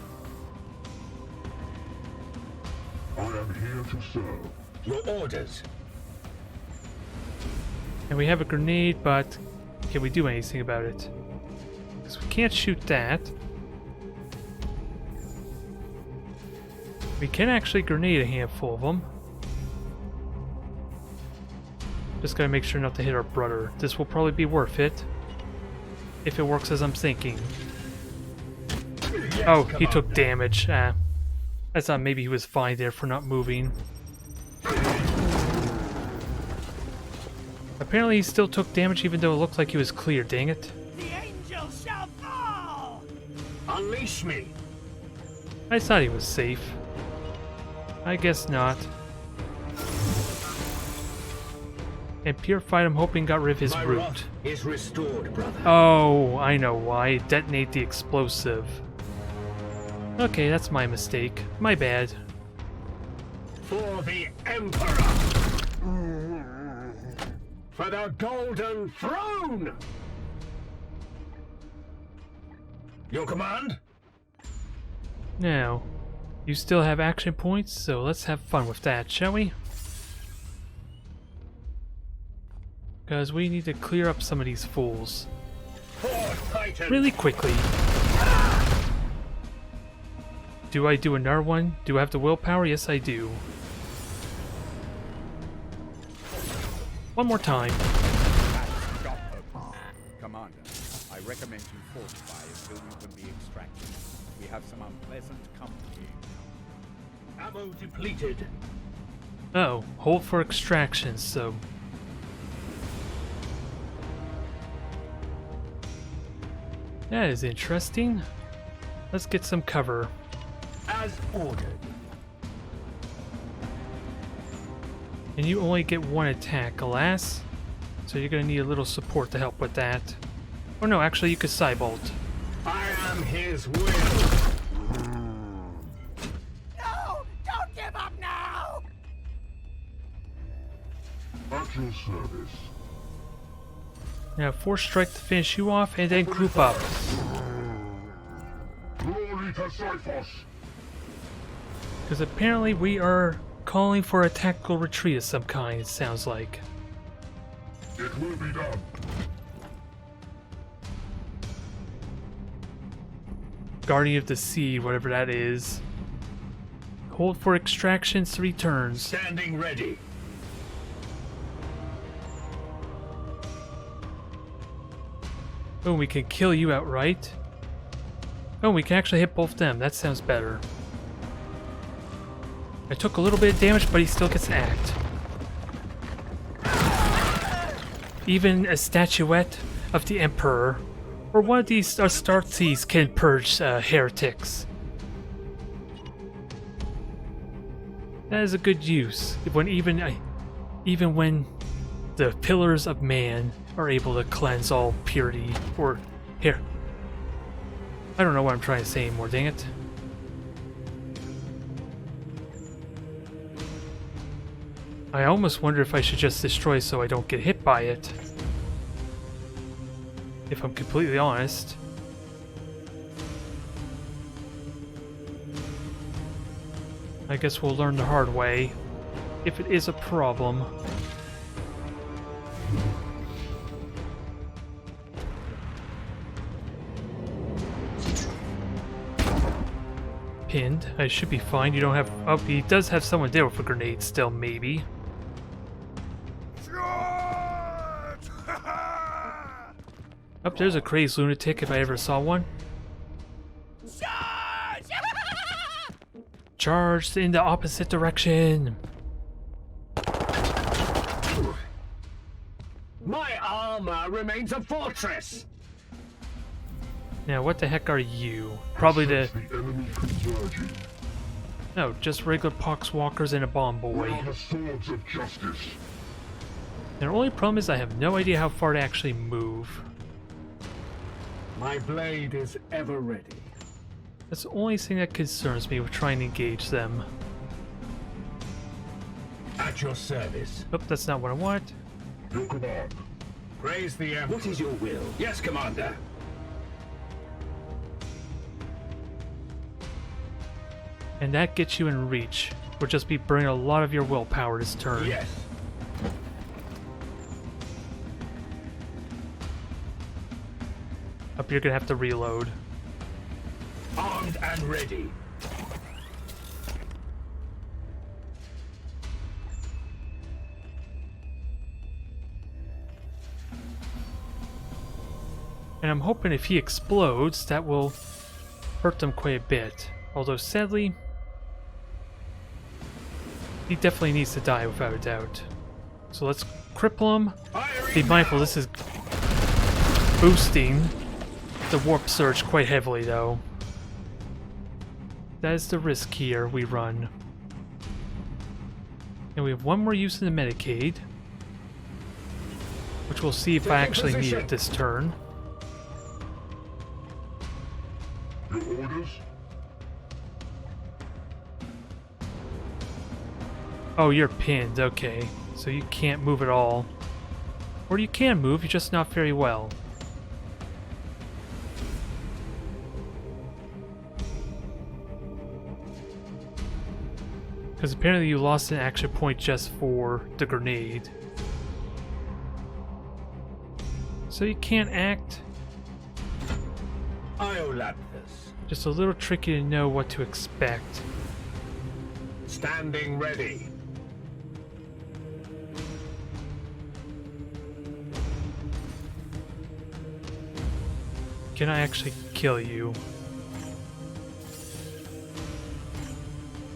S6: I am here to serve.
S10: Your orders.
S1: And we have a grenade, but can we do anything about it? Because we can't shoot that. We can actually grenade a handful of them. Just gotta make sure not to hit our brother. This will probably be worth it. If it works as I'm thinking. Oh, he took damage. I thought maybe he was fine there for not moving. Apparently he still took damage even though it looked like he was clear, dang it.
S11: The angel shall fall!
S10: Unleash me.
S1: I thought he was safe. I guess not. And Purified, I'm hoping, got rid of his
S10: My
S1: root.
S10: wrath is restored, brother.
S1: Oh, I know why. Detonate the explosive. Okay, that's my mistake. My bad.
S10: For the Emperor! For the Golden Throne! Your command?
S1: Now, you still have action points, so let's have fun with that, shall we? Because we need to clear up some of these fools. Really quickly. Do I do another one? Do I have the willpower? Yes, I do. One more time.
S5: Commander, I recommend you fortify until you can be extracted. We have some unpleasant company.
S10: Ammo depleted.
S1: Oh, hold for extraction, so... That is interesting. Let's get some cover.
S10: As ordered.
S1: And you only get one attack, alas. So you're gonna need a little support to help with that. Or no, actually you could Cybolt.
S10: I am his will.
S12: No! Don't give up now!
S6: At your service.
S1: Now force strike to finish you off and then group up.
S6: Glory to Cyphos!
S1: Because apparently we are calling for a tactical retreat of some kind, it sounds like.
S6: It will be done.
S1: Guardian of the Sea, whatever that is. Hold for extraction 3 turns.
S10: Standing ready.
S1: Oh, we can kill you outright. Oh, we can actually hit both them. That sounds better. I took a little bit of damage, but he still gets act. Even a statuette of the Emperor, or one of these Astartes, can purge heretics. That is a good use. When even when the pillars of man are able to cleanse all purity, or here. I don't know what I'm trying to say anymore. Dang it. I almost wonder if I should just destroy so I don't get hit by it. If I'm completely honest. I guess we'll learn the hard way. If it is a problem. Pinned. I should be fine. You don't have... Oh, he does have someone there with a grenade still, maybe. Oh, there's a crazed lunatic if I ever saw one.
S12: Charge!
S1: Charge in the opposite direction.
S10: My armor remains a fortress.
S1: Now, what the heck are you? Probably the...
S6: enemy converging.
S1: No, just regular poxwalkers and a bomb boy.
S6: The swords of justice.
S1: The only problem is I have no idea how far to actually move.
S10: My blade is ever ready.
S1: That's the only thing that concerns me with trying to engage them.
S10: At your service.
S1: Oh, that's not what I want.
S6: Your command.
S10: Praise the Emperor. What is your will? Yes, Commander.
S1: And that gets you in reach. We'll just be burning a lot of your willpower this turn.
S10: Yes.
S1: Up, you're gonna have to reload.
S10: Armed and ready.
S1: And I'm hoping if he explodes, that will hurt them quite a bit. Although sadly, he definitely needs to die without a doubt. So let's cripple him. Be mindful, this is boosting the warp surge quite heavily though. That is the risk here we run. And we have one more use in the Medicaid, which we'll see if I actually need it this turn.
S6: Your orders?
S1: Oh, you're pinned, okay. So you can't move at all. Or you can move, you're just not very well. Because apparently you lost an action point just for the grenade. So you can't act.
S10: Iolatus.
S1: Just a little tricky to know what to expect.
S10: Standing ready.
S1: Can I actually kill you?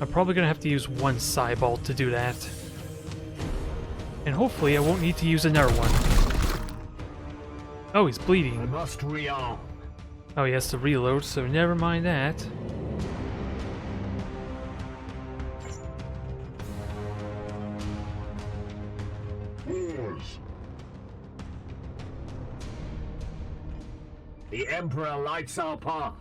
S1: I'm probably gonna have to use one Cybolt to do that. And hopefully I won't need to use another one. Oh, he's
S10: I
S1: bleeding.
S10: must rearm.
S1: Oh, he has to reload, so never mind that.
S6: Pause.
S10: The Emperor lights our path.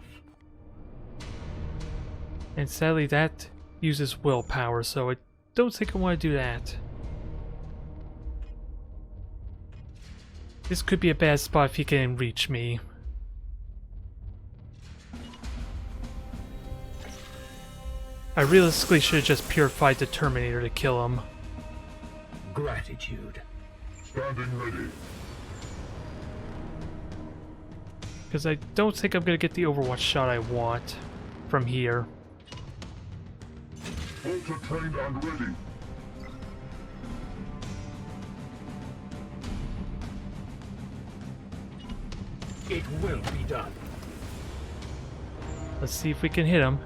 S1: And sadly that uses willpower, so I don't think I want to do that. This could be a bad spot if he can reach me. I realistically should have just purified the Terminator to kill him.
S10: Gratitude.
S6: Standing ready.
S1: Because I don't think I'm going to get the Overwatch shot I want from here.
S6: Ultra trained and ready.
S10: It will be done.
S1: Let's see if we can hit him.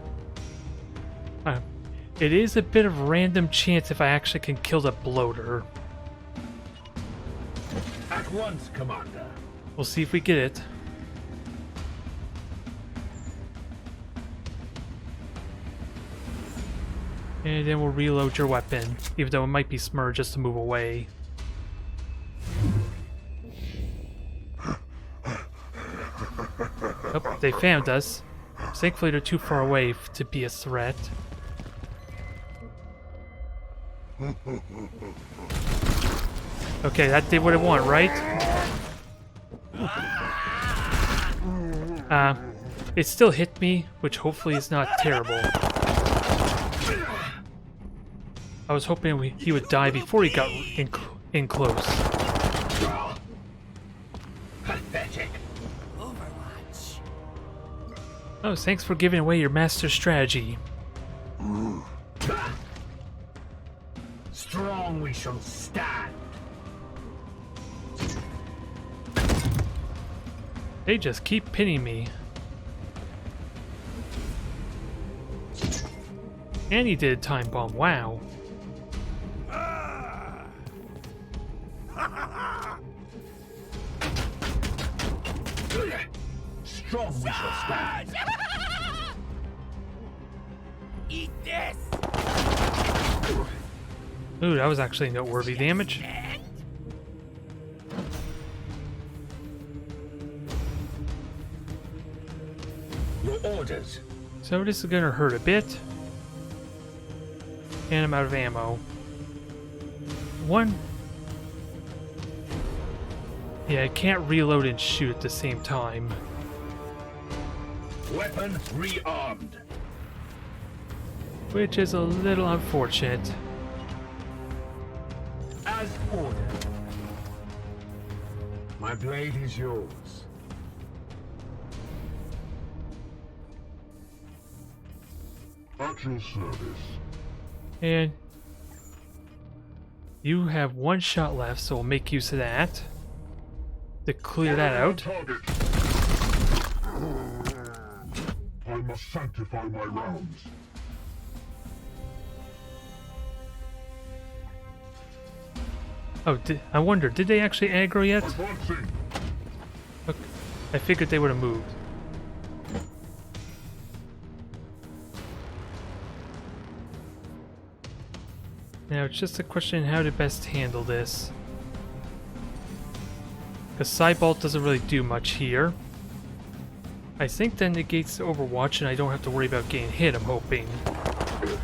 S1: It is a bit of a random chance if I actually can kill the bloater.
S10: At once, Commander.
S1: We'll see if we get it. And then we'll reload your weapon, even though it might be smart just to move away. Oh, they found us. Thankfully they're too far away to be a threat. Okay, that did what it wanted, right? It still hit me, which hopefully is not terrible. I was hoping he would die before he got in close.
S10: Pathetic.
S12: Overwatch.
S1: Oh, thanks for giving away your master strategy.
S10: Strong we shall stand.
S1: They just keep pinning me. And he did a time bomb, wow.
S10: Strong we shall stand.
S12: Eat this.
S1: Ooh, that was actually noteworthy damage.
S10: Your orders.
S1: So this is gonna hurt a bit. And I'm out of ammo. Yeah, I can't reload and shoot at the same time.
S10: Weapon rearmed.
S1: Which is a little unfortunate.
S10: As ordered. My blade is yours.
S6: At your service.
S1: And you have one shot left, so we'll make use of that to clear that out.
S6: Target. I must sanctify my rounds.
S1: Oh, I wonder, did they actually aggro yet?
S6: Advancing.
S1: Okay. I figured they would have moved. Now it's just a question of how to best handle this. Because Cybolt doesn't really do much here. I think that negates the Overwatch and I don't have to worry about getting hit, I'm hoping.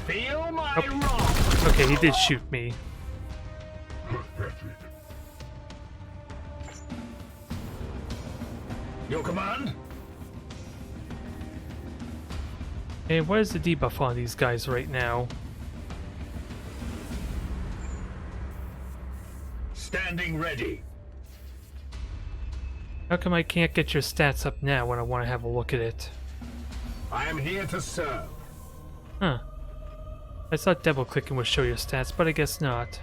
S10: Feel my
S1: Oh. Okay, he did shoot me.
S6: Pathetic.
S10: Your command?
S1: And what is the debuff on these guys right now?
S10: Standing ready.
S1: How come I can't get your stats up now when I want to have a look at it?
S10: I am here to serve.
S1: Huh. I thought double clicking would show your stats, but I guess not.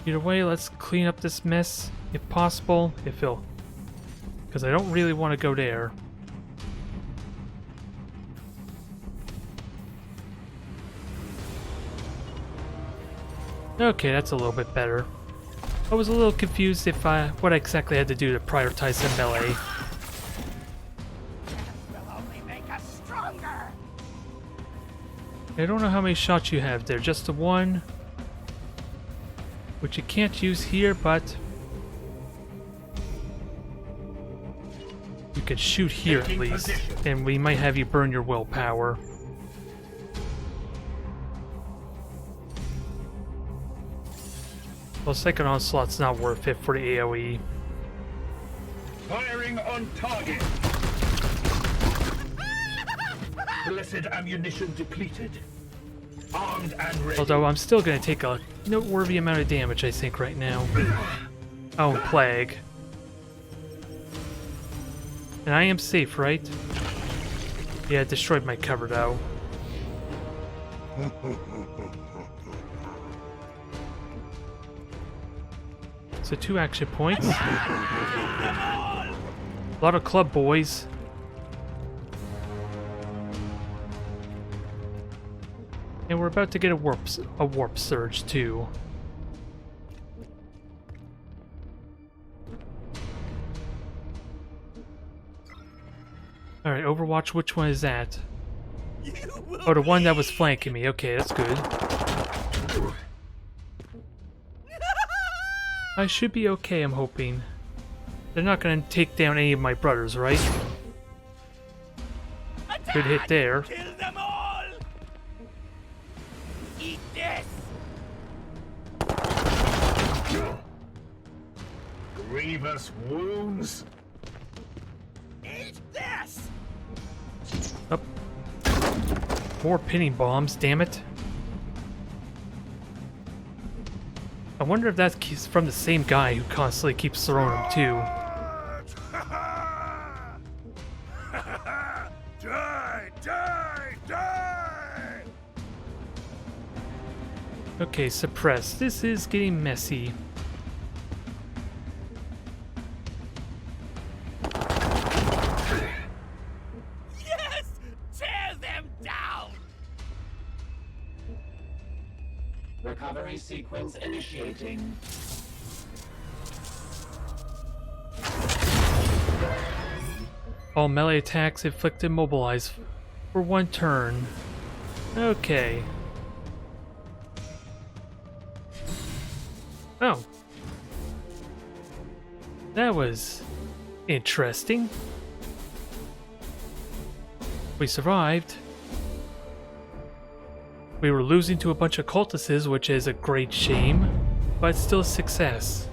S1: Either way, let's clean up this mess, if possible, because because I don't really want to go there. Okay, that's a little bit better. I was a little confused if what I exactly had to do to prioritize the melee.
S12: Will only make us stronger.
S1: I don't know how many shots you have there, just the one, which you can't use here, but you can shoot here at least, and we might have you burn your willpower. Well, second onslaught's not worth it for the AoE.
S10: Firing on target. Blessed ammunition depleted. Armed and ready.
S1: Although I'm still going to take a noteworthy amount of damage, I think, right now. Oh, plague. And I am safe, right? Yeah, it destroyed my cover, though. So 2 action points. A lot of club boys. And we're about to get a warp surge too. Alright, Overwatch, which one is that? Oh, the one that was flanking me. Okay, that's good. I should be okay, I'm hoping. They're not gonna take down any of my brothers, right? Good hit there.
S12: Kill them all. Eat this.
S10: Grievous wounds.
S12: Eat this.
S1: Up. More pinning bombs, damn it. I wonder if that's from the same guy who constantly keeps throwing them too.
S6: Die, die, die!
S1: Okay, suppress. This is getting messy.
S12: Yes! Tear them down!
S4: Recovery sequence initiating.
S1: All melee attacks inflict immobilize for 1 turn. Okay. Oh. That was interesting. We survived. We were losing to a bunch of cultists, which is a great shame, but still a success.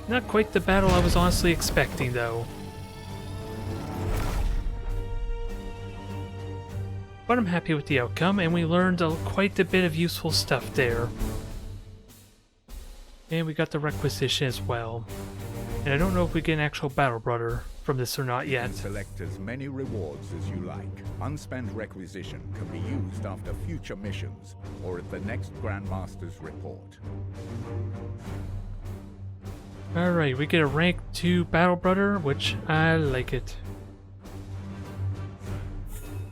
S1: Not quite the battle I was honestly expecting, though. But I'm happy with the outcome, and we learned quite a bit of useful stuff there. And we got the requisition as well. And I don't know if we get an actual battle brother from this or not yet.
S5: Select as many rewards as you like. Unspent requisition can be used after future missions or at the next Grandmaster's report.
S1: Alright, we get a rank 2 battle brother, which I like it.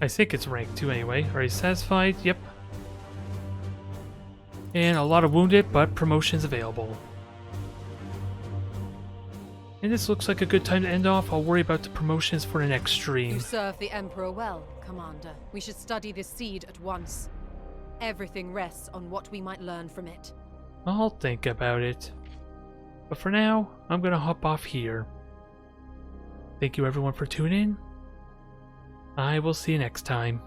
S1: I think it's rank 2 anyway. Are you satisfied? Yep. And a lot of wounded, but promotions available. And this looks like a good time to end off. I'll worry about the promotions for the next stream.
S8: You serve the Emperor well, Commander. We should study this seed at once. Everything rests on what we might learn from it.
S1: I'll think about it. But for now, I'm gonna hop off here. Thank you everyone for tuning in. I will see you next time.